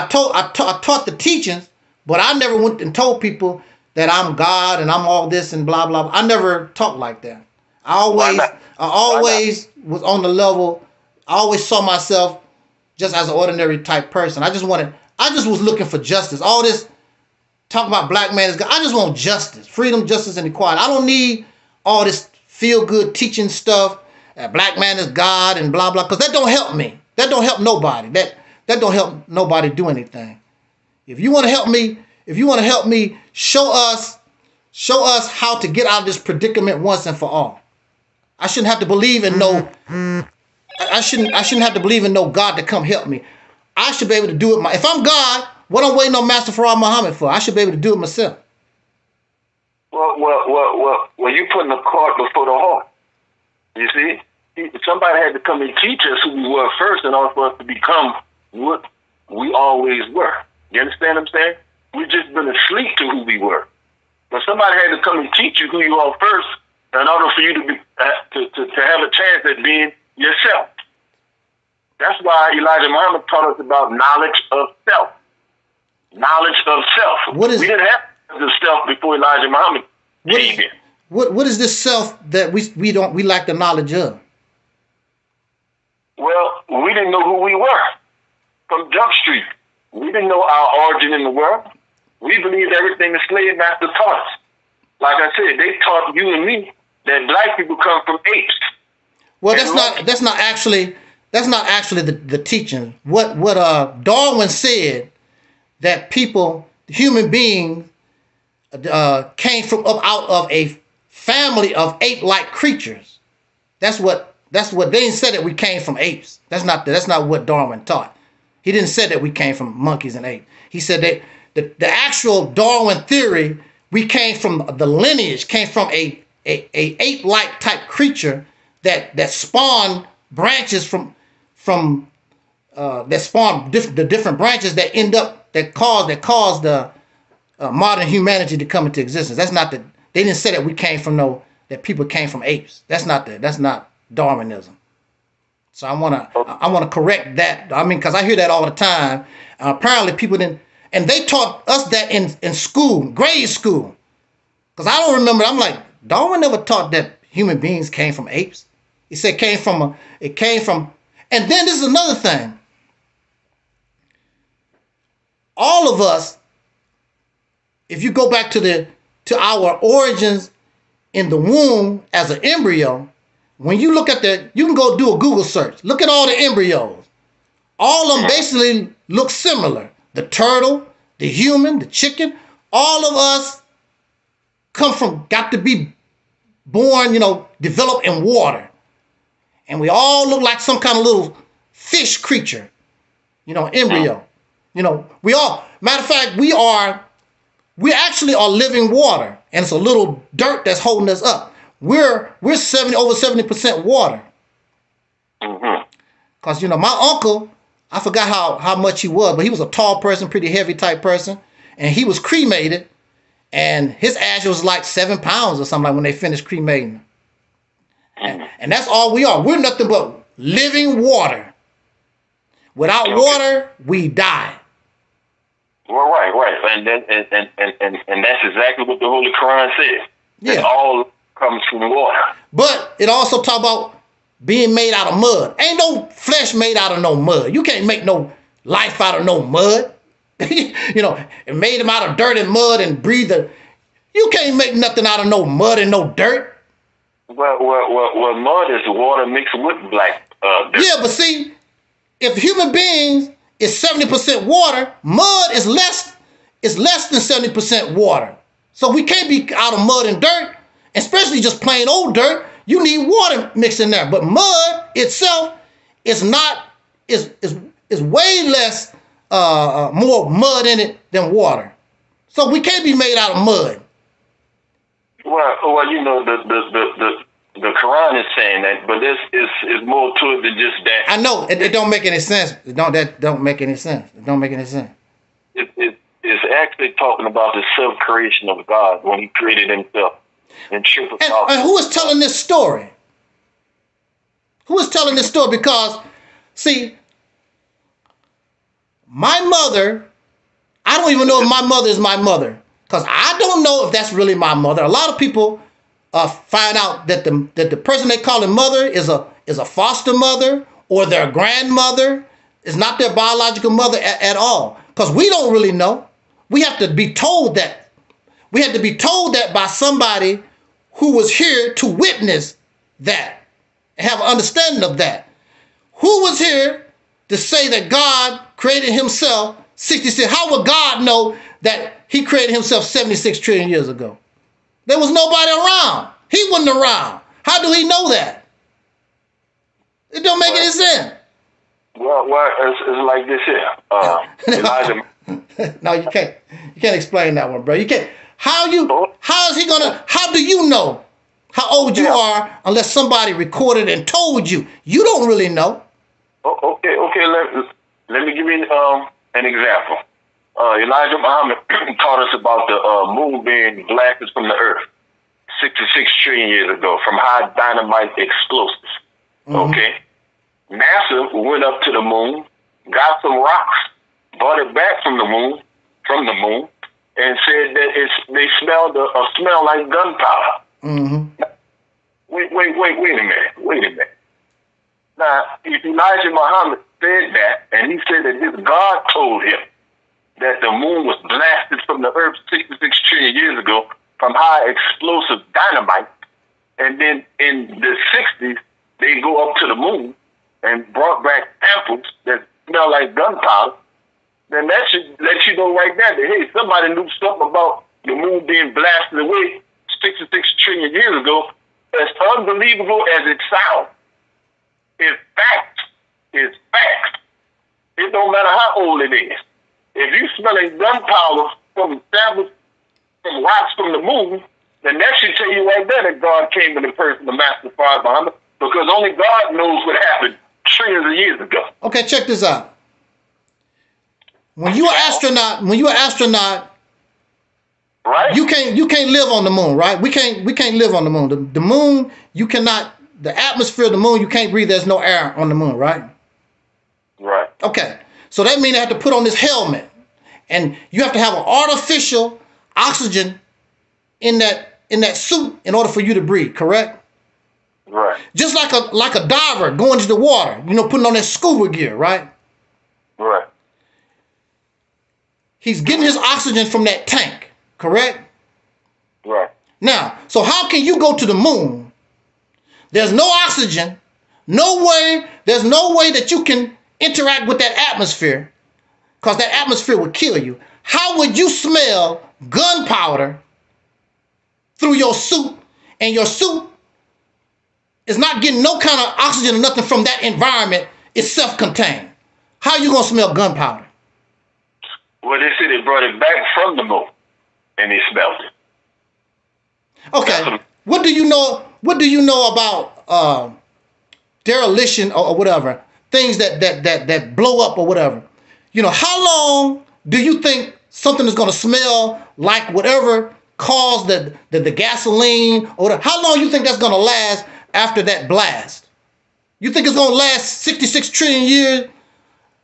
taught the teachings, but I never went and told people that I'm God and I'm all this and blah blah blah. I never talked like that. I always was on the level. I always saw myself just as an ordinary type person. I just was looking for justice. All this talk about black man is God. I just want justice, freedom, justice, and equality. I don't need all this feel good teaching stuff. Black man is God and blah blah, because that don't help me. That don't help nobody. That don't help nobody do anything. If you want to help me, show us how to get out of this predicament once and for all. I shouldn't have to believe in I shouldn't have to believe in no God to come help me. I should be able to do it. If I'm God, what I'm waiting on Master Fard Muhammad for? I should be able to do it myself. Well, you putting the cart before the horse. You see, somebody had to come and teach us who we were first, in order for us to become what we always were. You understand what I'm saying? We've just been asleep to who we were. But somebody had to come and teach you who you are first, in order for you to be to have a chance at being yourself. That's why Elijah Muhammad taught us about knowledge of self. Knowledge of self. We didn't have the self before Elijah Muhammad came in. What is this self that we lack the knowledge of? Well, we didn't know who we were from Jump Street. We didn't know our origin in the world. We believed everything the slave master taught us. Like I said, they taught you and me that black people come from apes. Well, that's not actually the teaching. What Darwin said, that human beings came from out of a family of ape-like creatures. That's what they didn't say that we came from apes. That's not what Darwin taught. He didn't say that we came from monkeys and apes. He said that the actual Darwin theory, we came from the lineage, came from a ape-like type creature that spawned branches from that spawned the different branches that caused the modern humanity to come into existence. That's not they didn't say that we came from that people came from apes. That's not Darwinism. So I wanna correct that. I mean, because I hear that all the time. Apparently people didn't, and they taught us that in school, grade school. Because I don't remember. I'm like, Darwin never taught that human beings came from apes. He said it came from, and then this is another thing. All of us, if you go back to our origins in the womb as an embryo, when you look at you can go do a Google search. Look at all the embryos. All of them basically look similar. The turtle, the human, the chicken, all of us got to be born, developed in water. And we all look like some kind of little fish creature, embryo. Matter of fact, we actually are living water, and it's a little dirt that's holding us up. We're over 70% water. Because, my uncle, I forgot how much he was, but he was a tall person, pretty heavy type person. And he was cremated, and his ash was like 7 pounds or something like when they finished cremating. And that's all we are. We're nothing but living water. Without water, we die. Well, right. And that's exactly what the Holy Quran says. Yeah. It all comes from water. But it also talk about being made out of mud. Ain't no flesh made out of no mud. You can't make no life out of no mud. It made them out of dirt and mud and breathe. You can't make nothing out of no mud and no dirt. Well, mud is water mixed with black. Yeah, but see, if human beings is 70% water, mud is less than 70% water. So we can't be out of mud and dirt, especially just plain old dirt. You need water mixed in there. But mud itself is way less more mud in it than water. So we can't be made out of mud. Well, the Quran is saying that, but this is more to it than just that. I know it don't make any sense. That don't make any sense. It don't make any sense. It's actually talking about the self-creation of God when He created Himself. And who is telling this story? Who is telling this story? Because, see, my mother, I don't even know if my mother is my mother. Because I don't know if that's really my mother. A lot of people find out that the person they call their mother is a foster mother, or their grandmother is not their biological mother at all. Because we don't really know. We have to be told that. We had to be told that by somebody who was here to witness that, have an understanding of that. Who was here to say that God created Himself 66? How would God know that He created Himself 76 trillion years ago? There was nobody around. He wasn't around. How do He know that? It don't make any sense. Well, it's like this here. Elijah. No, you can't. You can't explain that one, bro. You can't. How is he gonna? How do you know how old you are unless somebody recorded and told you? You don't really know. Okay. Let me give you an example. Elijah Muhammad taught us about the moon being blasted from the earth 66 trillion years ago from high dynamite explosives. Mm-hmm. Okay. NASA went up to the moon, got some rocks, brought it back from the moon, and said that they smelled a smell like gunpowder. Mm-hmm. Wait a minute. Now, if Elijah Muhammad said that, and he said that his God told him that the moon was blasted from the Earth 66 trillion years ago from high explosive dynamite. And then in the 60s, they go up to the moon and brought back samples that smell like gunpowder. Then that should let you know right there that, hey, somebody knew something about the moon being blasted away 66 trillion years ago. As unbelievable as it sounds, it's fact. It's fact. It don't matter how old it is. If you're smelling gunpowder from samples from rocks from the moon, then that should tell you right there that God came in the person of Master Fire Muhammad, because only God knows what happened trillions of years ago. Okay, check this out. When you're an astronaut, right? You can't live on the moon, right? We can't live on the moon. The moon, you cannot. The atmosphere of the moon, you can't breathe. There's no air on the moon, right? Right. Okay. So that means they have to put on this helmet, and you have to have an artificial oxygen in that suit in order for you to breathe. Correct? Right. Just like a diver going into the water, putting on that scuba gear, right? Right. He's getting his oxygen from that tank. Correct? Right. Now, so how can you go to the moon? There's no oxygen, there's no way that you can interact with that atmosphere, because that atmosphere would kill you. How would you smell gunpowder through your suit, and your suit is not getting no kind of oxygen or nothing from that environment? It's self-contained. How are you going to smell gunpowder? Well, they said they brought it back from the moon, and they smelled it. Okay. What do you know? What do you know about dereliction or whatever, things that blow up or whatever? How long do you think something is going to smell like whatever caused the gasoline or whatever? How long you think that's going to last after that blast? You think it's going to last 66 trillion years?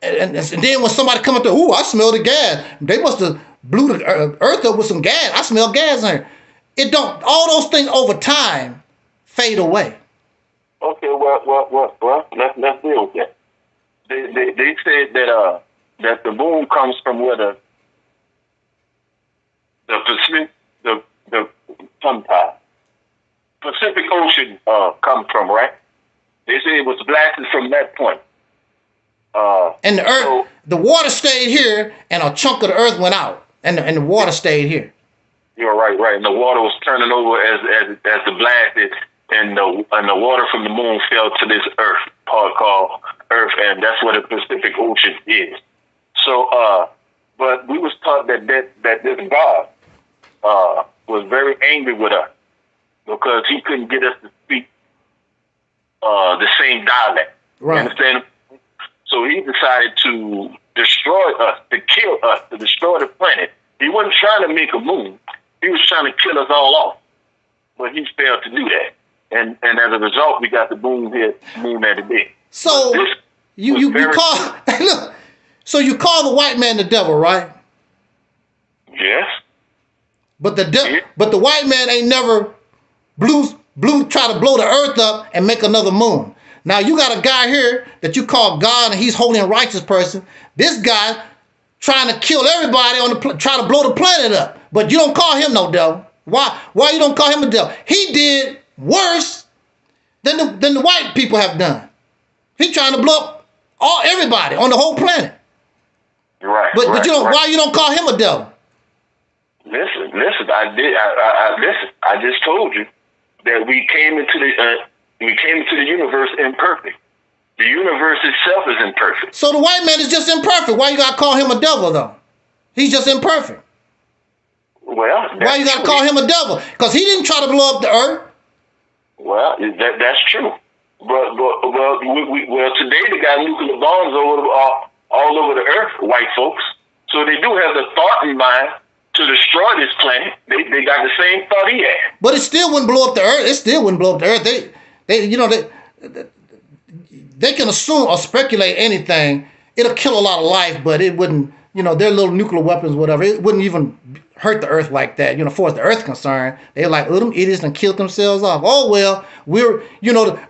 And then when somebody come up there, ooh, I smell the gas. They must have blew the earth up with some gas. I smell gas in here. It don't. All those things over time fade away. Okay, well, let's deal with that. They said that the moon comes from where the Pacific Ocean comes from, right? They say it was blasted from that point. And the earth, the water stayed here, and a chunk of the earth went out, and the water stayed here. You're right. And the water was turning over as the blasted, and the water from the moon fell to this earth part called Earth, and that's what the Pacific Ocean is. So, but we was taught that this God was very angry with us because he couldn't get us to speak the same dialect. Right. You understand? So he decided to destroy us, to kill us, to destroy the planet. He wasn't trying to make a moon. He was trying to kill us all off. But he failed to do that. And as a result, we got the moon here, moon at the day. So you call look, so you call the white man the devil, right? Yes. But the white man ain't never try to blow the earth up and make another moon. Now you got a guy here that you call God, and he's holy and righteous person. This guy trying to kill everybody try to blow the planet up, but you don't call him no devil. Why you don't call him a devil? He did worse than the white people have done. He's trying to blow up everybody on the whole planet. Right. But you don't. Right. Why you don't call him a devil? Listen. I just told you that we came into the universe imperfect. The universe itself is imperfect. So the white man is just imperfect. Why you gotta call him a devil though? He's just imperfect. Well, why you gotta call him a devil? Because he didn't try to blow up the earth. Well, that's true. But today they got nuclear bombs all over the earth, white folks. So they do have the thought in mind to destroy this planet. They got the same thought he had. But it still wouldn't blow up the earth. It still wouldn't blow up the earth. They can assume or speculate anything. It'll kill a lot of life, but it wouldn't, their little nuclear weapons, whatever, it wouldn't even hurt the earth like that. As far as the earth is concerned, they're like, them idiots and killed themselves off. Oh, well, the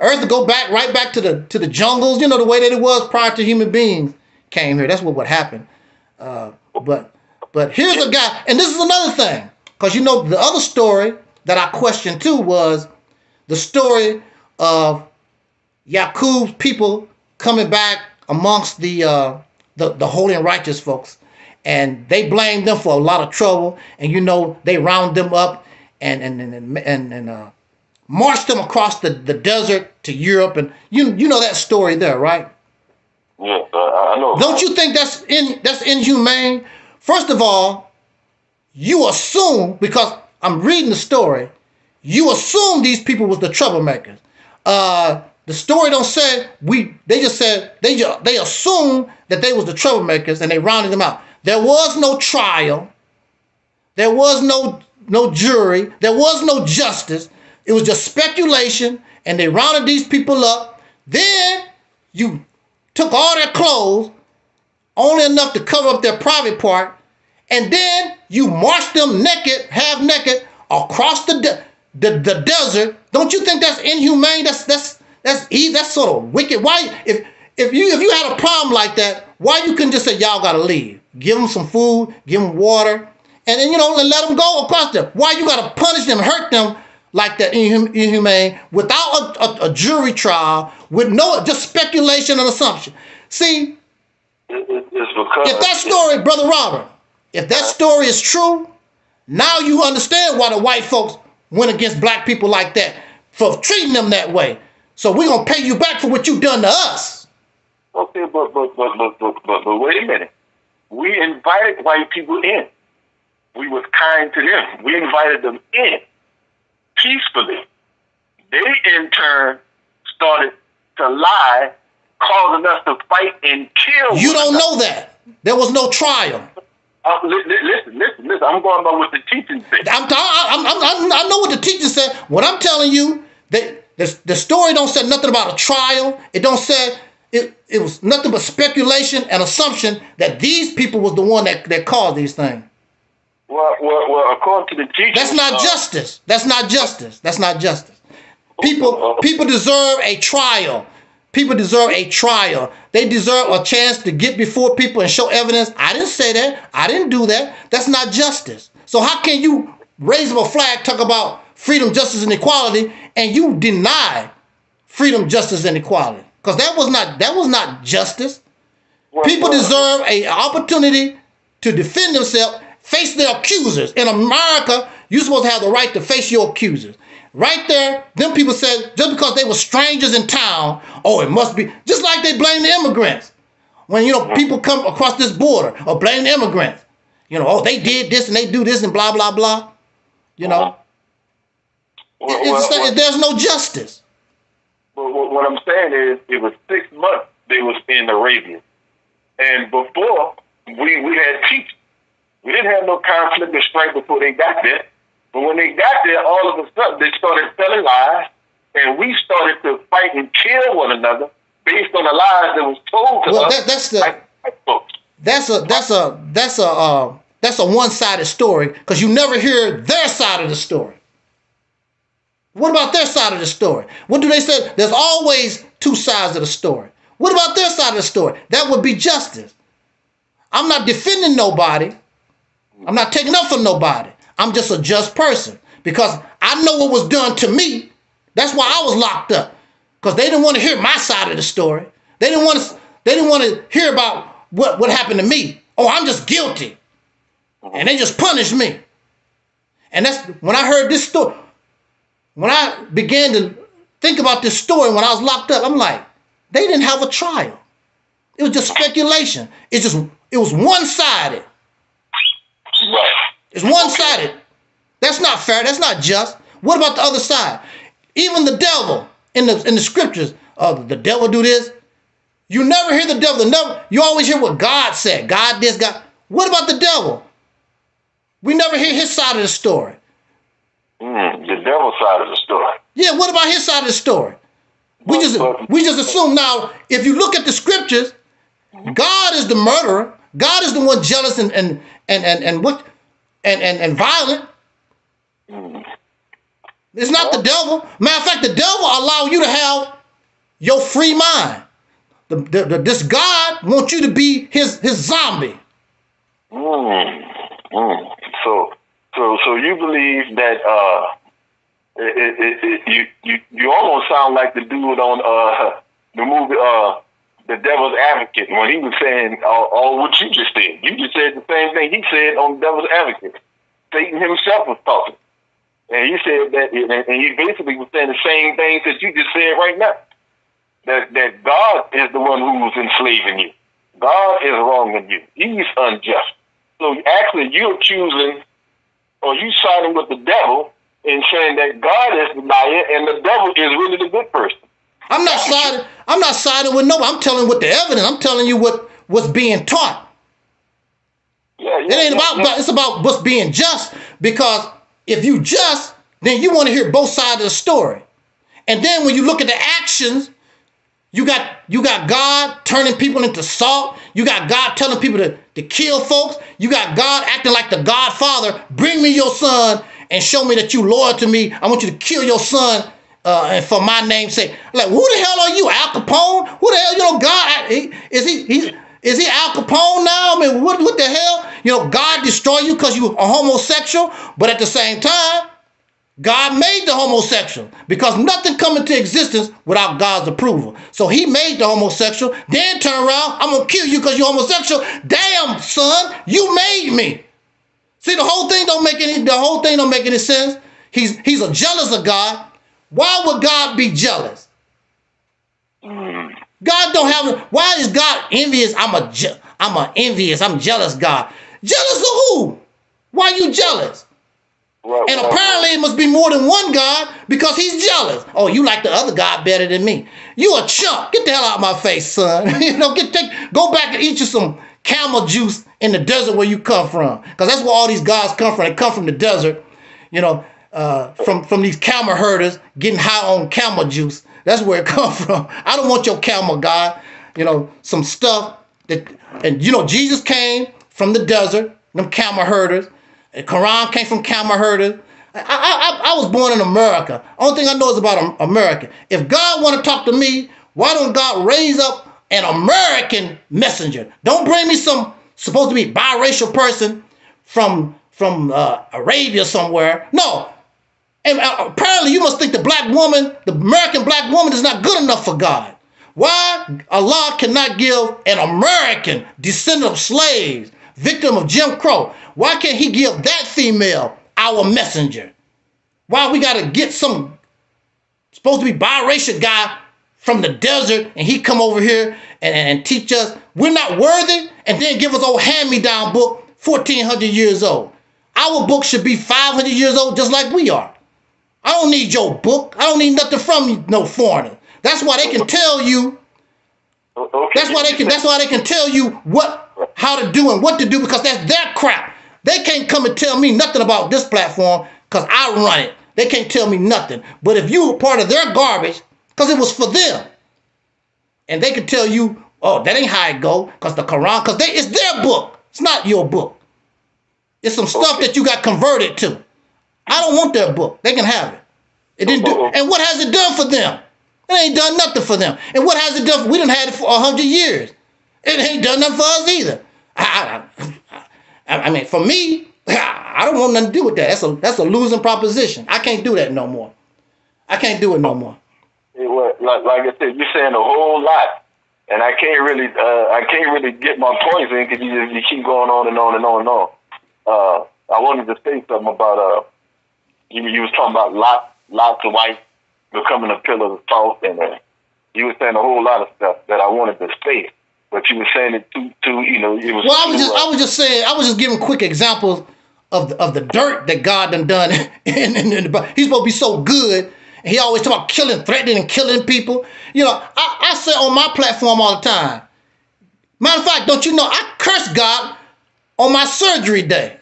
earth will go right back to the jungles, the way that it was prior to human beings came here. That's what would happen. But But here's a guy, and this is another thing, because you know the other story that I questioned too was the story of Yaqub's people coming back amongst the holy and righteous folks, and they blamed them for a lot of trouble, and you know they round them up and marched them across the desert to Europe, and you know that story there, right? Yeah, I know. Don't you think that's inhumane? First of all, you assume, because I'm reading the story, you assume these people was the troublemakers. The story don't say they just said they assumed that they was the troublemakers and they rounded them out. There was no trial. There was no jury. There was no justice. It was just speculation, and they rounded these people up. Then you took all their clothes, only enough to cover up their private part, and then you marched them naked, half naked, across the desert. Don't you think that's inhumane? That's sort of wicked. Why, if you had a problem like that, why you couldn't just say y'all gotta leave? Give them some food, give them water, and then let them go across there. Why you gotta punish them, hurt them like that, inhumane, without a jury trial, with no just speculation and assumption? See, if that story, Brother Robert, if that story is true, now you understand why the white folks went against black people like that, for treating them that way. So we're gonna pay you back for what you done to us. Okay, but wait a minute. We invited white people in. We was kind to them. We invited them in peacefully. They in turn started to lie, causing us to fight and kill. You don't know that. There was no trial. Listen. I'm going by what the teaching said. I know what the teaching said. What I'm telling you, the story don't say nothing about a trial. It don't say it was nothing but speculation and assumption that these people was the one that caused these things. Well, according to the teaching, that's not justice. That's not justice. That's not justice. People deserve a trial. People deserve a trial. They deserve a chance to get before people and show evidence. I didn't say that. I didn't do that. That's not justice. So how can you raise up a flag, talk about freedom, justice, and equality, and you deny freedom, justice, and equality? Because that was not justice. People deserve an opportunity to defend themselves, face their accusers. In America, you're supposed to have the right to face your accusers. Right there, them people said just because they were strangers in town, oh, it must be, just like they blame the immigrants. When, people come across this border or blame the immigrants. Oh, they did this and they do this and blah, blah, blah. There's no justice. What I'm saying is, it was 6 months they was in Arabia. And before, we had peace. We didn't have no conflict or strife before they got there. But when they got there, all of a sudden, they started telling lies, and we started to fight and kill one another based on the lies that was told to us. That's a one-sided story, because you never hear their side of the story. What about their side of the story? What do they say? There's always two sides of the story. What about their side of the story? That would be justice. I'm not defending nobody. I'm not taking up for nobody. I'm just a just person, because I know what was done to me. That's why I was locked up, because they didn't want to hear my side of the story. They didn't want to hear about what happened to me. Oh, I'm just guilty, and they just punished me. And that's when I heard this story. When I began to think about this story, when I was locked up, I'm like, they didn't have a trial. It was just speculation. It was one-sided. Right. It's one-sided. That's not fair. That's not just. What about the other side? Even the devil in the scriptures, the devil do this. You never hear the devil. You always hear what God said. God this, God. What about the devil? We never hear his side of the story. The devil's side of the story. Yeah, what about his side of the story? We just assume now, if you look at the scriptures, God is the murderer. God is the one jealous and violent. It's not the devil. Matter of fact, the devil allow you to have your free mind. This God wants you to be his zombie. So you believe that you almost sound like the dude on the movie The Devil's Advocate when he was saying all what you just said. You just said the same thing he said on Devil's Advocate. Satan himself was talking. And he said that, and he basically was saying the same things that you just said right now. That God is the one who's enslaving you. God is wronging you. He's unjust. So actually you're choosing, or you siding with the devil in saying that God is the liar and the devil is really the good person. I'm not siding with nobody. I'm telling you what the evidence. I'm telling you what's being taught. It ain't about it's about what's being just, because if you just, then you want to hear both sides of the story. And then when you look at the actions, you got God turning people into salt. You got God telling people to kill folks. You got God acting like the Godfather. Bring me your son and show me that you loyal to me. I want you to kill your son and for my name's sake. Like, who the hell are you, Al Capone? Who the hell, you know, God, is he Al Capone now? I mean, what the hell? You know, God destroy you because you are homosexual, but at the same time, God made the homosexual, because nothing come into existence without God's approval. So he made the homosexual, then turn around, I'm going to kill you because you're homosexual. Damn, son, you made me. See, the whole thing don't make any sense. He's a jealous of God. Why would God be jealous? God don't have, why is God envious? I'm jealous God. Jealous of who? Why are you jealous? And apparently it must be more than one God, because he's jealous. Oh, you like the other God better than me. You a chump. Get the hell out of my face, son. You know, go back and eat you some camel juice in the desert where you come from. Because that's where all these gods come from. They come from the desert, you know, from these camel herders getting high on camel juice. That's where it comes from. I don't want your camel God. You know, some stuff that, and you know, Jesus came from the desert, them camel herders. The Quran came from camel herders. I was born in America. Only thing I know is about America. If God want to talk to me, why don't God raise up an American messenger? Don't bring me some supposed to be biracial person from Arabia somewhere. No. And apparently you must think the American black woman is not good enough for God. Why Allah cannot give an American descendant of slaves, victim of Jim Crow, why can't he give that female our messenger? Why we got to get some supposed to be biracial guy from the desert and he come over here and teach us we're not worthy, and then give us old hand-me-down book 1,400 years old? Our book should be 500 years old just like we are. I don't need your book. I don't need nothing from you, no foreigner. That's why they can tell you. That's why they can tell you how to do and what to do, because that's their crap. They can't come and tell me nothing about this platform because I run it. They can't tell me nothing. But if you were part of their garbage, because it was for them, and they can tell you, oh, that ain't how it go, because the Quran, because it's their book. It's not your book. It's some stuff that you got converted to. I don't want their book. They can have it. It didn't do. And what has it done for them? It ain't done nothing for them. And what has it done? We done had it for 100 years. It ain't done nothing for us either. I mean, for me, I don't want nothing to do with that. That's a losing proposition. I can't do that no more. I can't do it no more. Well, like I said, you're saying a whole lot, and I can't really get my points in because you keep going on and on and on and on. I wanted to say something about you was talking about Lot's wife becoming a pillar of salt, and you were saying a whole lot of stuff that I wanted to say. But you were saying it too, you know, it was. Well, I was just giving quick examples of the dirt that God done. He's supposed to be so good. He always talk about killing, threatening, and killing people. You know, I say on my platform all the time. Matter of fact, don't you know, I cursed God on my surgery day.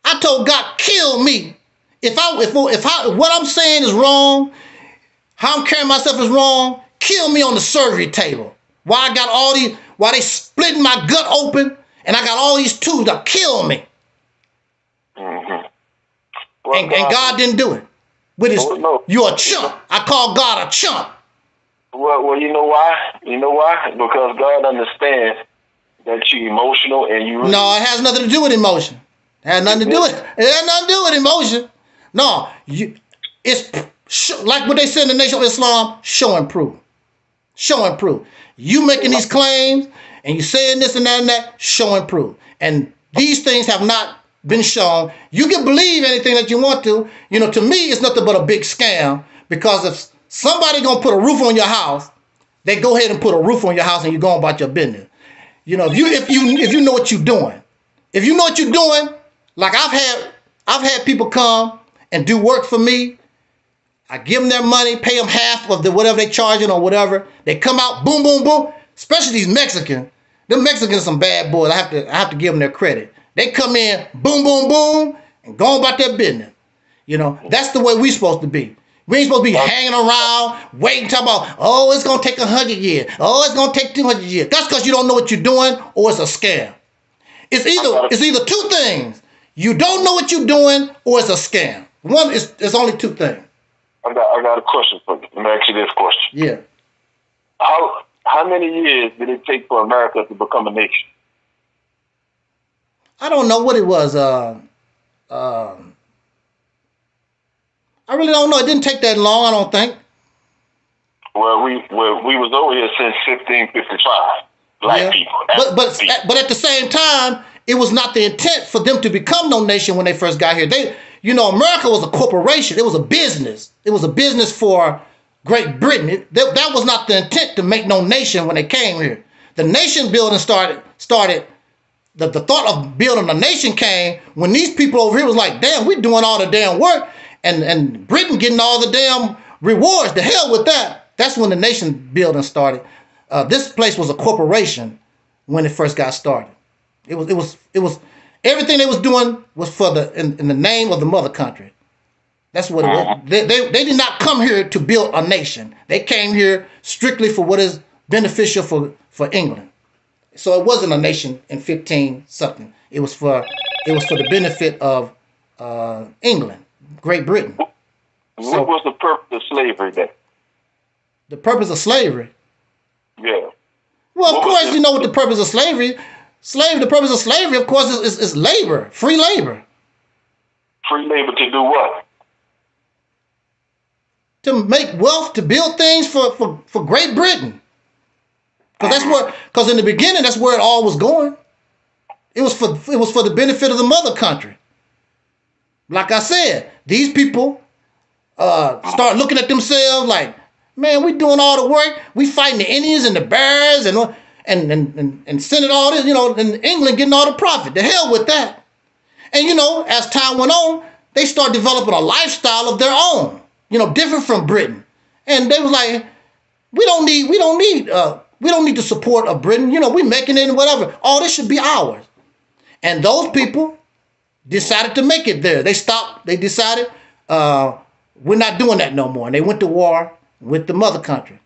I told God, kill me. If what I'm saying is wrong, how I'm carrying myself is wrong, kill me on the surgery table. Why they splitting my gut open, and I got all these tools to kill me. Mm-hmm. Well, and God didn't do it. With his, you're a chump. I call God a chump. Well, you know why? You know why? Because God understands that you're emotional and you. No, it has nothing to do with emotion. It had nothing to do with it. It had nothing to do with emotion. No, it's like what they said in the Nation of Islam, show and prove. Show and prove. You making these claims and you saying this and that and that, show and prove. And these things have not been shown. You can believe anything that you want to. You know, to me, it's nothing but a big scam, because if somebody gonna put a roof on your house, they go ahead and put a roof on your house and you go about your business. You know, if you know what you're doing, if you know what you're doing, like I've had people come and do work for me. I give them their money, pay them half of the whatever they charging or whatever. They come out, boom, boom, boom. Especially these Mexicans. Them Mexicans are some bad boys. I have to give them their credit. They come in, boom, boom, boom, and go about their business. You know, that's the way we're supposed to be. We ain't supposed to be hanging around, waiting, talking about, oh, it's gonna take 100 years. Oh, it's gonna take 200 years. That's because you don't know what you're doing, or it's a scam. It's either two things. You don't know what you're doing, or it's a scam. It's only two things. I got a question for you. Let me ask you this question. Yeah. How many years did it take for America to become a nation? I don't know what it was. I really don't know. It didn't take that long, I don't think. Well, we was over here since 1555. Black people. But at the same time, it was not the intent for them to become no nation when they first got here. America was a corporation. It was a business. It was a business for Great Britain. That was not the intent to make no nation when they came here. The nation building started. The thought of building a nation came when these people over here was like, damn, we're doing all the damn work, and Britain getting all the damn rewards. The hell with that. That's when the nation building started. This place was a corporation when it first got started. It was everything they was doing was for in the name of the mother country. That's what it was. They did not come here to build a nation. They came here strictly for what is beneficial for England. So it wasn't a nation in 15 something. It was for the benefit of England, Great Britain. What was the purpose of slavery then? The purpose of slavery? Yeah. Well, of course, you know what the purpose of slavery. The purpose of slavery, of course, is labor, free labor. Free labor to do what? To make wealth, to build things for Great Britain. Because in the beginning, that's where it all was going. It was for the benefit of the mother country. Like I said, these people start looking at themselves like, man, we doing all the work. We fighting the Indians and the bears and sending all this, and England getting all the profit. The hell with that. And as time went on, they start developing a lifestyle of their own, different from Britain. And they was like, we don't need the support of Britain. We making it and whatever. All this should be ours. And those people decided to make it there. They stopped. They decided we're not doing that no more. And they went to war with the mother country.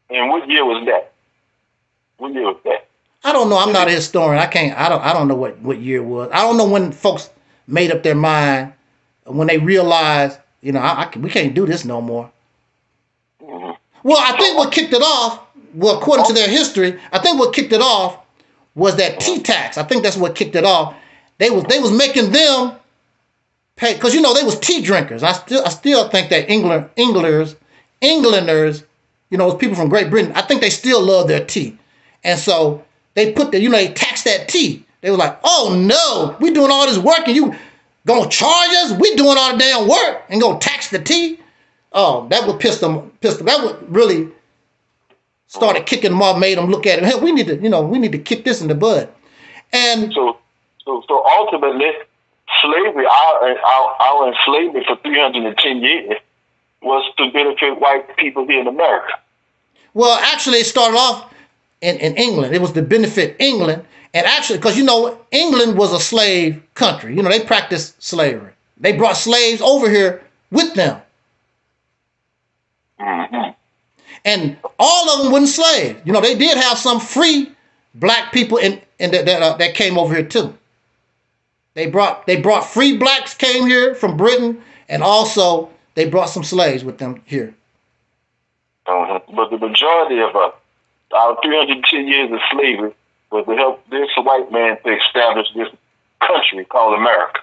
And what year was that? I don't know. I'm not a historian. I don't know what year it was. I don't know when folks made up their mind, when they realized, we can't do this no more. Mm-hmm. Well, I think what kicked it off, according to their history, I think what kicked it off was that tea tax. I think that's what kicked it off. They was making them pay, because they was tea drinkers. I still think that Englanders, people from Great Britain, I think they still love their tea. And so they they taxed that tea. They were like, oh no, we doing all this work and you gonna charge us? We doing all the damn work and gonna tax the tea? Oh, that would piss them. That would really started kicking them off, made them look at it. Hey, we need to kick this in the bud. And so ultimately, slavery, our enslavement for 310 years was to benefit white people here in America. Well, actually, it started off in England. It was to benefit England. And actually, because, England was a slave country. They practiced slavery. They brought slaves over here with them. Mm-hmm. And all of them weren't slaves. They did have some free black people that came over here too. They brought free blacks came here from Britain, and also they brought some slaves with them here. But the majority of our 310 years of slavery was to help this white man to establish this country called America.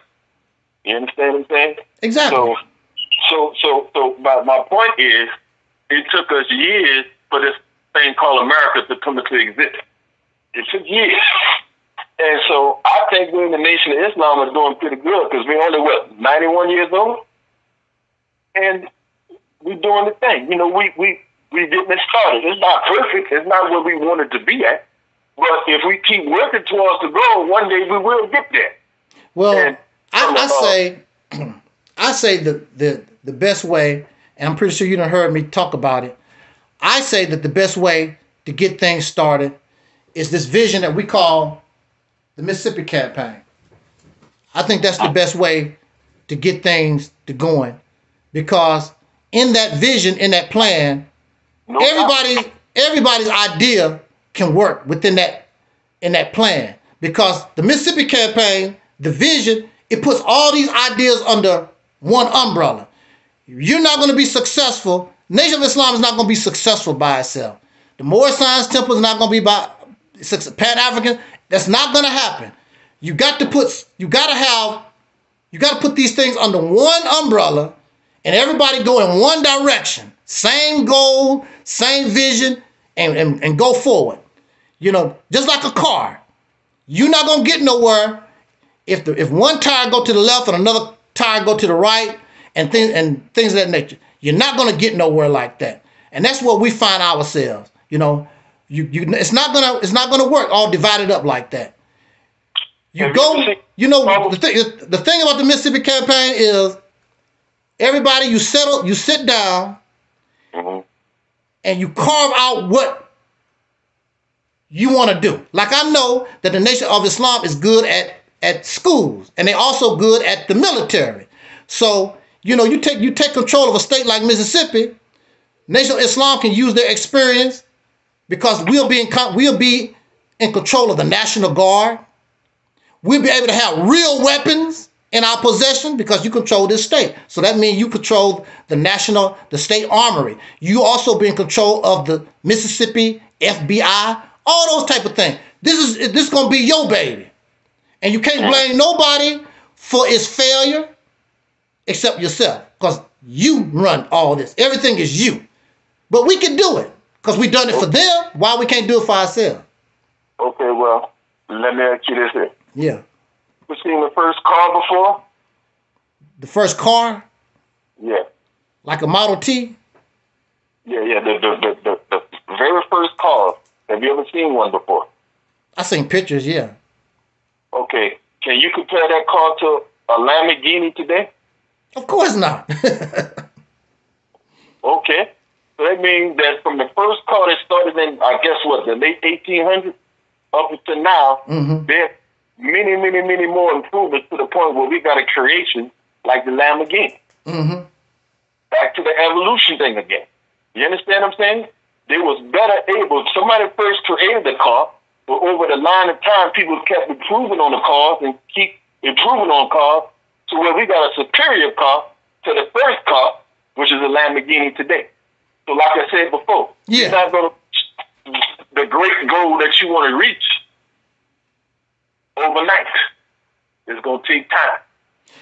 You understand what I'm saying? Exactly. So my point is, it took us years for this thing called America to come into existence. It took years. And so I think we in the Nation of Islam are doing pretty good because we're only, 91 years old? And we're doing the thing. You know, we getting it started. It's not perfect. It's not where we wanted to be at. But if we keep working towards the goal, one day we will get there. Well, I say the best way, and I'm pretty sure you done heard me talk about it. I say that the best way to get things started is this vision that we call the Mississippi Campaign. I think that's the best way to get things to going, because in that vision, in that plan, everybody's idea can work within that plan, because the Mississippi Campaign, the vision, it puts all these ideas under one umbrella. You're not going to be successful. Nation of Islam is not going to be successful by itself. The Moorish Science Temple is not going to be by Pan-African. That's not going to happen. You got to put these things under one umbrella, and everybody go in one direction. Same goal, same vision, and go forward. You know, just like a car. You're not going to get nowhere if one tire go to the left and another tire go to the right and things of that nature. You're not going to get nowhere like that. And that's where we find ourselves. You know, it's not gonna work all divided up like that. The thing about the Mississippi Campaign is everybody, you sit down and you carve out what you want to do. Like, I know that the Nation of Islam is good at schools, and they also good at the military. So, you know, you take control of a state like Mississippi, Nation of Islam can use their experience, because we'll be in control of the National Guard. We'll be able to have real weapons in our possession because you control this state. So that means you control the state armory. You also be in control of the Mississippi FBI, all those type of things. This is gonna be your baby, and you can't blame nobody for its failure except yourself, because you run all this. Everything is you. But we can do it because we done it for them. Why we can't do it for ourselves? Okay, well, let me ask you this here. Yeah. You seen the first car before? The first car? Yeah. Like a Model T? Yeah. The very first car. Have you ever seen one before? I seen pictures, yeah. Okay. Can you compare that car to a Lamborghini today? Of course not. Okay. So that means that from the first car that started in, I guess the late 1800s up until now, there's many, many, many more improvements to the point where we got a creation like the Lamborghini. Back to the evolution thing again. You understand what I'm saying? They was better able, somebody first created the car, but over the line of time, people kept improving on the cars and keep improving on cars to where we got a superior car to the first car, which is a Lamborghini today. So like I said before, you're not going to, the great goal that you want to reach overnight is going to take time.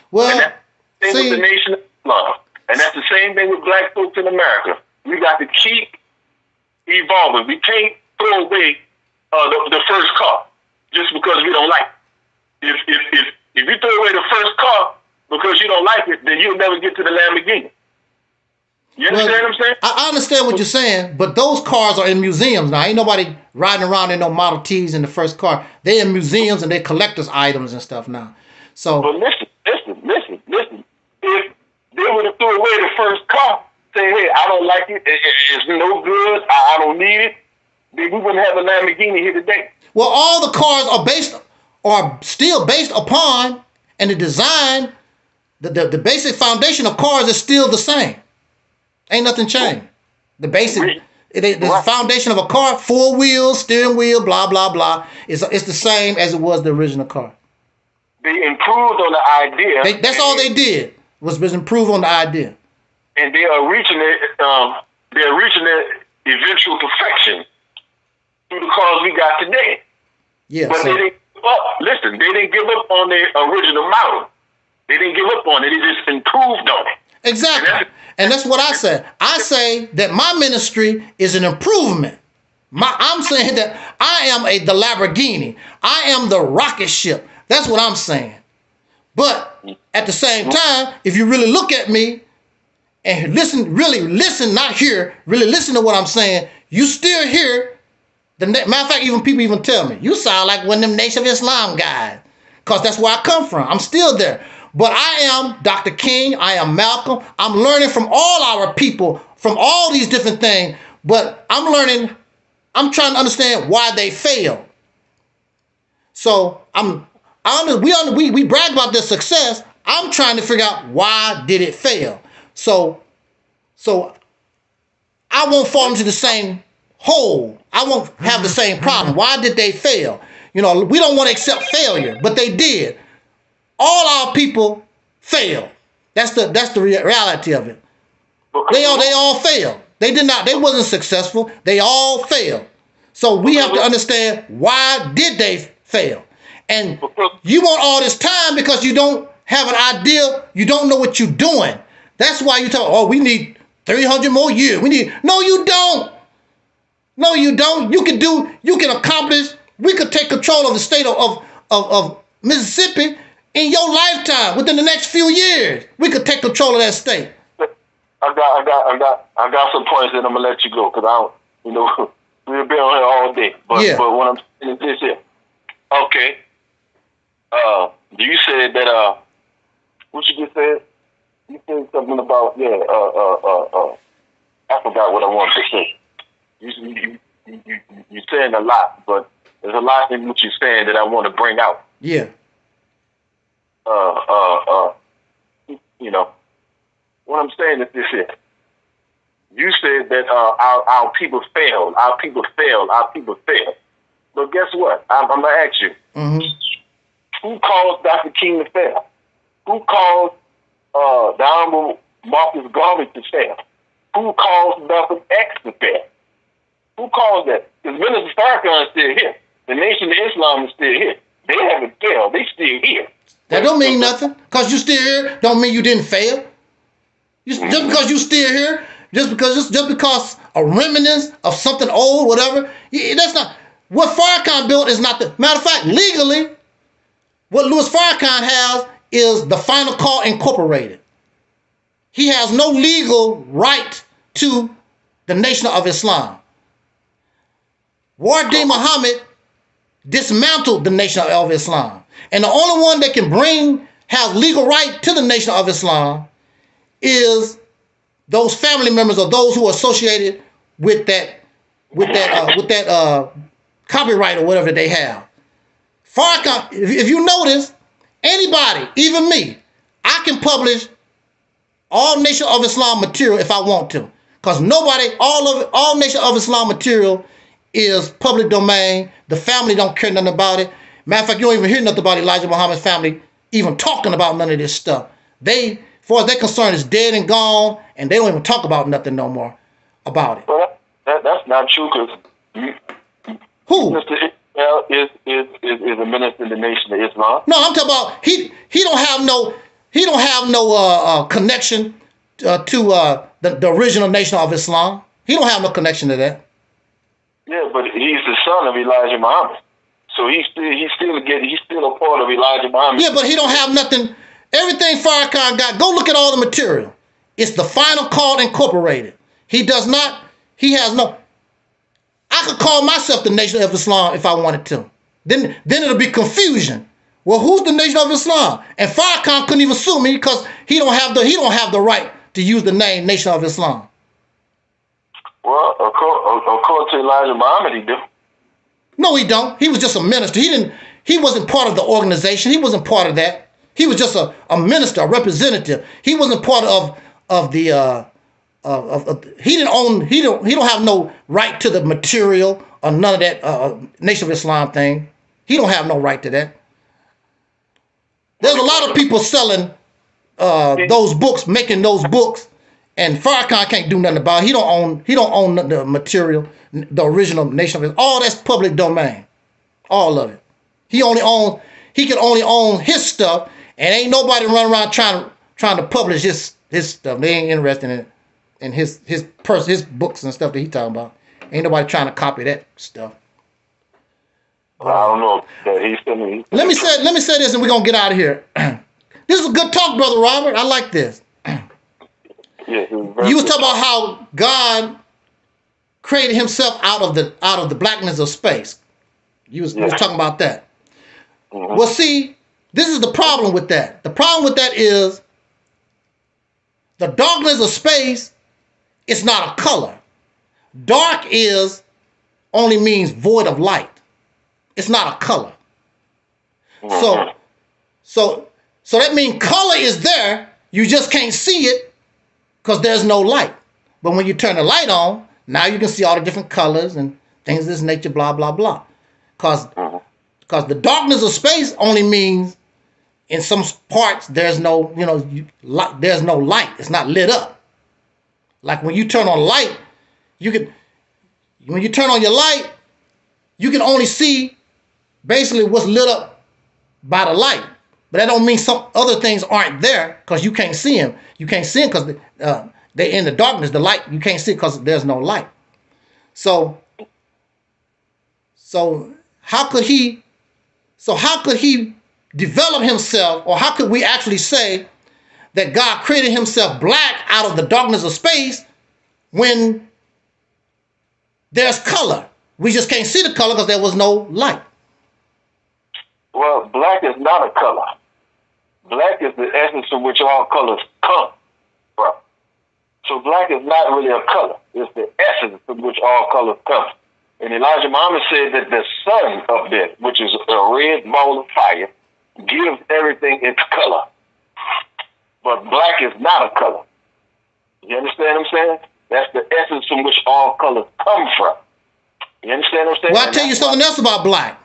Well, and that's the same with the Nation of Islam. And that's the same thing with black folks in America. We got to keep evolving. We can't throw away the first car just because we don't like it. If you throw away the first car because you don't like it, then you'll never get to the Lamborghini. You understand what I'm saying? I understand what you're saying, but those cars are in museums now. Ain't nobody riding around in no Model Ts in the first car. They're in museums and they're collector's items and stuff now. So, but listen. If they would have threw away the first car, say, hey, I don't like it, it's no good, I don't need it, then we wouldn't have a Lamborghini here today. Well, all the cars are still based upon, and the design, the basic foundation of cars is still the same. Ain't nothing changed. The basic, the foundation of a car, 4 wheels, steering wheel, blah, blah, blah, it's the same as it was the original car. They improved on the idea. That's all they did was improve on the idea. And they are reaching it. They're reaching their eventual perfection through the cars we got today. Yeah. But they didn't up. Listen, they didn't give up on their original model. They didn't give up on it. They just improved on it. Exactly. And that's what I said. I say that my ministry is an improvement. I'm saying that I am the Lamborghini. I am the rocket ship. That's what I'm saying. But at the same time, if you really look at me and really listen, not hear, really listen to what I'm saying, you still hear. Matter of fact, people even tell me, you sound like one of them Nation of Islam guys. Because that's where I come from. I'm still there. But I am Dr. King. I am Malcolm. I'm learning from all our people, from all these different things. But I'm trying to understand why they failed. So we brag about their success. I'm trying to figure out why did it fail. So I won't fall into the same hole. I won't have the same problem. Why did they fail? We don't want to accept failure, but they did. All our people failed. That's the reality of it. They all failed. They wasn't successful. They all failed. So we have to understand, why did they fail? And you want all this time because you don't have an idea. You don't know what you're doing. That's why you talk, we need 300 more years. No, you don't. No, you don't. You can accomplish. We could take control of the state of Mississippi in your lifetime. Within the next few years, we could take control of that state. I got some points that I'm gonna let you go, because I don't, we'll be on here all day. But what I'm saying is this here. Okay. You said that what you just said? You said something about I forgot what I wanted to say. You're saying a lot, but there's a lot in what you're saying that I want to bring out. Yeah. What I'm saying is this here. You said that our people failed. Our people failed. Our people failed. But guess what? I'm gonna ask you. Mm-hmm. Who caused Dr. King to fail? Who caused the Honorable Marcus Garvey to fail? Who caused Dr. X to fail? Who caused that? Because Minister Farrakhan is still here. The Nation of Islam is still here. They haven't failed. They still here. That don't mean nothing. Because you still here, don't mean you didn't fail. Just because you still here, just because a remnants of something old, whatever. That's not what Farrakhan built. Is not the matter of fact. Legally, what Louis Farrakhan has is the Final Call Incorporated. He has no legal right to the Nation of Islam. Wardi Muhammad dismantled the Nation of Islam. And the only one that can have legal right to the Nation of Islam is those family members or those who are associated with that copyright or whatever they have. Farrakhan, if you notice, anybody, even me, I can publish all Nation of Islam material if I want to. Because all Nation of Islam material is public domain. The family don't care nothing about it. Matter of fact, you don't even hear nothing about Elijah Muhammad's family even talking about none of this stuff. As far as they're concerned, it's dead and gone, and they don't even talk about nothing no more about it. Well, that's not true, because who? Mr. Israel is a minister in the Nation of Islam. No, I'm talking about he don't have no connection to the original Nation of Islam. He don't have no connection to that. Yeah, but he's the son of Elijah Muhammad. So he's still a part of Elijah Muhammad. Yeah, but he don't have nothing. Everything Farrakhan got, go look at all the material. It's the Final Call Incorporated. He has no. I could call myself the Nation of Islam if I wanted to. Then it'll be confusion. Well, who's the Nation of Islam? And Farrakhan couldn't even sue me because he don't have the right to use the name Nation of Islam. Well, according to Elijah Muhammad, he do. No, he don't. He was just a minister. He wasn't part of the organization. He wasn't part of that. He was just a minister, a representative. He wasn't part of the he don't have no right to the material or none of that Nation of Islam thing. He don't have no right to that. There's a lot of people selling those books, making those books, and Farrakhan can't do nothing about it. He don't own the material, the original Nation of Islam. All that's public domain. All of it. He can only own his stuff, and ain't nobody running around trying to publish his stuff. They ain't interested in his books and stuff that he talking about. Ain't nobody trying to copy that stuff. I don't know. Let me say this, and we're gonna get out of here. This is a good talk, Brother Robert. I like this. Yeah, you was talking about how God created himself out of the blackness of space. You was talking about that. Mm-hmm. Well, see, this is the problem with that. The problem with that is the darkness of space is not a color. Dark only means void of light. It's not a color. Mm-hmm. So that means color is there. You just can't see it because there's no light. But when you turn the light on, now you can see all the different colors and things of this nature, blah, blah, blah. Because the darkness of space only means in some parts there's no, there's no light. It's not lit up. Like when you turn on light, when you turn on your light, you can only see basically what's lit up by the light. But that don't mean some other things aren't there because you can't see them. You can't see them because they're in the darkness. The light, you can't see because there's no light. So how could he develop himself, or how could we actually say that God created himself black out of the darkness of space when there's color? We just can't see the color because there was no light. Well, black is not a color. Black is the essence from which all colors come from. So black is not really a color. It's the essence from which all colors come. And Elijah Muhammad said that the sun up there, which is a red ball of fire, gives everything its color. But black is not a color. You understand what I'm saying? That's the essence from which all colors come from. You understand what I'm saying? Well, I'll tell you something else about black.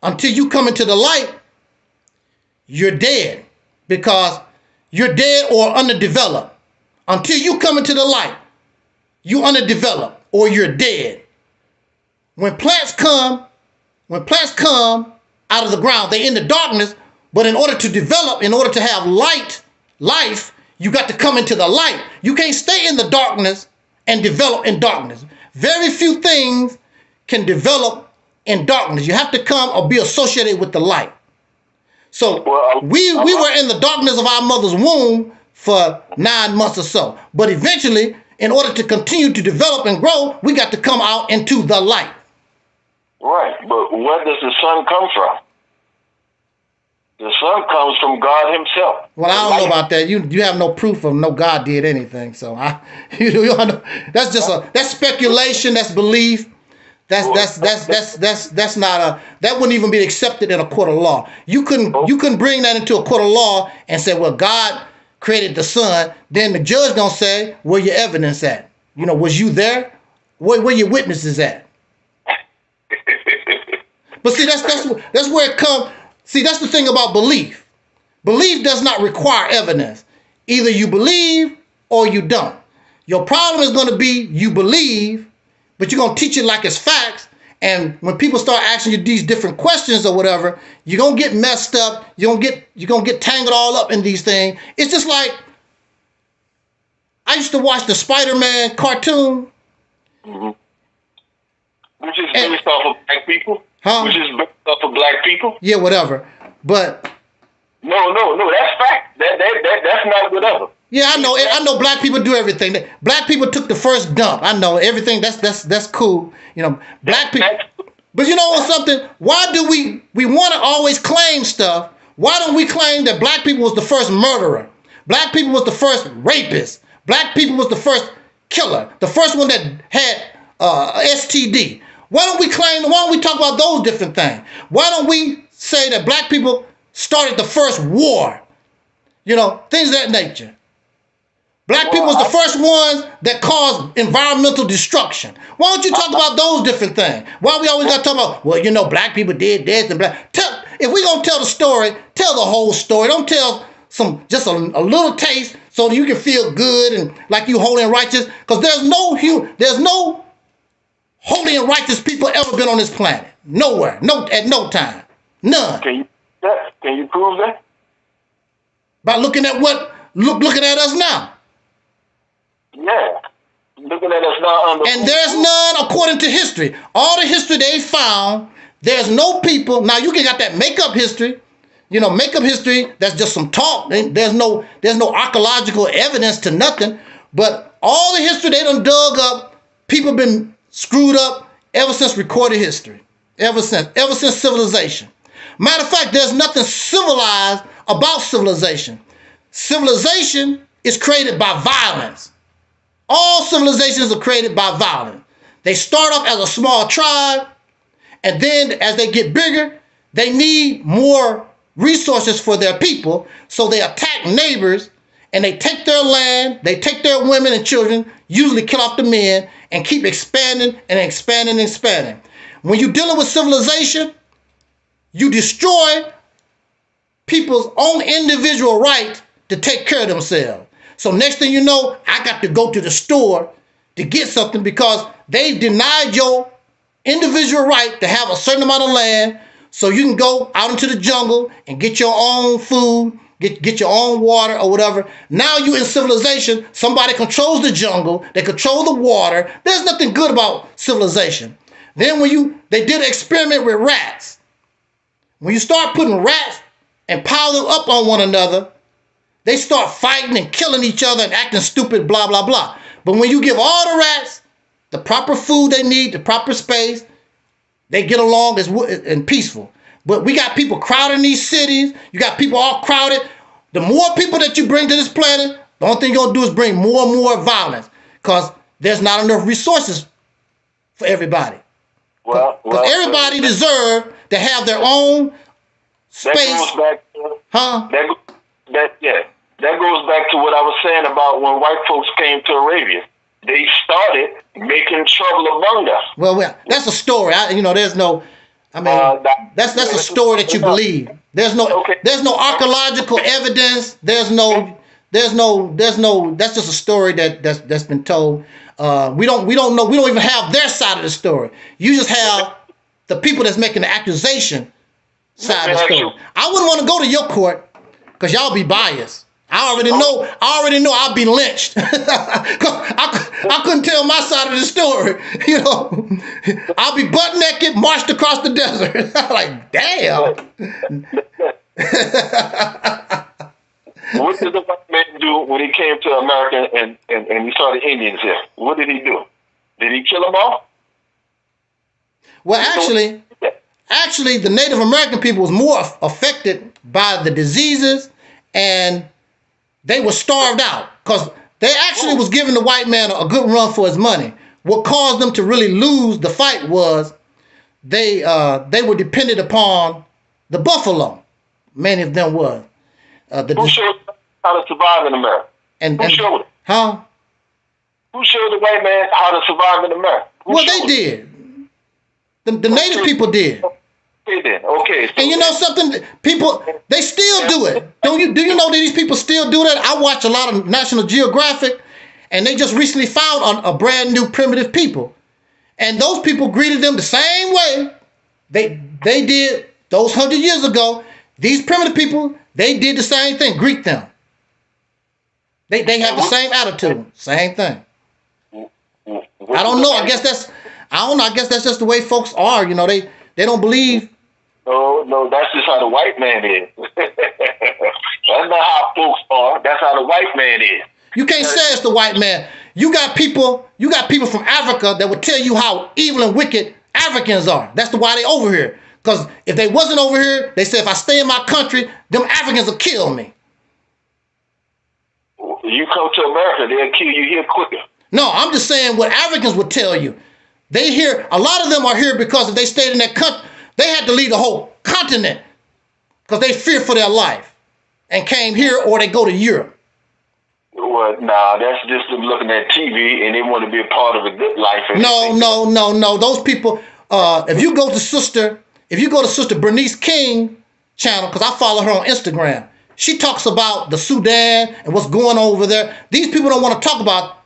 Until you come into the light, you're dead. Because you're dead or underdeveloped. Until you come into the light, you underdeveloped or you're dead. When plants come out of the ground, they're in the darkness, but in order to develop, in order to have life, you got to come into the light. You can't stay in the darkness and develop in darkness. Very few things can develop in darkness. You have to come or be associated with the light. So we were in the darkness of our mother's womb for 9 months or so. But eventually, in order to continue to develop and grow, we got to come out into the light. Right, but where does the sun come from? The sun comes from God himself. Well, I don't know about that. You have no proof of no God did anything. So that's just that's speculation. That's belief. That's not that wouldn't even be accepted in a court of law. You couldn't bring that into a court of law and say, well, God created the sun. Then the judge gonna say, where your evidence at? Was you there? Where your witnesses at? But see, that's where it comes. See, that's the thing about belief. Belief does not require evidence. Either you believe or you don't. Your problem is going to be you believe, but you're going to teach it like it's facts. And when people start asking you these different questions or whatever, you're going to get messed up. You're going to get tangled all up in these things. It's just like I used to watch the Spider-Man cartoon. Mm-hmm. Which is based off of black people. Huh? Which is based off of black people. Yeah, whatever. But no, that's fact. That's not whatever. Yeah, I know black people do everything. Black people took the first dump. I know everything. That's cool. Black people. But you know something? Why do we want to always claim stuff? Why don't we claim that black people was the first murderer? Black people was the first rapist. Black people was the first killer. The first one that had STD. Why don't we talk about those different things? Why don't we say that black people started the first war? Things of that nature. Black people was the first ones that caused environmental destruction. Why don't you talk about those different things? Why we always got to talk about, black people did this and black. If we're going to tell the story, tell the whole story. Don't tell just a little taste so that you can feel good and like you holy and righteous. Because there's no holy and righteous people ever been on this planet. Nowhere. No, at no time. None. Can you prove that? By looking at looking at us now. Yeah. Looking at us now and there's none according to history. All the history they found, there's no people. Now you can got that makeup history. Makeup history, that's just some talk. There's no archaeological evidence to nothing. But all the history they done dug up, people been screwed up ever since recorded history. Ever since civilization. Matter of fact, there's nothing civilized about civilization. Civilization is created by violence. All civilizations are created by violence. They start off as a small tribe, and then as they get bigger, they need more resources for their people, so they attack neighbors, and they take their land, they take their women and children, usually kill off the men, and keep expanding and expanding and expanding. When you're dealing with civilization, you destroy people's own individual right to take care of themselves. So next thing you know, I got to go to the store to get something because they've denied your individual right to have a certain amount of land, so you can go out into the jungle and get your own food, get your own water or whatever. Now you in civilization, somebody controls the jungle, they control the water. There's nothing good about civilization. Then they did an experiment with rats. When you start putting rats and pile them up on one another, they start fighting and killing each other and acting stupid, blah, blah, blah. But when you give all the rats the proper food they need, the proper space, they get along and peaceful. But we got people crowding these cities. You got people all crowded. The more people that you bring to this planet, the only thing you're going to do is bring more and more violence because there's not enough resources for everybody. Because everybody deserves to have their own space. That goes back to what I was saying about when white folks came to Arabia. They started making trouble among us. Well, that's a story. There's no. That's a story that you believe. There's no archaeological evidence. That's just a story that's been told. We don't know. We don't even have their side of the story. You just have the people that's making the accusation side of the story. I wouldn't want to go to your court because y'all be biased. I already know I'll be lynched. I couldn't tell my side of the story. I'll be butt naked, marched across the desert. Like, damn. What did the white man do when he came to America and he saw the Indians here? What did he do? Did he kill them all? Well, actually, the Native American people was more affected by the diseases, and they were starved out because they actually was giving the white man a good run for his money. What caused them to really lose the fight was they were dependent upon the buffalo. Many of them was. Who showed how to survive in America? Who showed it? Huh? Who showed the white man how to survive in America? They did. The native people did. Okay then. Okay. So and you know something? People, they still do it. Do you know that these people still do that? I watch a lot of National Geographic, and they just recently found a brand new primitive people. And those people greeted them the same way they did those 100 years ago. These primitive people, they did the same thing, greet them. They have the same attitude, same thing. I don't know. I guess that's just the way folks are. They don't believe. No, that's just how the white man is. That's not how folks are. That's how the white man is. You can't say it's the white man. You got people from Africa that will tell you how evil and wicked Africans are. That's why they over here. Because if they wasn't over here, they say if I stay in my country, them Africans will kill me. You come to America, they'll kill you here quicker. No, I'm just saying what Africans would tell you. A lot of them are here because if they stayed in that country, they had to leave the whole continent because they fear for their life and came here, or they go to Europe. Well, that's just them looking at TV and they want to be a part of a good life. No. Those people, if you go to Sister Bernice King channel, because I follow her on Instagram, she talks about the Sudan and what's going on over there. These people don't want to talk about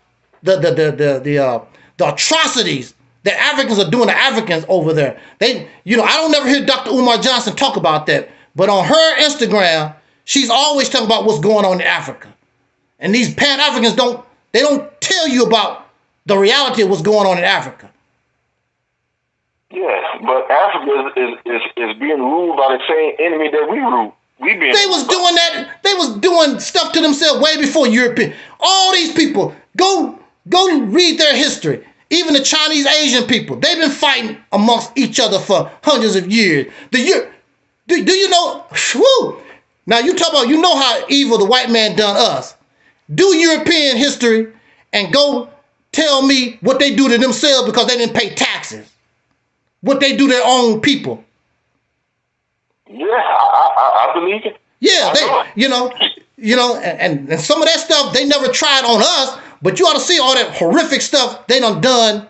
the atrocities The Africans are doing the Africans over there. They, I don't never hear Dr. Umar Johnson talk about that. But on her Instagram, she's always talking about what's going on in Africa. And these Pan-Africans don't tell you about the reality of what's going on in Africa. Yes, but Africa is being ruled by the same enemy that we rule. They was doing that. They was doing stuff to themselves way before European. All these people, go read their history. Even the Chinese Asian people, they've been fighting amongst each other for hundreds of years. Do you know? Whew, now you talk about, how evil the white man done us. Do European history and go tell me what they do to themselves because they didn't pay taxes. What they do to their own people. Yeah, I believe it. Yeah, and some of that stuff they never tried on us, but you ought to see all that horrific stuff they done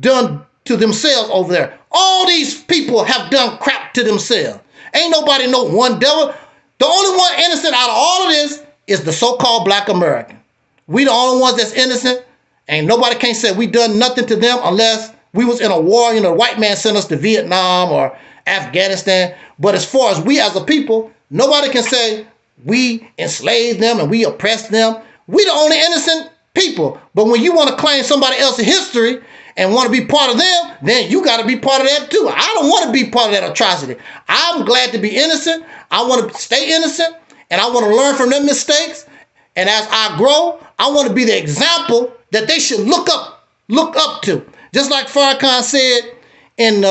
to themselves over there. All these people have done crap to themselves. Ain't nobody know one devil. The only one innocent out of all of this is the so-called Black American. We the only ones that's innocent, and nobody can say we done nothing to them unless we was in a war. The white man sent us to Vietnam or Afghanistan. But as far as we as a people, nobody can say we enslaved them and we oppressed them. We the only innocent people. But when you want to claim somebody else's history and want to be part of them, then you got to be part of that too. I don't want to be part of that atrocity. I'm glad to be innocent. I want to stay innocent, and I want to learn from their mistakes. And as I grow, I want to be the example that they should look up to. Just like Farrakhan said in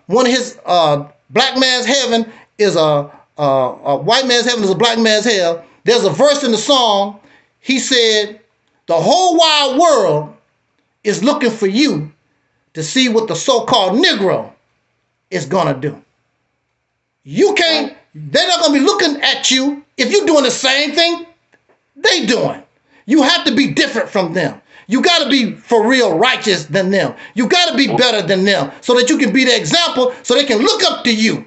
one of his Black Man's Heaven is a white man's heaven is a black man's hell. There's a verse in the song. He said, the whole wide world is looking for you to see what the so-called Negro is going to do. They're not going to be looking at you if you're doing the same thing they doing. You have to be different from them. You got to be for real righteous than them. You got to be better than them so that you can be the example so they can look up to you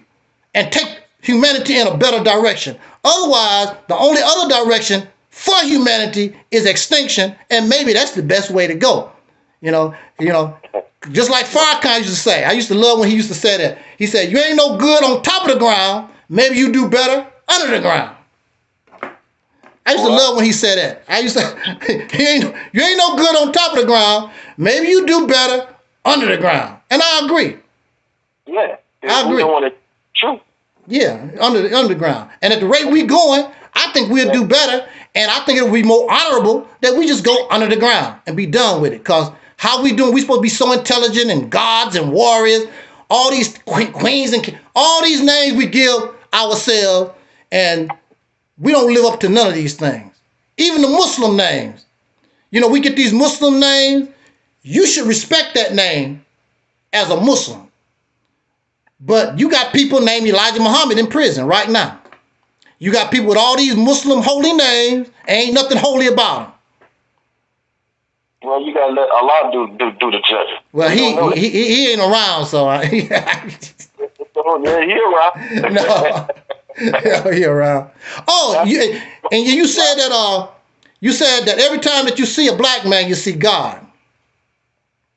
and take humanity in a better direction. Otherwise, the only other direction for humanity is extinction, and maybe that's the best way to go. Just like Farrakhan used to say. I used to love when he used to say that. He said, you ain't no good on top of the ground. Maybe you do better under the ground. I used to love when he said that. I used to, you ain't no good on top of the ground. Maybe you do better under the ground. And I agree. Yeah. I agree. We don't want it true. Yeah, under the ground. And at the rate we going, I think we'll do better. And I think it'll be more honorable that we just go under the ground and be done with it. Because how we doing? We supposed to be so intelligent and gods and warriors. All these queens and all these names we give ourselves, and we don't live up to none of these things. Even the Muslim names. We get these Muslim names. You should respect that name as a Muslim. But you got people named Elijah Muhammad in prison right now. You got people with all these Muslim holy names. Ain't nothing holy about them. Well, you gotta let Allah do the judging. Well, he ain't around, so yeah, he around. No, he around. Oh, you said that every time that you see a black man, you see God.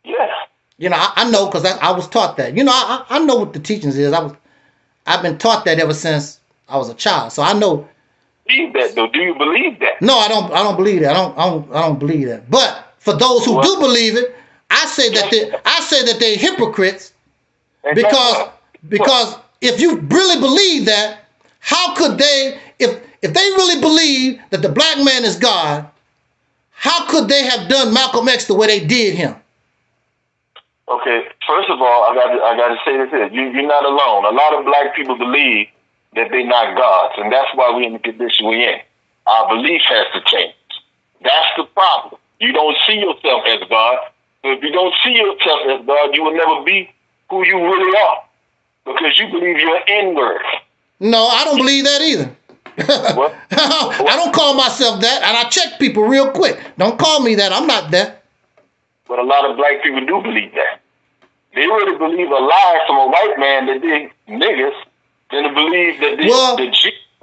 Yeah. I know because I was taught that. I know what the teachings is. I've been taught that ever since I was a child, so I know. Believe that though? Do you believe that? No, I don't believe that. I don't believe that. But for those who do believe it, I say that they're hypocrites because if you really believe that, how could they, if they really believe that the black man is God, how could they have done Malcolm X the way they did him? Okay, first of all, I got to say this here. You're not alone. A lot of black people believe that they're not gods, and that's why we're in the condition we're in. Our belief has to change. That's the problem. You don't see yourself as God. So if you don't see yourself as God, you will never be who you really are because you believe you're inward. No, I don't believe that either. What? I don't call myself that, and I check people real quick. Don't call me that. I'm not that. But a lot of black people do believe that. They really believe a lie from a white man that they niggas than to believe that they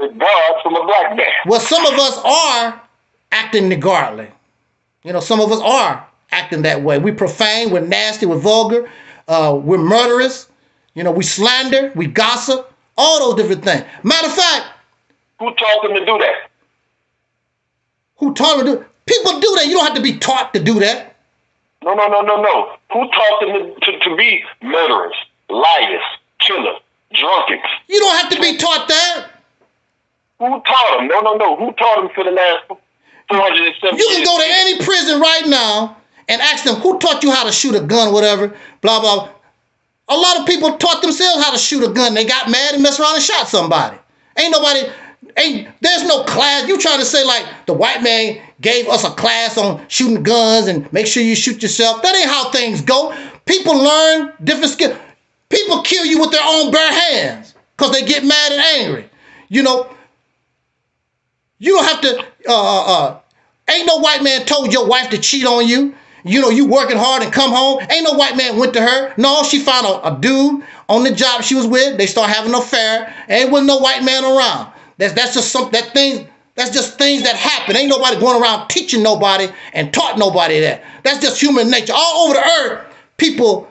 God from a black man. Well, some of us are acting niggardly. Some of us are acting that way. We're profane, we're nasty, we're vulgar, we're murderous, we slander, we gossip, all those different things. Matter of fact, who taught them to do that? Who taught them to do it? People do that. You don't have to be taught to do that. No. Who taught them to be murderers, liars, killers, drunkards? You don't have to be taught that. Who taught them? No. Who taught them for the last 470 years? You can go to any prison right now and ask them, who taught you how to shoot a gun, whatever, blah, blah. A lot of people taught themselves how to shoot a gun. They got mad and messed around and shot somebody. There's no class. You trying to say like the white man gave us a class on shooting guns and make sure you shoot yourself. That ain't how things go. People learn different skills. People kill you with their own bare hands because they get mad and angry. You don't have to, ain't no white man told your wife to cheat on you. You working hard and come home. Ain't no white man went to her. No, she found a dude on the job she was with. They start having an affair. Ain't wasn't no white man around. That's just things that happen. Ain't nobody going around teaching nobody and taught nobody that. That's just human nature. All over the earth, people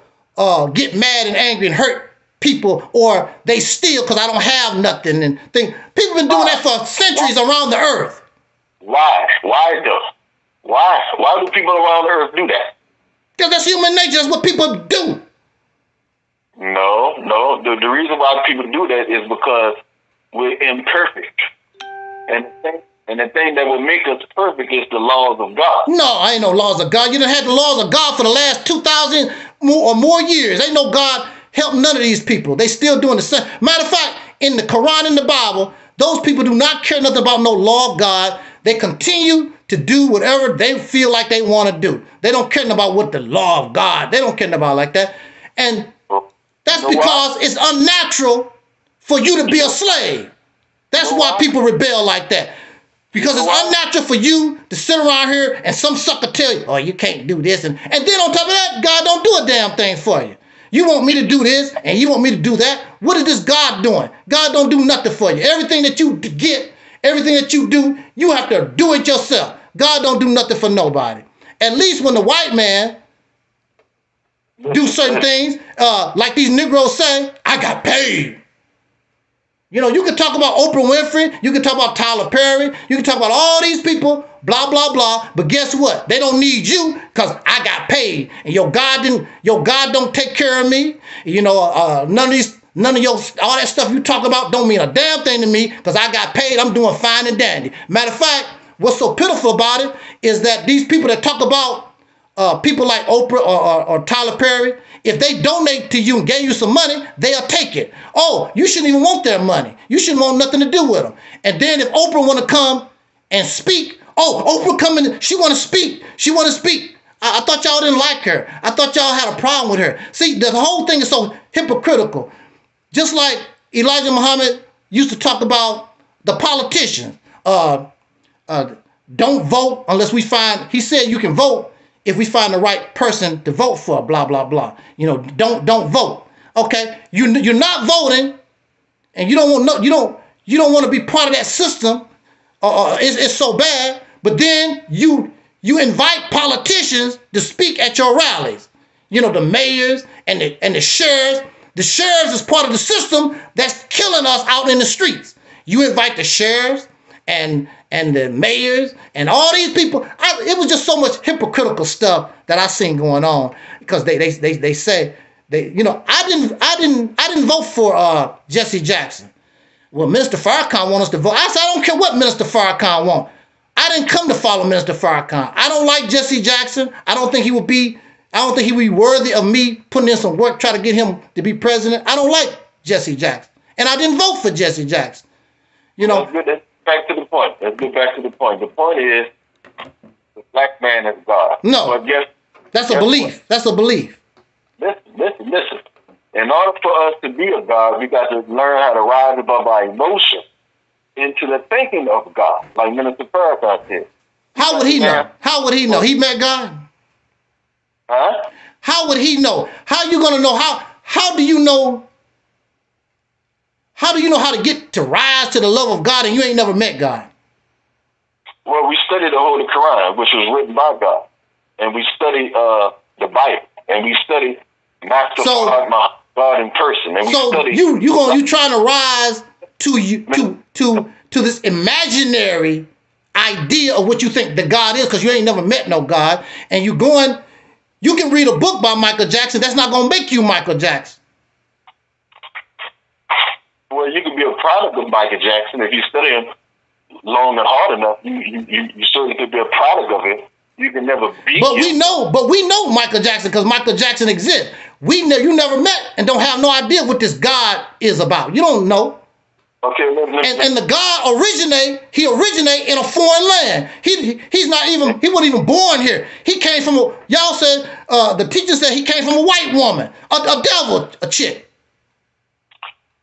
get mad and angry and hurt people, or they steal because I don't have nothing and think. People been doing that for centuries around the earth. Why? Why do people around the earth do that? Because that's human nature. That's what people do. No. The reason why people do that is because we're imperfect. And the thing that will make us perfect is the laws of God. No, ain't no laws of God. You done had the laws of God for the last 2,000 or more years. Ain't no God help none of these people. They still doing the same. Matter of fact, in the Quran and the Bible, those people do not care nothing about no law of God. They continue to do whatever they feel like they want to do. They don't care about what the law of God. They don't care about like that. And that's because it's unnatural for you to be a slave. That's why people rebel like that. Because it's unnatural for you to sit around here and some sucker tell you, oh, you can't do this. And then on top of that, God don't do a damn thing for you. You want me to do this and you want me to do that. What is this God doing? God don't do nothing for you. Everything that you get, everything that you do, you have to do it yourself. God don't do nothing for nobody. At least when the white man do certain things, like these Negroes say, I got paid. You can talk about Oprah Winfrey, you can talk about Tyler Perry, you can talk about all these people, blah, blah, blah. But guess what? They don't need you because I got paid. And your God don't take care of me. None of all that stuff you talk about don't mean a damn thing to me because I got paid. I'm doing fine and dandy. Matter of fact, what's so pitiful about it is that these people that talk about people like Oprah or Tyler Perry, if they donate to you and gave you some money, they'll take it. Oh, you shouldn't even want their money. You shouldn't want nothing to do with them. And then if Oprah want to come and speak, oh, Oprah coming, she want to speak. She want to speak. I thought y'all didn't like her. I thought y'all had a problem with her. See, the whole thing is so hypocritical. Just like Elijah Muhammad used to talk about the politicians. Don't vote unless we find, he said you can vote if we find the right person to vote for, blah, blah, blah. Don't vote. Okay? You're not voting and you don't want to be part of that system. It's so bad, but then you invite politicians to speak at your rallies. The mayors and the sheriffs. The sheriffs is part of the system that's killing us out in the streets. You invite the sheriffs and the mayors and all these people. It was just so much hypocritical stuff that I seen going on because they say I didn't vote for Jesse Jackson. Well, Minister Farrakhan wants us to vote. I said I don't care what Minister Farrakhan wants. I didn't come to follow Minister Farrakhan. I don't like Jesse Jackson. I don't think he would be worthy of me putting in some work, try to get him to be president. I don't like Jesse Jackson. And I didn't vote for Jesse Jackson. That's good. Let's back to the point. Let's get back to the point. The point is the black man is God. No. That's a belief. That's a belief. Listen. In order for us to be a God, we got to learn how to rise above our emotion into the thinking of God, like Minister Farrakhan said. How would he know? How would he know? He met God? Huh? How would he know? How you gonna know? How do you know? How do you know how to get to rise to the love of God and you ain't never met God? Well, we studied the Holy Quran, which was written by God. and we study the Bible, and we study Master God in person, and we study. You trying to rise to this imaginary idea of what you think the God is, because you ain't never met no God, and you can read a book by Michael Jackson. That's not gonna make you Michael Jackson. Well, you can be a product of Michael Jackson if you study him long and hard enough. You certainly could be a product of it. You can never be. But we know Michael Jackson because Michael Jackson exists. You never met and don't have no idea what this God is about. You don't know. Okay. And the God originate in a foreign land. He wasn't even born here. He came from y'all said the teacher said he came from a white woman, a devil, a chick.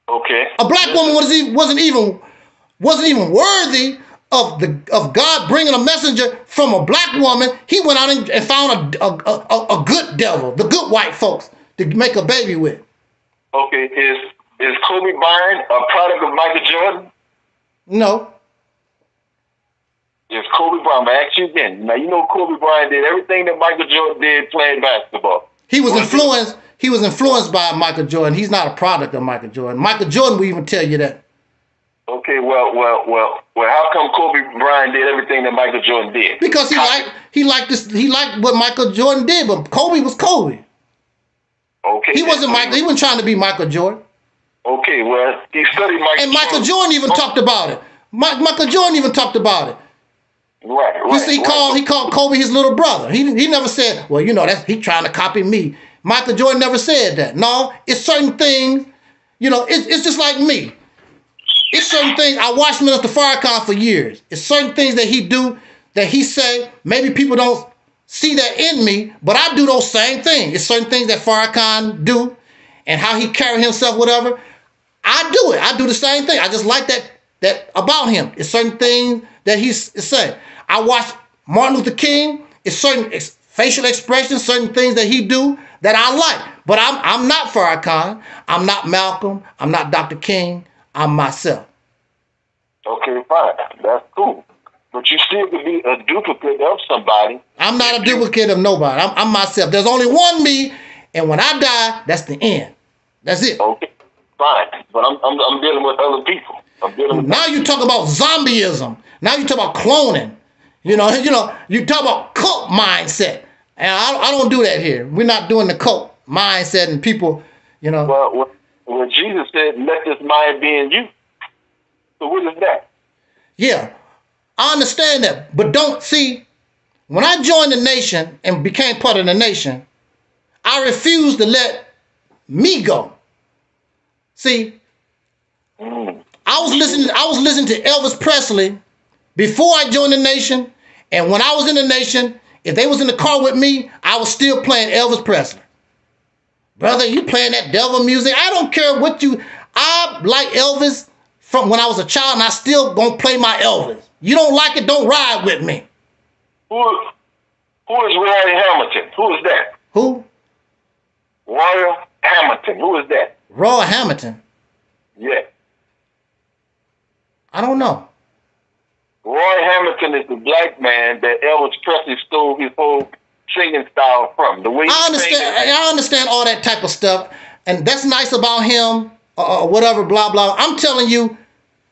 Okay. A black woman wasn't even worthy of God bringing a messenger from a black woman. He went out and found a good devil, the good white folks, to make a baby with. Okay, is Kobe Bryant a product of Michael Jordan? No. Is Kobe Bryant? I ask you again. Now you know Kobe Bryant did everything that Michael Jordan did playing basketball. He was influenced by Michael Jordan. He's not a product of Michael Jordan. Michael Jordan will even tell you that. Okay, well, how come Kobe Bryant did everything that Michael Jordan did? Because he liked what Michael Jordan did, but Kobe was Kobe. Okay. He wasn't Michael. He wasn't trying to be Michael Jordan. Okay, well, he studied Michael. And Michael Jordan even talked about it. Michael Jordan even talked about it. Right. He called Kobe his little brother. He never said, well, he trying to copy me. Michael Jordan never said that. No, it's certain things. It's just like me. It's certain things. I watched Minister Farrakhan for years. It's certain things that he do, that he say, maybe people don't see that in me, but I do those same things. It's certain things that Farrakhan do and how he carry himself, whatever. I do it. I do the same thing. I just like that about him. It's certain things that he's saying. I watch Martin Luther King. It's certain facial expressions, certain things that he do that I like. But I'm not Farrakhan. I'm not Malcolm. I'm not Dr. King. I'm myself. Okay, fine. That's cool. But you still could be a duplicate of somebody. I'm not a duplicate of nobody. I'm myself. There's only one me, and when I die, that's the end. That's it. Okay, fine. But I'm dealing with other people. Now you talk about zombieism. Now you talk about cloning. You talk about cult mindset. And I don't do that here. We're not doing the cult mindset and people, Well, Jesus said, let this mind be in you. So what is that? Yeah, I understand that. But don't see, when I joined the nation and became part of the nation, I refused to let me go. See, I was listening to Elvis Presley before I joined the nation. And when I was in the nation, if they was in the car with me, I was still playing Elvis Presley. Brother, you playing that devil music. I don't care I like Elvis from when I was a child, and I still gonna play my Elvis. You don't like it, don't ride with me. Who is Roy Hamilton? Who is that? Who? Roy Hamilton. Who is that? Roy Hamilton? Yeah. I don't know. Roy Hamilton is the black man that Elvis Presley stole his whole singing style from. The way I understand all that type of stuff, and that's nice about him, or whatever, blah blah. I'm telling you,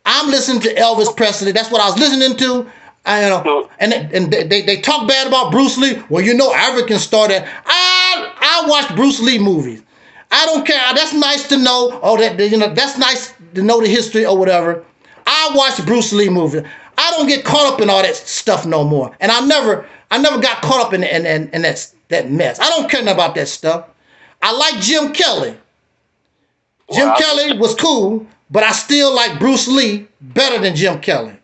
I'm listening to Elvis Presley. That's what I was listening to. And they talk bad about Bruce Lee. Well, Africans started. I watched Bruce Lee movies. I don't care. That's nice to know. That's nice to know the history or whatever. I watched Bruce Lee movies. I don't get caught up in all that stuff no more. And I never got caught up in that mess. I don't care about that stuff. I like Jim Kelly. Jim Kelly was cool, but I still like Bruce Lee better than Jim Kelly.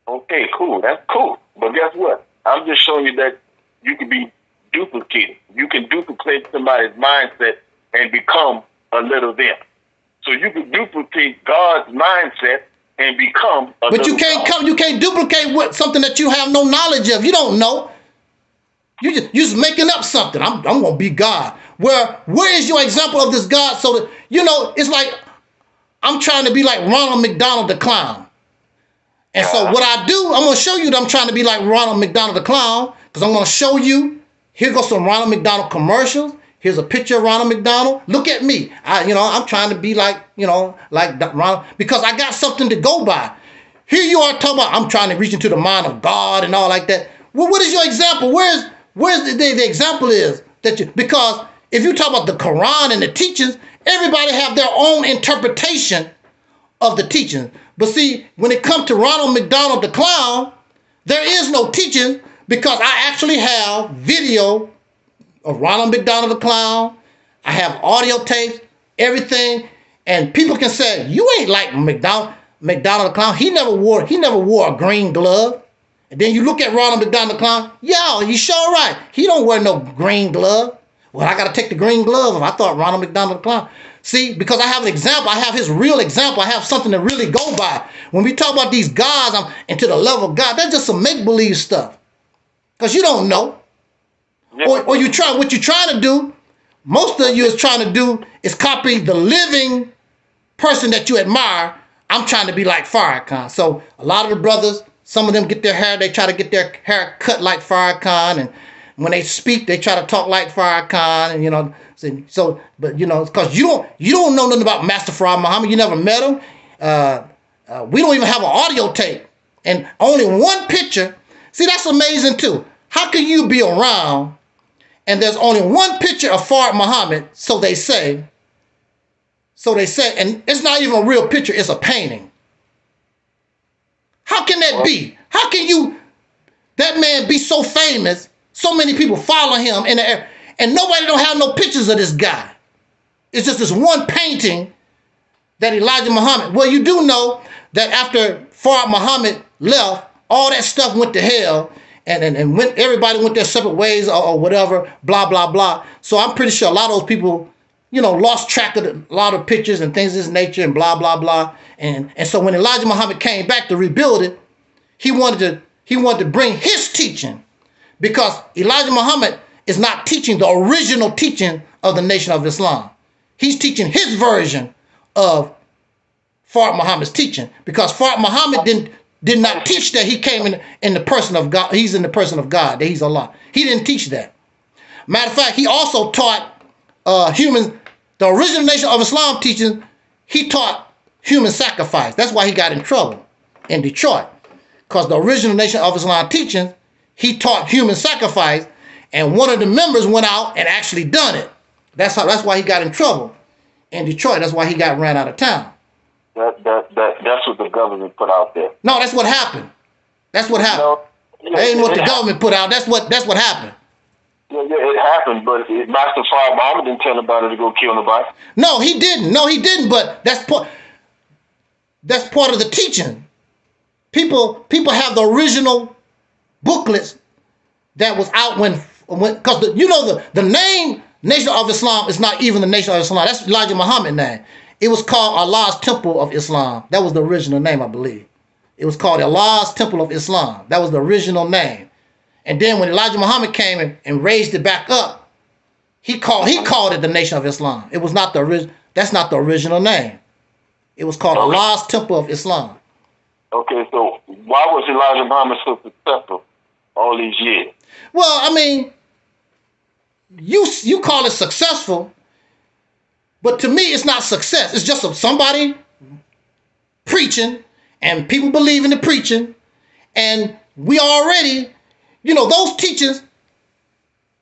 Okay, cool. That's cool. But guess what? I'm just showing you that you can be duplicated. You can duplicate somebody's mindset and become a little them. So you can duplicate God's mindset and become a But you can't duplicate what something that you have no knowledge of. You don't know. You're just making up something. I'm gonna be God. Where is your example of this God? So that it's like I'm trying to be like Ronald McDonald the Clown. And so what I do, I'm gonna show you that I'm trying to be like Ronald McDonald the Clown, because I'm gonna show you Here goes some Ronald McDonald commercials. Here's a picture of Ronald McDonald. Look at me. I'm trying to be like Ronald, because I got something to go by. Here you are talking about I'm trying to reach into the mind of God and all like that. Well, what is your example? Where's the example is that you, because if you talk about the Quran and the teachings, everybody have their own interpretation of the teachings. But see, when it comes to Ronald McDonald the clown, there is no teaching, because I actually have video of Ronald McDonald the clown. I have audio tapes, everything, and people can say you ain't like McDonald the clown. He never wore a green glove. And then you look at Ronald McDonald the clown. Yeah, you sure right. He don't wear no green glove. Well, I got to take the green glove off. I thought Ronald McDonald the clown. See, because I have an example. I have his real example. I have something to really go by. When we talk about these gods, I'm into the level of God. That's just some make-believe stuff. Because you don't know. Or what you're trying to do, most of you is trying to do is copy the living person that you admire. I'm trying to be like Farrakhan. So a lot of the brothers, some of them get their hair, they try to get their hair cut like Farrakhan, and when they speak, they try to talk like Farrakhan, and so, but because you don't know nothing about Master Farad Muhammad, you never met him. We don't even have an audio tape, and only one picture. See, that's amazing too. How can you be around and there's only one picture of Farad Muhammad? So they say, and it's not even a real picture, it's a painting. How can that be? How can that man be so famous, so many people follow him in the air, and nobody don't have no pictures of this guy? It's just this one painting that Elijah Muhammad. Well, you do know that after Farad Muhammad left, all that stuff went to hell, and everybody went their separate ways or whatever, blah, blah, blah. So I'm pretty sure a lot of those people, lost track of a lot of pictures and things of this nature and blah, blah, blah. And so when Elijah Muhammad came back to rebuild it, he wanted to bring his teaching, because Elijah Muhammad is not teaching the original teaching of the Nation of Islam. He's teaching his version of Farad Muhammad's teaching, because Farad Muhammad did not teach that he came in the person of God. He's in the person of God, that he's Allah. He didn't teach that. Matter of fact, he also taught the original Nation of Islam teaching. He taught human sacrifice. That's why he got in trouble in Detroit, because the original Nation of Islam teaching, he taught human sacrifice, and one of the members went out and actually done it. That's why he got in trouble in Detroit. That's why he got ran out of town. That's what the government put out there. No, that's what happened. That's what happened. That ain't what the government put out. That's what happened. Yeah, it happened, but Master Farad Muhammad didn't tell nobody to go kill nobody. No, he didn't. But that's part of the teaching. People have the original booklets that was out when because the name Nation of Islam is not even the Nation of Islam. That's Elijah Muhammad's name. It was called Allah's Temple of Islam. That was the original name, I believe. It was called Allah's Temple of Islam. That was the original name. And then when Elijah Muhammad came and raised it back up, he called it the Nation of Islam. It was not the original. That's not the original name. It was called Allah's Temple of Islam. Okay, so why was Elijah Muhammad so successful all these years? Well, I mean, you call it successful, but to me, it's not success. It's just somebody preaching, and people believe in the preaching, and we already, those teachings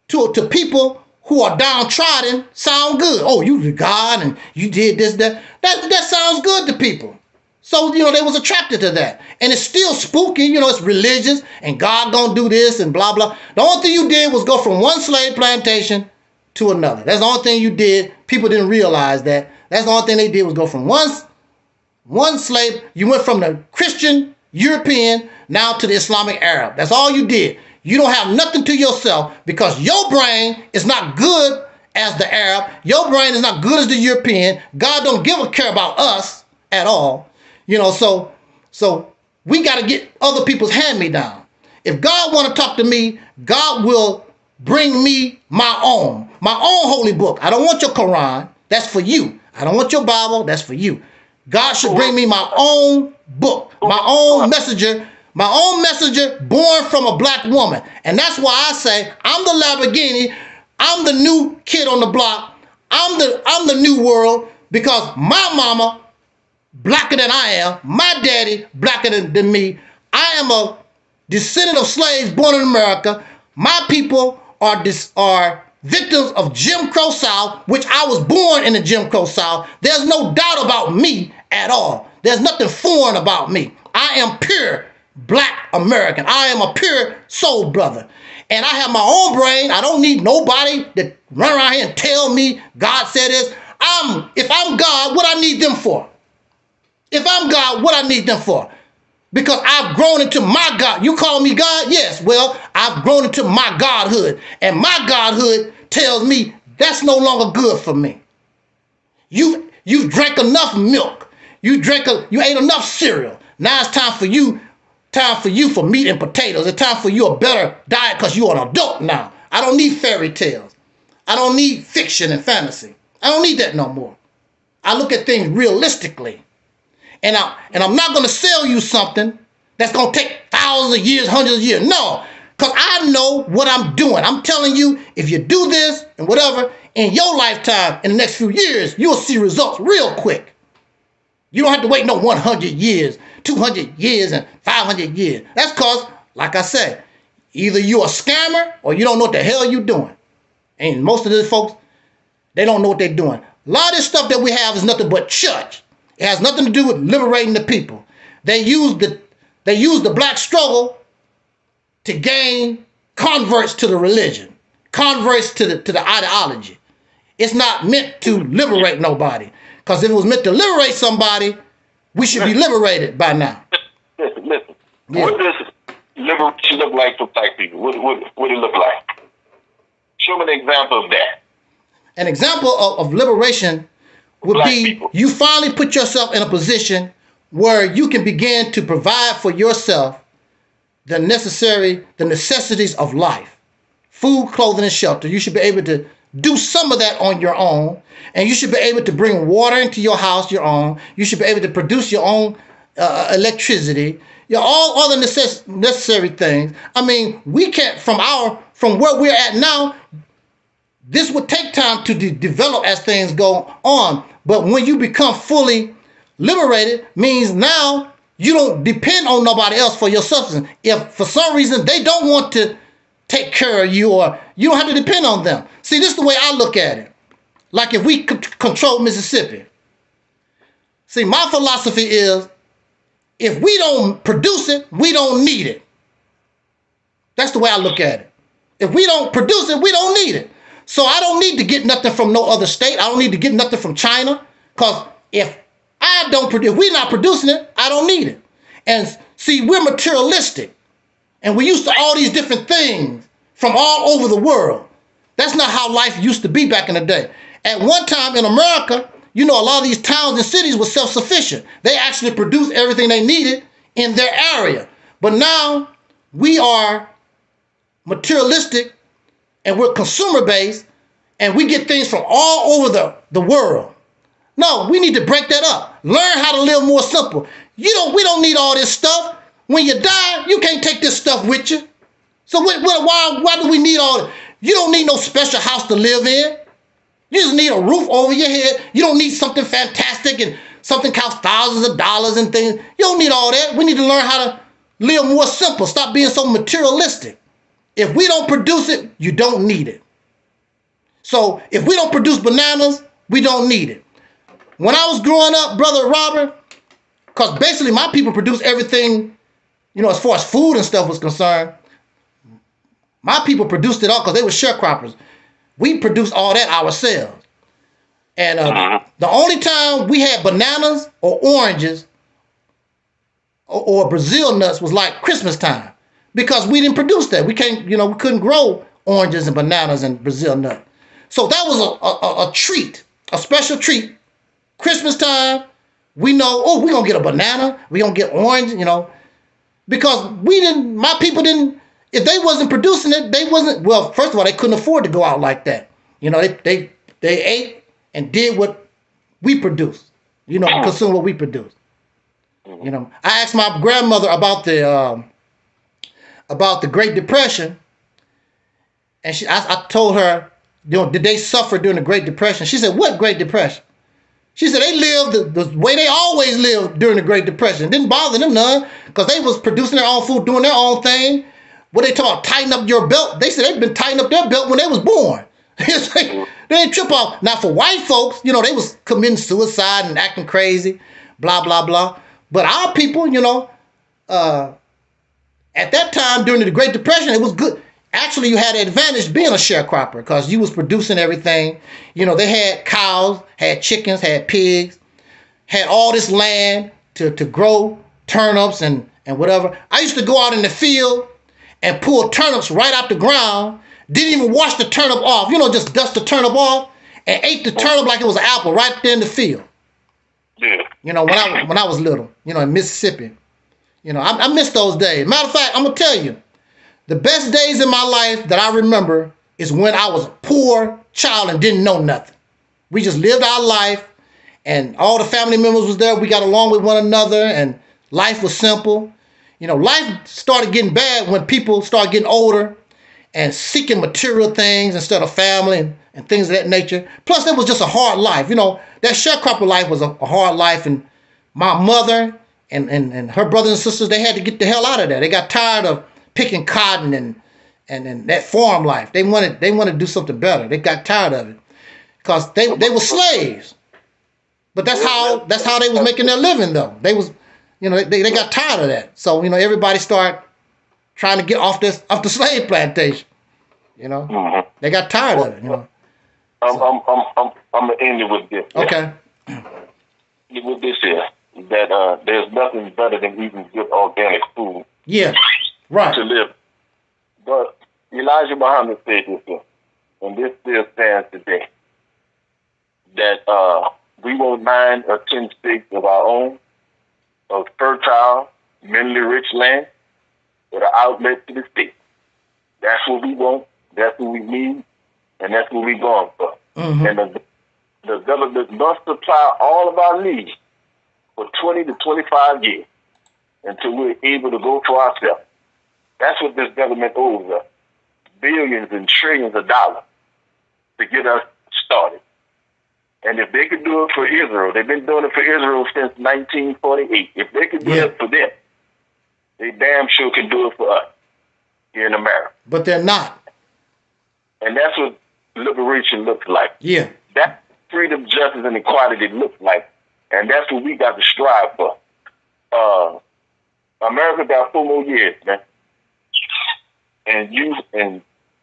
to people who are downtrodden sound good. Oh, you the God, and you did this, that. That sounds good to people. So, they was attracted to that. And it's still spooky, it's religious, and God gonna do this, and blah, blah. The only thing you did was go from one slave plantation to another. That's the only thing you did. People didn't realize that. That's the only thing they did was go from one slave. You went from the Christian, European, now to the Islamic Arab. That's all you did. You don't have nothing to yourself, because your brain is not good as the Arab. Your brain is not good as the European. God don't give a care about us at all. So we got to get other people's hand-me-down. If God want to talk to me, God will bring me my own holy book. I don't want your Quran. That's for you. I don't want your Bible. That's for you. God should bring me my own book, my own messenger, My own messenger born from a black woman. And that's why I say I'm the Lamborghini. I'm the new kid on the block. I'm the new world, because my mama blacker than I am. My daddy blacker than me. I am a descendant of slaves born in America. My people are victims of Jim Crow South, which I was born in the Jim Crow South. There's no doubt about me at all. There's nothing foreign about me. I am pure black American. I am a pure soul brother. And I have my own brain. I don't need nobody to run around here and tell me God said this. If I'm God, what I need them for? If I'm God, what I need them for? Because I've grown into my God. You call me God? Yes. Well, I've grown into my godhood. And my godhood tells me that's no longer good for me. You've drank enough milk. You ate enough cereal. Now it's time for you for meat and potatoes. It's time for you a better diet, because you're an adult now. I don't need fairy tales. I don't need fiction and fantasy. I don't need that no more. I look at things realistically. And I'm not going to sell you something that's going to take thousands of years, hundreds of years. No, because I know what I'm doing. I'm telling you, if you do this and whatever, in your lifetime, in the next few years, you'll see results real quick. You don't have to wait no 100 years, 200 years, and 500 years. That's because, like I said, either you're a scammer or you don't know what the hell you're doing. And most of these folks, they don't know what they're doing. A lot of this stuff that we have is nothing but church. It has nothing to do with liberating the people. They use the black struggle to gain converts to the religion, converts to the ideology. It's not meant to liberate nobody. Because if it was meant to liberate somebody, we should be liberated by now. Listen. Yeah. What does liberation look like for black people? What it look like? Show me an example of that. An example of liberation would Black be people. You finally put yourself in a position where you can begin to provide for yourself the necessities of life. Food, clothing, and shelter. You should be able to do some of that on your own. And you should be able to bring water into your house your own. You should be able to produce your own electricity. All other necessary things. I mean, we can't, from where we're at now, this would take time to develop as things go on. But when you become fully liberated, means now you don't depend on nobody else for your substance. If for some reason they don't want to take care of you, or you don't have to depend on them. See, this is the way I look at it. Like if we control Mississippi. See, my philosophy is, if we don't produce it, we don't need it. That's the way I look at it. If we don't produce it, we don't need it. So I don't need to get nothing from no other state. I don't need to get nothing from China. Because if we're not producing it, I don't need it. And see, we're materialistic. And we're used to all these different things from all over the world. That's not how life used to be back in the day. At one time in America, a lot of these towns and cities were self-sufficient. They actually produced everything they needed in their area. But now we are materialistic and we're consumer-based and we get things from all over the world. No, we need to break that up. Learn how to live more simple. We don't need all this stuff. When you die, you can't take this stuff with you. So why do we need all this? You don't need no special house to live in. You just need a roof over your head. You don't need something fantastic and something costs thousands of dollars and things. You don't need all that. We need to learn how to live more simple. Stop being so materialistic. If we don't produce it, you don't need it. So if we don't produce bananas, we don't need it. When I was growing up, Brother Robert, because basically my people produce everything, as far as food and stuff was concerned, my people produced it all because they were sharecroppers. We produced all that ourselves. And the only time we had bananas or oranges or Brazil nuts was like Christmas time, because we didn't produce that. We couldn't grow oranges and bananas and Brazil nuts. So that was a treat, a special treat. Christmas time, we know, we're going to get a banana, we're going to get orange, because my people didn't, if they wasn't producing it, well, first of all, they couldn't afford to go out like that. They ate and did what we produced, consumed what we produced. You know, I asked my grandmother about the Great Depression, and I told her, you know, did they suffer during the Great Depression? She said, what Great Depression? She said they lived the way they always lived during the Great Depression. It didn't bother them none, because they was producing their own food, doing their own thing. What they talk about, tighten up your belt? They said they've been tightening up their belt when they was born. It's like, they didn't trip off. Now for white folks, you know, they was committing suicide and acting crazy, blah, blah, blah. But our people, you know, at that time during the Great Depression, it was good. Actually, you had an advantage being a sharecropper, because you was producing everything. You know, they had cows, had chickens, had pigs, had all this land to grow turnips and whatever. I used to go out in the field and pull turnips right out the ground. Didn't even wash the turnip off. You know, just dust the turnip off and ate the turnip like it was an apple right there in the field. Yeah. You know, when I was little, you know, in Mississippi. You know, I miss those days. Matter of fact, I'm going to tell you, the best days in my life that I remember is when I was a poor child and didn't know nothing. We just lived our life, and all the family members was there. We got along with one another, and life was simple. You know, life started getting bad when people started getting older and seeking material things instead of family and things of that nature. Plus, it was just a hard life. You know, that sharecropper life was a hard life, and my mother and her brothers and sisters, they had to get the hell out of there. They got tired of picking cotton and that farm life. They wanted to do something better. They got tired of it because they were slaves. But that's how they was making their living though. They was, you know, they got tired of that. So, you know, everybody started trying to get off the slave plantation. You know, they got tired of it. You know. I'm gonna end it with this. Okay. With this here, that there's nothing better than eating good organic food. Yeah. Right. To live. But Elijah Muhammad said this here, and this still stands today, that we want 9 or 10 states of our own, of fertile, minerally rich land, with an outlet to the state. That's what we want, that's what we need, and that's what we're going for. Mm-hmm. And the government must supply all of our needs for 20 to 25 years until we're able to go for ourselves. That's what this government owes us. Billions and trillions of dollars to get us started. And if they could do it for Israel, they've been doing it for Israel since 1948. If they could do it for them, they damn sure can do it for us here in America. But they're not. And that's what liberation looks like. Yeah. That's freedom, justice, and equality looks like. And that's what we got to strive for. America got 4 more years, man. And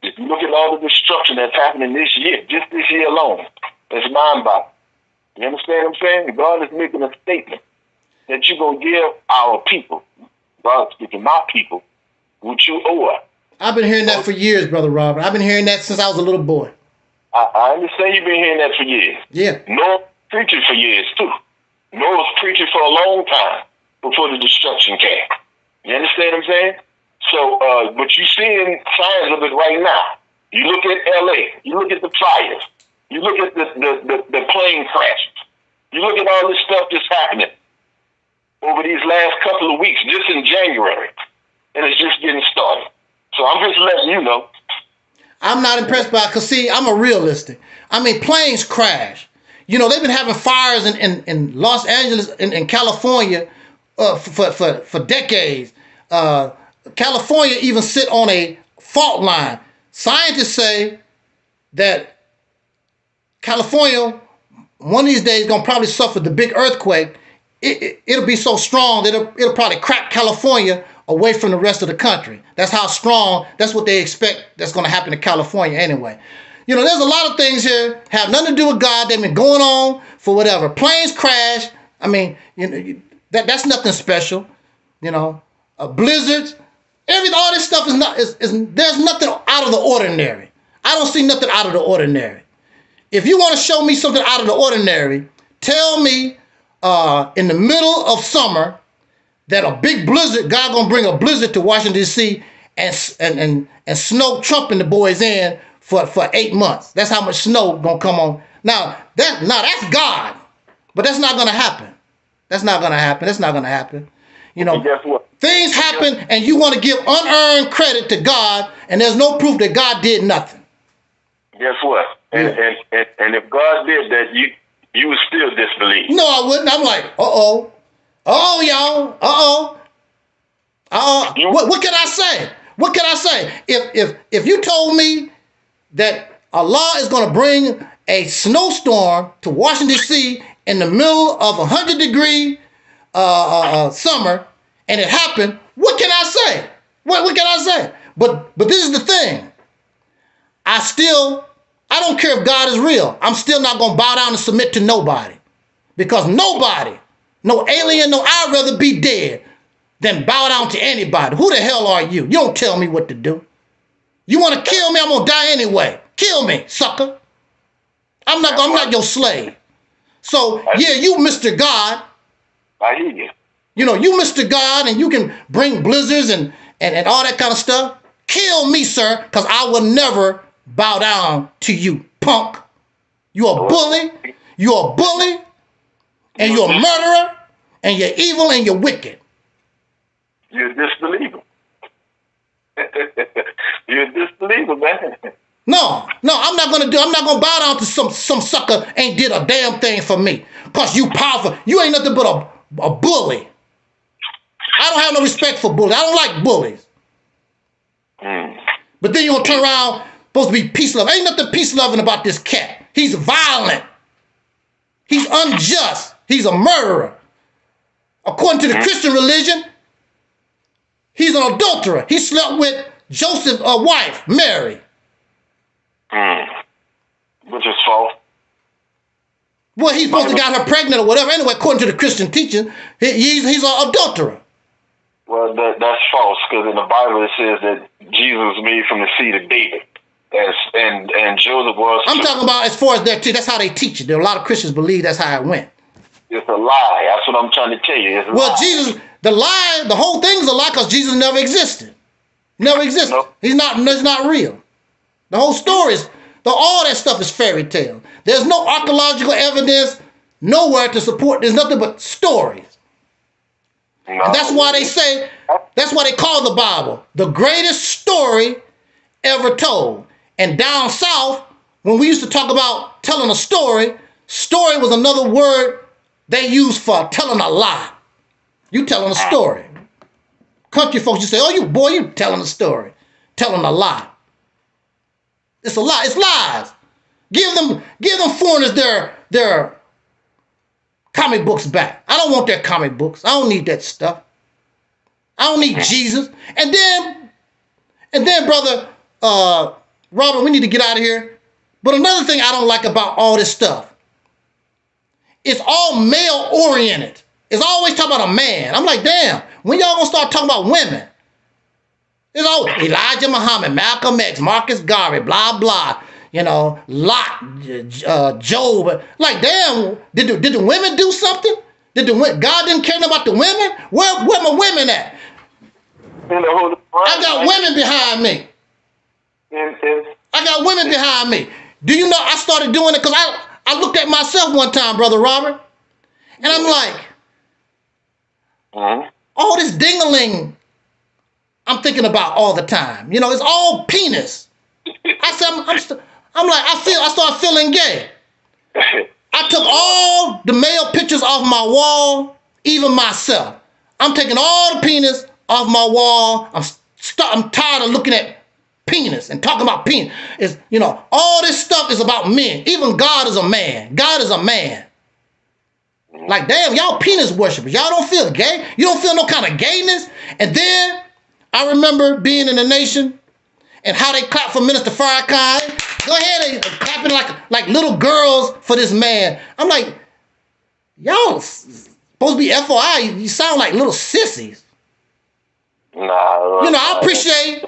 if you look at all the destruction that's happening this year, just this year alone, it's mind-boggling. You understand what I'm saying? God is making a statement that you're going to give our people, God speaking, my people, what you owe us. I've been hearing that for years, Brother Robert. I've been hearing that since I was a little boy. I understand you've been hearing that for years. Yeah. Noah preaching for years, too. Noah was preaching for a long time before the destruction came. You understand what I'm saying? So, but you're seeing signs of it right now. You look at LA, you look at the fires, you look at the plane crashes, you look at all this stuff that's happening over these last couple of weeks, just in January, and it's just getting started. So I'm just letting you know. I'm not impressed by it because, see, I'm a realistic. I mean, planes crash. You know, they've been having fires in Los Angeles and in California for decades. California even sit on a fault line. Scientists say that California, one of these days, is going to probably suffer the big earthquake. It'll be so strong that it'll probably crack California away from the rest of the country. That's how strong, that's what they expect that's going to happen to California anyway. You know, there's a lot of things here have nothing to do with God. They've been going on for whatever. Planes crash. I mean, you know, that's nothing special. You know, blizzards. All this stuff there's nothing out of the ordinary. I don't see nothing out of the ordinary. If you want to show me something out of the ordinary, tell me in the middle of summer that a big blizzard, God gonna bring a blizzard to Washington D.C. and snow Trump and the boys in for 8 months. That's how much snow gonna come on. Now that's God, but that's not gonna happen. That's not going to happen. That's not going to happen. You know, And guess what? things happen and you want to give unearned credit to God, and there's no proof that God did nothing. Guess what? And if God did that, you would still disbelieve. No, I wouldn't. I'm like, y'all. What can I say? What can I say? If you told me that Allah is going to bring a snowstorm to Washington D.C. in the middle of 100-degree summer, and it happened, what can I say? What can I say? But this is the thing. I don't care if God is real. I'm still not going to bow down and submit to nobody. Because nobody, no alien, no, I'd rather be dead than bow down to anybody. Who the hell are you? You don't tell me what to do. You want to kill me? I'm going to die anyway. Kill me, sucker. I'm not your slave. So, yeah, you Mr. God. I hear you. You know, you Mr. God, and you can bring blizzards and all that kind of stuff. Kill me, sir, because I will never bow down to you, punk. You're a bully. You're a bully. And you're a murderer. And you're evil and you're wicked. You're a disbeliever. You're a disbeliever, man. No, I'm not gonna bow down to some sucker ain't did a damn thing for me. Cause you powerful. You ain't nothing but a bully. I don't have no respect for bullies. I don't like bullies. But then you gonna turn around, supposed to be peace loving. Ain't nothing peace loving about this cat. He's violent. He's unjust. He's a murderer. According to the Christian religion, he's an adulterer. He slept with Joseph's wife, Mary. Which is false. Well, he's supposed to got her pregnant or whatever. Anyway, according to the Christian teaching, he's an adulterer. Well, that's false, because in the Bible it says that Jesus was made from the seed of David, and Joseph was. I'm talking about as far as that too. That's how they teach it. There are a lot of Christians believe that's how it went. It's a lie. That's what I'm trying to tell you. It's a lie. Jesus, the whole thing is a lie because Jesus never existed. Never existed. Nope. He's not real. The whole story is, all that stuff is fairy tale. There's no archaeological evidence nowhere to support. There's nothing but stories. No. And that's why they call the Bible the greatest story ever told. And down south, when we used to talk about telling a story was another word they used for telling a lie. You telling a story. Country folks, you say, oh, you telling a story. Telling a lie. It's a lie. It's lies. Give them foreigners their comic books back. I don't want their comic books. I don't need that stuff. I don't need Jesus. And then, brother Robert, we need to get out of here. But another thing I don't like about all this stuff, it's all male oriented. It's always talking about a man. I'm like, damn, when y'all gonna start talking about women? It's all Elijah Muhammad, Malcolm X, Marcus Garvey, blah, blah. You know, Lot, Job. Like, damn, did the women do something? God didn't care about the women? Where my women at? I got women behind me. I got women behind me. Do you know I started doing it because I looked at myself one time, Brother Robert, and I'm like, all this ding-a-ling I'm thinking about all the time. You know, it's all penis. I said, I started feeling gay. I took all the male pictures off my wall, even myself. I'm taking all the penis off my wall. I'm tired of looking at penis and talking about penis. It's, you know, all this stuff is about men. Even God is a man. God is a man. Like, damn, y'all penis worshipers. Y'all don't feel gay. You don't feel no kind of gayness. And then I remember being in the nation and how they clap for Minister Farrakhan. Go ahead and clapping like little girls for this man. I'm like, y'all supposed to be FOI. You sound like little sissies. Nah. You know, I appreciate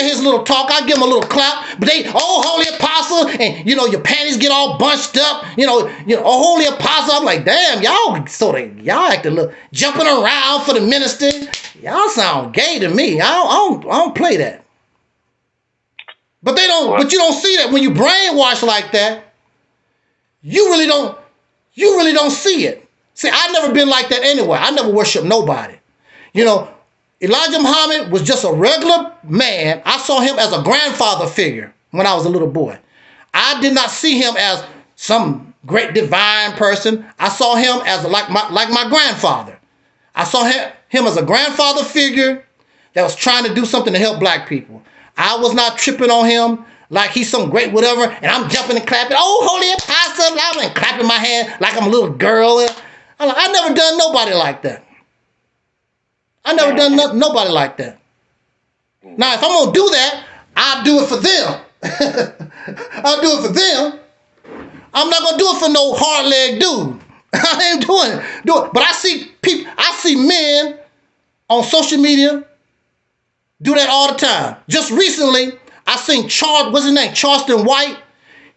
his little talk. I give him a little clap. But they, oh, holy apostle, and you know, your panties get all bunched up. You know, oh, holy apostle. I'm like, damn, y'all act a little jumping around for the minister. Y'all sound gay to me. I don't play that. But they don't. But you don't see that when you brainwash like that. You really don't see it. See, I've never been like that anywhere. I never worshiped nobody. You know, Elijah Muhammad was just a regular man. I saw him as a grandfather figure when I was a little boy. I did not see him as some great divine person. I saw him as like my grandfather. I saw him as a grandfather figure that was trying to do something to help black people. I was not tripping on him like he's some great whatever, and I'm jumping and clapping. Oh, holy apostle, and clapping my hand like I'm a little girl. I'm like, I never done nobody like that. I never done nobody like that. Now, if I'm going to do that, I'll do it for them. I'll do it for them. I'm not going to do it for no hard-legged dude. I ain't doing it. But I see people, I see men on social media do that all the time. Just recently, I seen what's his name? Charleston White.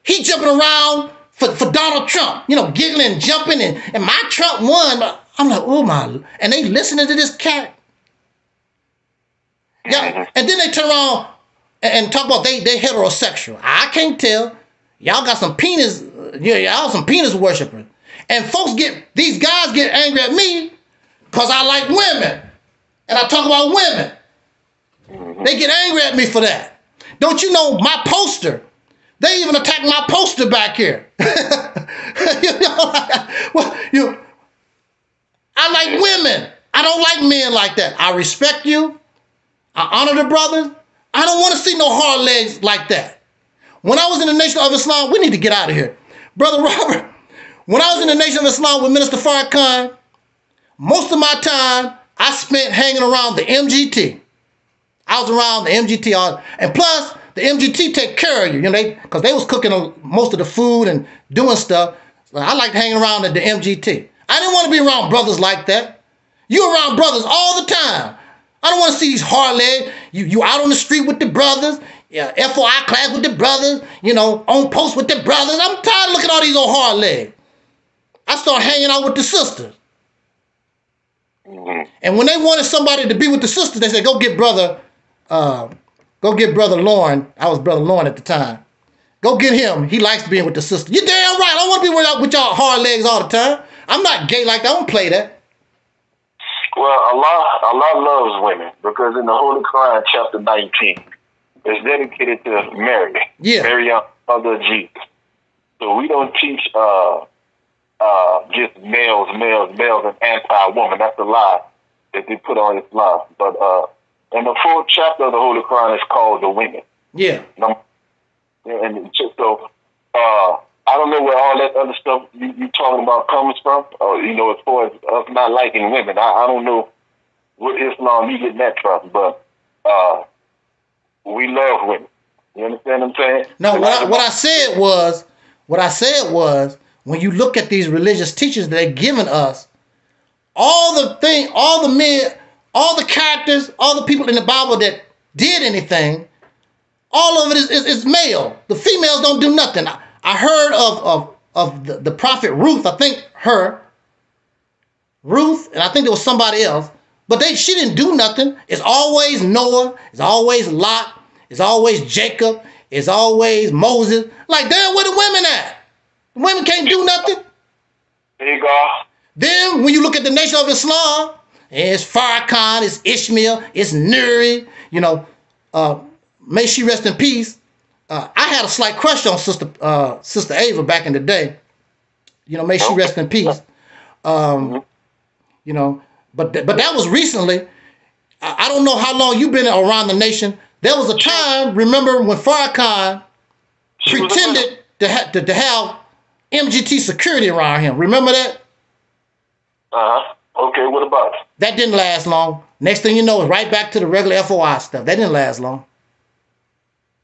He jumping around for Donald Trump, you know, giggling and jumping, and my Trump won. I'm like, oh my, and they listening to this cat. Yeah, and then they turn around and talk about they heterosexual. I can't tell. Y'all got some penis, y'all some penis worshipers. And these guys get angry at me because I like women. And I talk about women. They get angry at me for that. Don't you know my poster? They even attacked my poster back here. I like women. I don't like men like that. I respect you. I honor the brothers. I don't want to see no hard legs like that. When I was in the Nation of Islam, we need to get out of here. Brother Robert, when I was in the Nation of Islam with Minister Farrakhan, most of my time I spent hanging around the MGT. I was around the MGT, and plus the MGT take care of you, because they was cooking most of the food and doing stuff. So I liked hanging around at the MGT. I didn't want to be around brothers like that. You around brothers all the time. I don't want to see these hard legs. You out on the street with the brothers, FOI class with the brothers, on post with the brothers. I'm tired of looking at all these old hard legs. I started hanging out with the sisters. And when they wanted somebody to be with the sisters, they said, go get brother Lauren. I was brother Lauren at the time. Go get him. He likes being with the sisters. You're damn right. I don't want to be with y'all hard legs all the time. I'm not gay like that. I don't play that. Well, Allah loves women because in the Holy Quran, chapter 19, it's dedicated to Mary. Yeah. Mary, mother of Jesus. So we don't teach just males, and anti-woman. That's a lie that they put on Islam. But in the 4th chapter of the Holy Quran, it's called the women. Yeah. And so I don't know where all that other stuff you talking about comes from. As far as us not liking women, I don't know what Islam you getting that from. But we love women. You understand what I'm saying? No, what I said was, when you look at these religious teachers that they're giving us, all the men, all the characters, all the people in the Bible that did anything, all of it is male. The females don't do nothing. I heard of the prophet Ruth. I think Ruth, and I think there was somebody else, but she didn't do nothing. It's always Noah. It's always Lot. It's always Jacob. It's always Moses. Like, damn, where the women at? The women can't do nothing. There you go. Then when you look at the Nation of Islam, it's Farrakhan, it's Ishmael, it's Nuri, may she rest in peace. I had a slight crush on Sister Ava back in the day. May she rest in peace. But that was recently. I don't know how long you've been around the nation. There was a time, remember, when Farrakhan pretended to have MGT security around him. Remember that? Okay, what about it? That didn't last long. Next thing you know, it's right back to the regular FOI stuff. That didn't last long.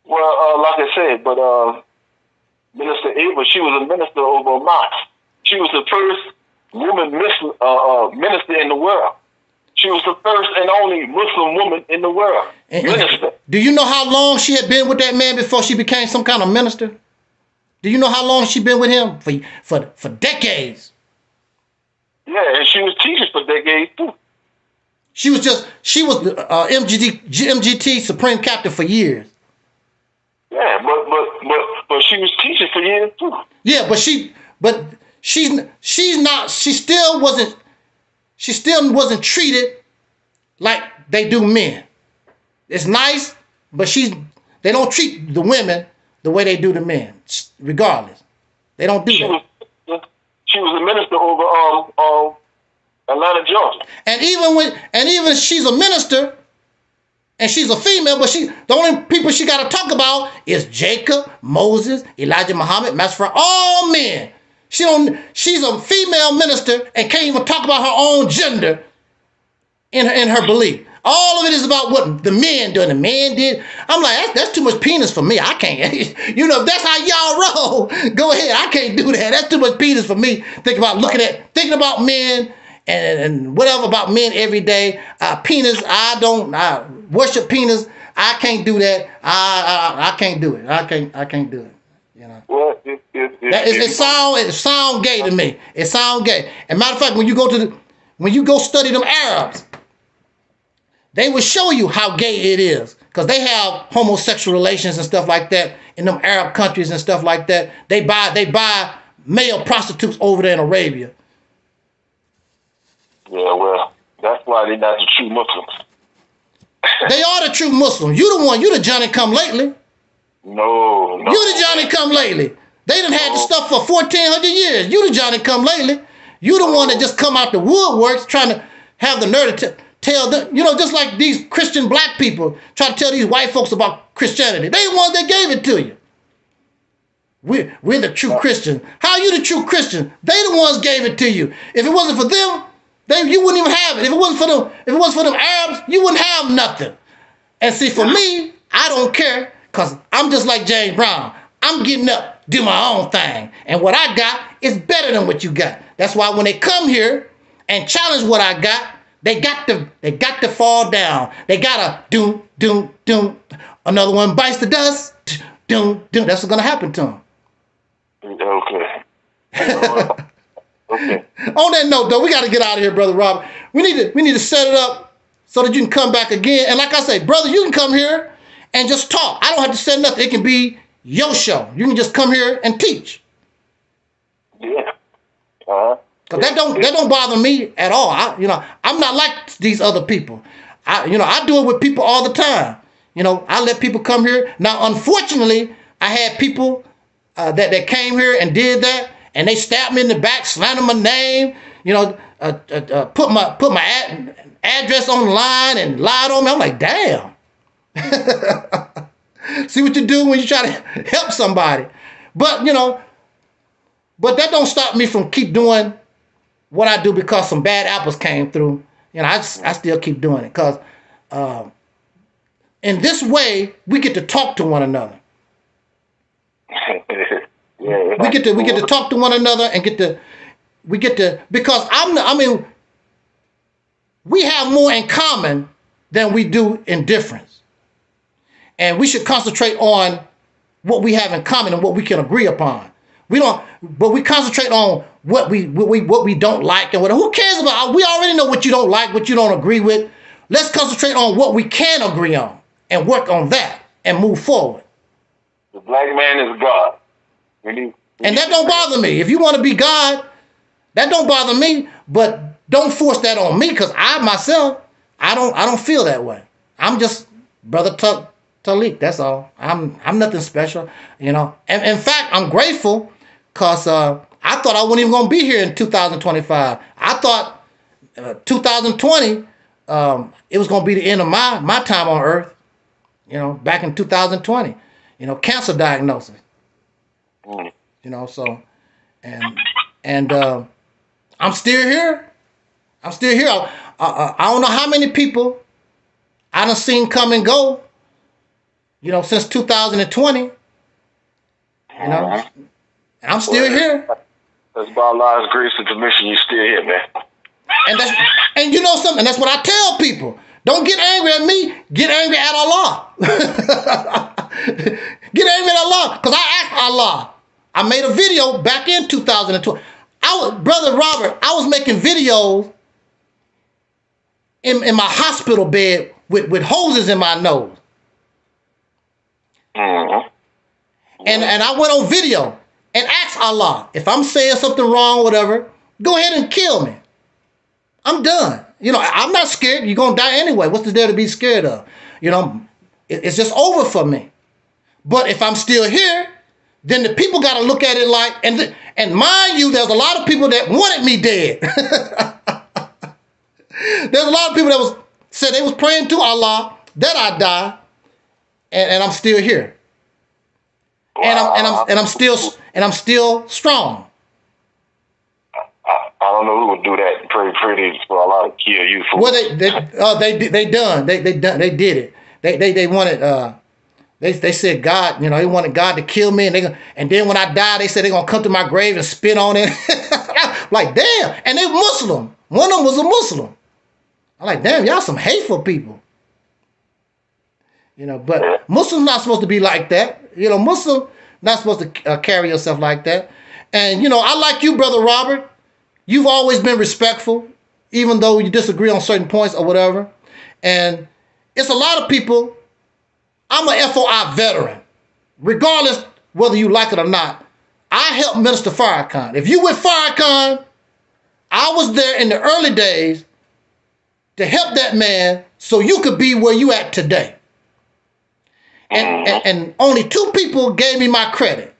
Well, like I said, but Minister Ava, she was a minister over Mott. She was the first woman minister in the world. She was the first and only Muslim woman in the world. Minister. Do you know how long she had been with that man before she became some kind of minister? Do you know how long she'd been with him? For decades. Yeah, and she was teaching for decades too. She was the MGT Supreme Captain for years. Yeah, but she was teaching for years too. Yeah, but she she still wasn't treated like they do men. It's nice, but they don't treat the women the way they do the men, regardless. They don't do that. She was a minister over Atlanta, Georgia. And even she's a minister and she's a female, but the only people she got to talk about is Jacob, Moses, Elijah Muhammad, Master, all men. She's a female minister and can't even talk about her own gender in her belief. All of it is about what the men do and the man did. I'm like, that's too much penis for me. I can't. You know, if that's how y'all roll, go ahead. I can't do that. That's too much penis for me. Thinking about men and whatever about men every day. Penis, I worship penis. I can't do that. I can't do it. I can't do it. You know. Well, it sound gay to me. It sound gay. And matter of fact, when you go study them Arabs, they will show you how gay it is, because they have homosexual relations and stuff like that in them Arab countries and stuff like that. They buy male prostitutes over there in Arabia. Yeah, well, that's why they're not the true Muslims. They are the true Muslims. You the Johnny come lately. No. You the Johnny come lately. They done had the stuff for 1,400 years. You the Johnny come lately. You the one that just come out the woodworks trying to have the nerve to tell them, just like these Christian black people try to tell these white folks about Christianity. They the ones that gave it to you. We're the true Christians. How are you the true Christian? They the ones gave it to you. If it wasn't for them, you wouldn't even have it. If it wasn't for them Arabs, you wouldn't have nothing. And see, for me, I don't care, because I'm just like James Brown. I'm getting up, do my own thing. And what I got is better than what you got. That's why when they come here and challenge what I got, they got to fall down. They gotta do. Another one bites the dust. Do. That's what's gonna happen to them. Okay. Okay. On that note, though, we got to get out of here, Brother Robert. We need to set it up so that you can come back again. And like I say, brother, you can come here and just talk. I don't have to say nothing. It can be your show. You can just come here and teach. Yeah. Cause that don't bother me at all. I'm not like these other people. I do it with people all the time. I let people come here. Now, unfortunately, I had people that came here and did that, and they stabbed me in the back, slandered my name. Put my address on the line and lied on me. I'm like, damn. See what you do when you try to help somebody. But that don't stop me from keep doing what I do, because some bad apples came through. I still keep doing it, because in this way we get to talk to one another. We get to talk to one another and because we have more in common than we do in difference. And we should concentrate on what we have in common and what we can agree upon. But we concentrate on what we don't like and who cares about? We already know what you don't like, what you don't agree with. Let's concentrate on what we can agree on and work on that and move forward. The black man is God. And that don't bother me. If you want to be God, that don't bother me. But don't force that on me, because I myself, I don't feel that way. I'm just Brother Taalik. That's all. I'm nothing special. And in fact, I'm grateful, because I thought I wasn't even gonna be here in 2025. I thought 2020 it was gonna be the end of my time on Earth. Back in 2020. Cancer diagnosis. So, and I'm still here. I'm still here. I don't know how many people I done seen come and go, since 2020. I'm still here. That's by Allah's grace and permission, you're still here, man. And you know something, and that's what I tell people. Don't get angry at me, get angry at Allah. Get angry at Allah, because I asked Allah. I made a video back in 2020. Brother Robert, I was making videos in my hospital bed with hoses in my nose. And I went on video, and ask Allah, if I'm saying something wrong, whatever, go ahead and kill me. I'm done. You know, I'm not scared. You're going to die anyway. What's there to be scared of? You know, it's just over for me. But if I'm still here, then the people got to look at it like, and mind you, there's a lot of people that wanted me dead. There's a lot of people that said they was praying to Allah that I die, and I'm still here. And I'm still strong. I don't know who would do that and pray for Allah to kill you. Well, they did it. They wanted they said God, you know, they wanted God to kill me, and then when I die, they said they're gonna come to my grave and spit on it. Like, damn, and they Muslim. One of them was a Muslim. I'm like, damn, y'all some hateful people. You know, but Muslims not supposed to be like that. You know, Muslim not supposed to carry yourself like that. And, you know, I like you, Brother Robert. You've always been respectful, even though you disagree on certain points or whatever. And it's a lot of people. I'm a FOI veteran. Regardless whether you like it or not, I helped Minister Farrakhan. If you with Farrakhan, I was there in the early days to help that man so you could be where you at today. And only 2 people gave me my credit.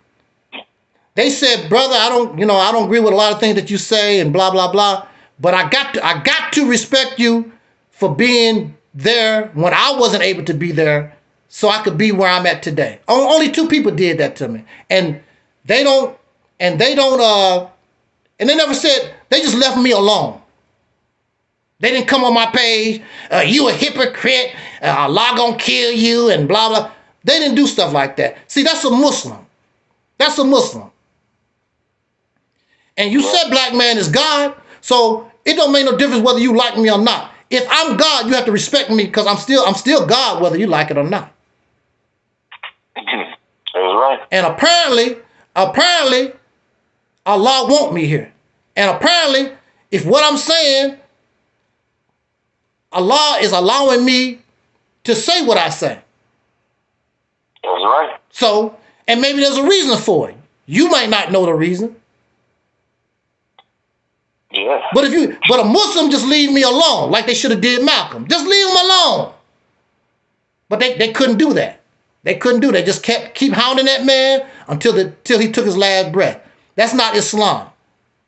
They said, brother, I don't agree with a lot of things that you say and blah, blah, blah. But I got to respect you for being there when I wasn't able to be there so I could be where I'm at today. Only 2 people did that to me. And they never said, they just left me alone. They didn't come on my page, you a hypocrite, Allah gonna kill you and blah, blah. They didn't do stuff like that. See, that's a Muslim. That's a Muslim. And you said black man is God, so it don't make no difference whether you like me or not. If I'm God, you have to respect me because I'm still God whether you like it or not. That's right. And apparently, Allah want me here. And apparently, if what I'm saying, Allah is allowing me to say what I say. That's right. So, and maybe there's a reason for it. You might not know the reason. Yeah. But a Muslim just leave me alone, like they should have did Malcolm. Just leave him alone. But they couldn't do that. They couldn't do that. They just keep hounding that man until he took his last breath. That's not Islam.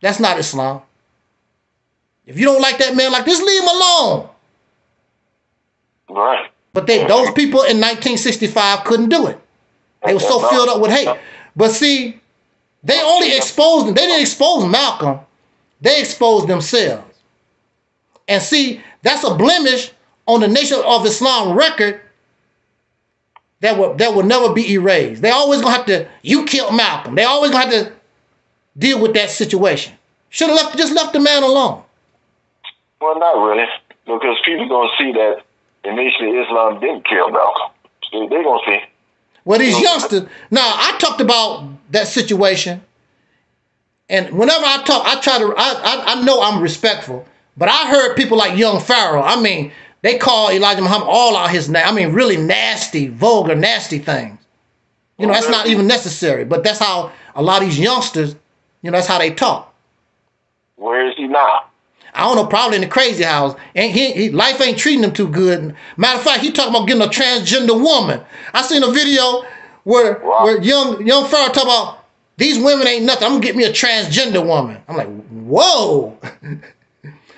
That's not Islam. If you don't like that man, like this, leave him alone. Right. But those people in 1965 couldn't do it. They were so filled up with hate. But see, they only exposed them. They didn't expose Malcolm. They exposed themselves. And see, that's a blemish on the Nation of Islam record that will never be erased. They always gonna have to, you killed Malcolm. They always gonna have to deal with that situation. Should have just left the man alone. Well, not really, because people gonna see that the Nation of Islam didn't kill Malcolm. They're gonna see. Well, these youngsters. Now, I talked about that situation, and whenever I talk, I know I'm respectful, but I heard people like Young Pharaoh. I mean, they call Elijah Muhammad all out his name. I mean, really nasty, vulgar, nasty things. You know, that's not even necessary, but that's how a lot of these youngsters, you know, that's how they talk. Where is he now? I don't know, probably in the crazy house. And life ain't treating him too good. Matter of fact, he talking about getting a transgender woman. I seen a video where young Pharaoh talk about these women ain't nothing. I'm gonna get me a transgender woman. I'm like, whoa.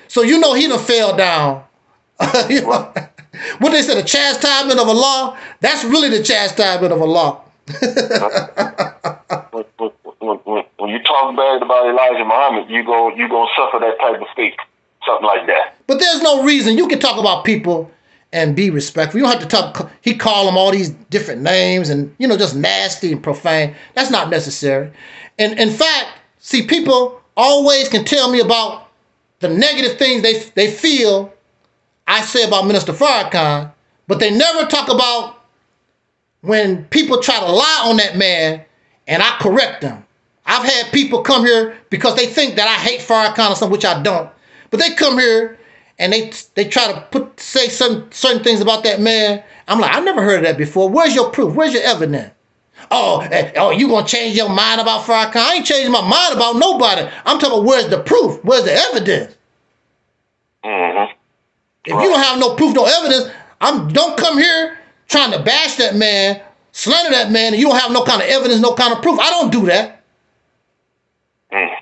So you know he done fell down. You know, what they said, the chastisement of Allah. That's really the chastisement of Allah. When you talk bad about Elijah Muhammad, you gonna suffer that type of fate, something like that. But there's no reason. You can talk about people and be respectful. You don't have to talk. He call them all these different names and, you know, just nasty and profane. That's not necessary. And in fact, see, people always can tell me about the negative things they feel I say about Minister Farrakhan, but they never talk about when people try to lie on that man and I correct them. I've had people come here because they think that I hate Farrakhan or something, which I don't. But they come here and they try to say certain things about that man. I'm like, I never heard of that before. Where's your proof? Where's your evidence? Oh, you gonna change your mind about Farrakhan? I ain't changing my mind about nobody. I'm talking about where's the proof? Where's the evidence? Mm-hmm. If you don't have no proof, no evidence, don't come here trying to bash that man, slander that man, and you don't have no kind of evidence, no kind of proof. I don't do that. Mm.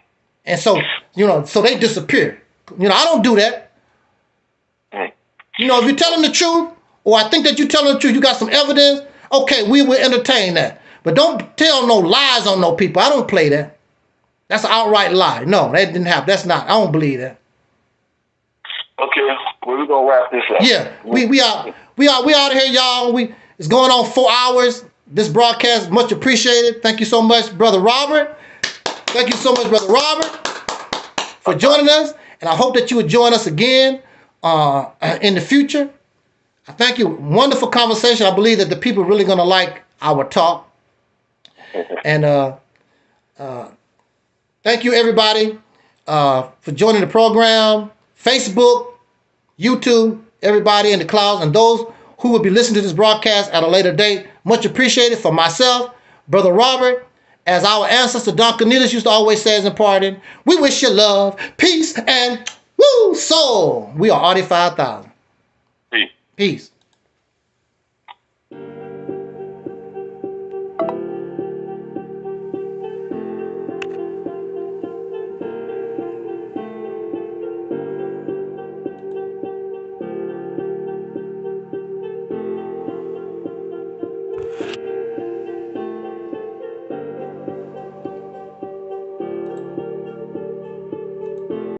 And so, so they disappear. I don't do that. Mm. If you're telling the truth, or I think that you're telling the truth, you got some evidence, okay, we will entertain that. But don't tell no lies on no people. I don't play that. That's an outright lie. No, that didn't happen. That's not. I don't believe that. Okay, well, we're gonna wrap this up. Yeah, we out of here, y'all. It's going on 4 hours. This broadcast is much appreciated. Thank you so much, Brother Robert. Thank you so much, Brother Robert, for joining us. And I hope that you would join us again in the future. I thank you. Wonderful conversation. I believe that the people are really gonna like our talk. And thank you, everybody, for joining the program. Facebook, YouTube, everybody in the clouds, and those who will be listening to this broadcast at a later date. Much appreciated. For myself, Brother Robert, as our ancestor Don Cornelius used to always say in parting, we wish you love, peace, and soul. We are Audi 5000. Peace. Peace.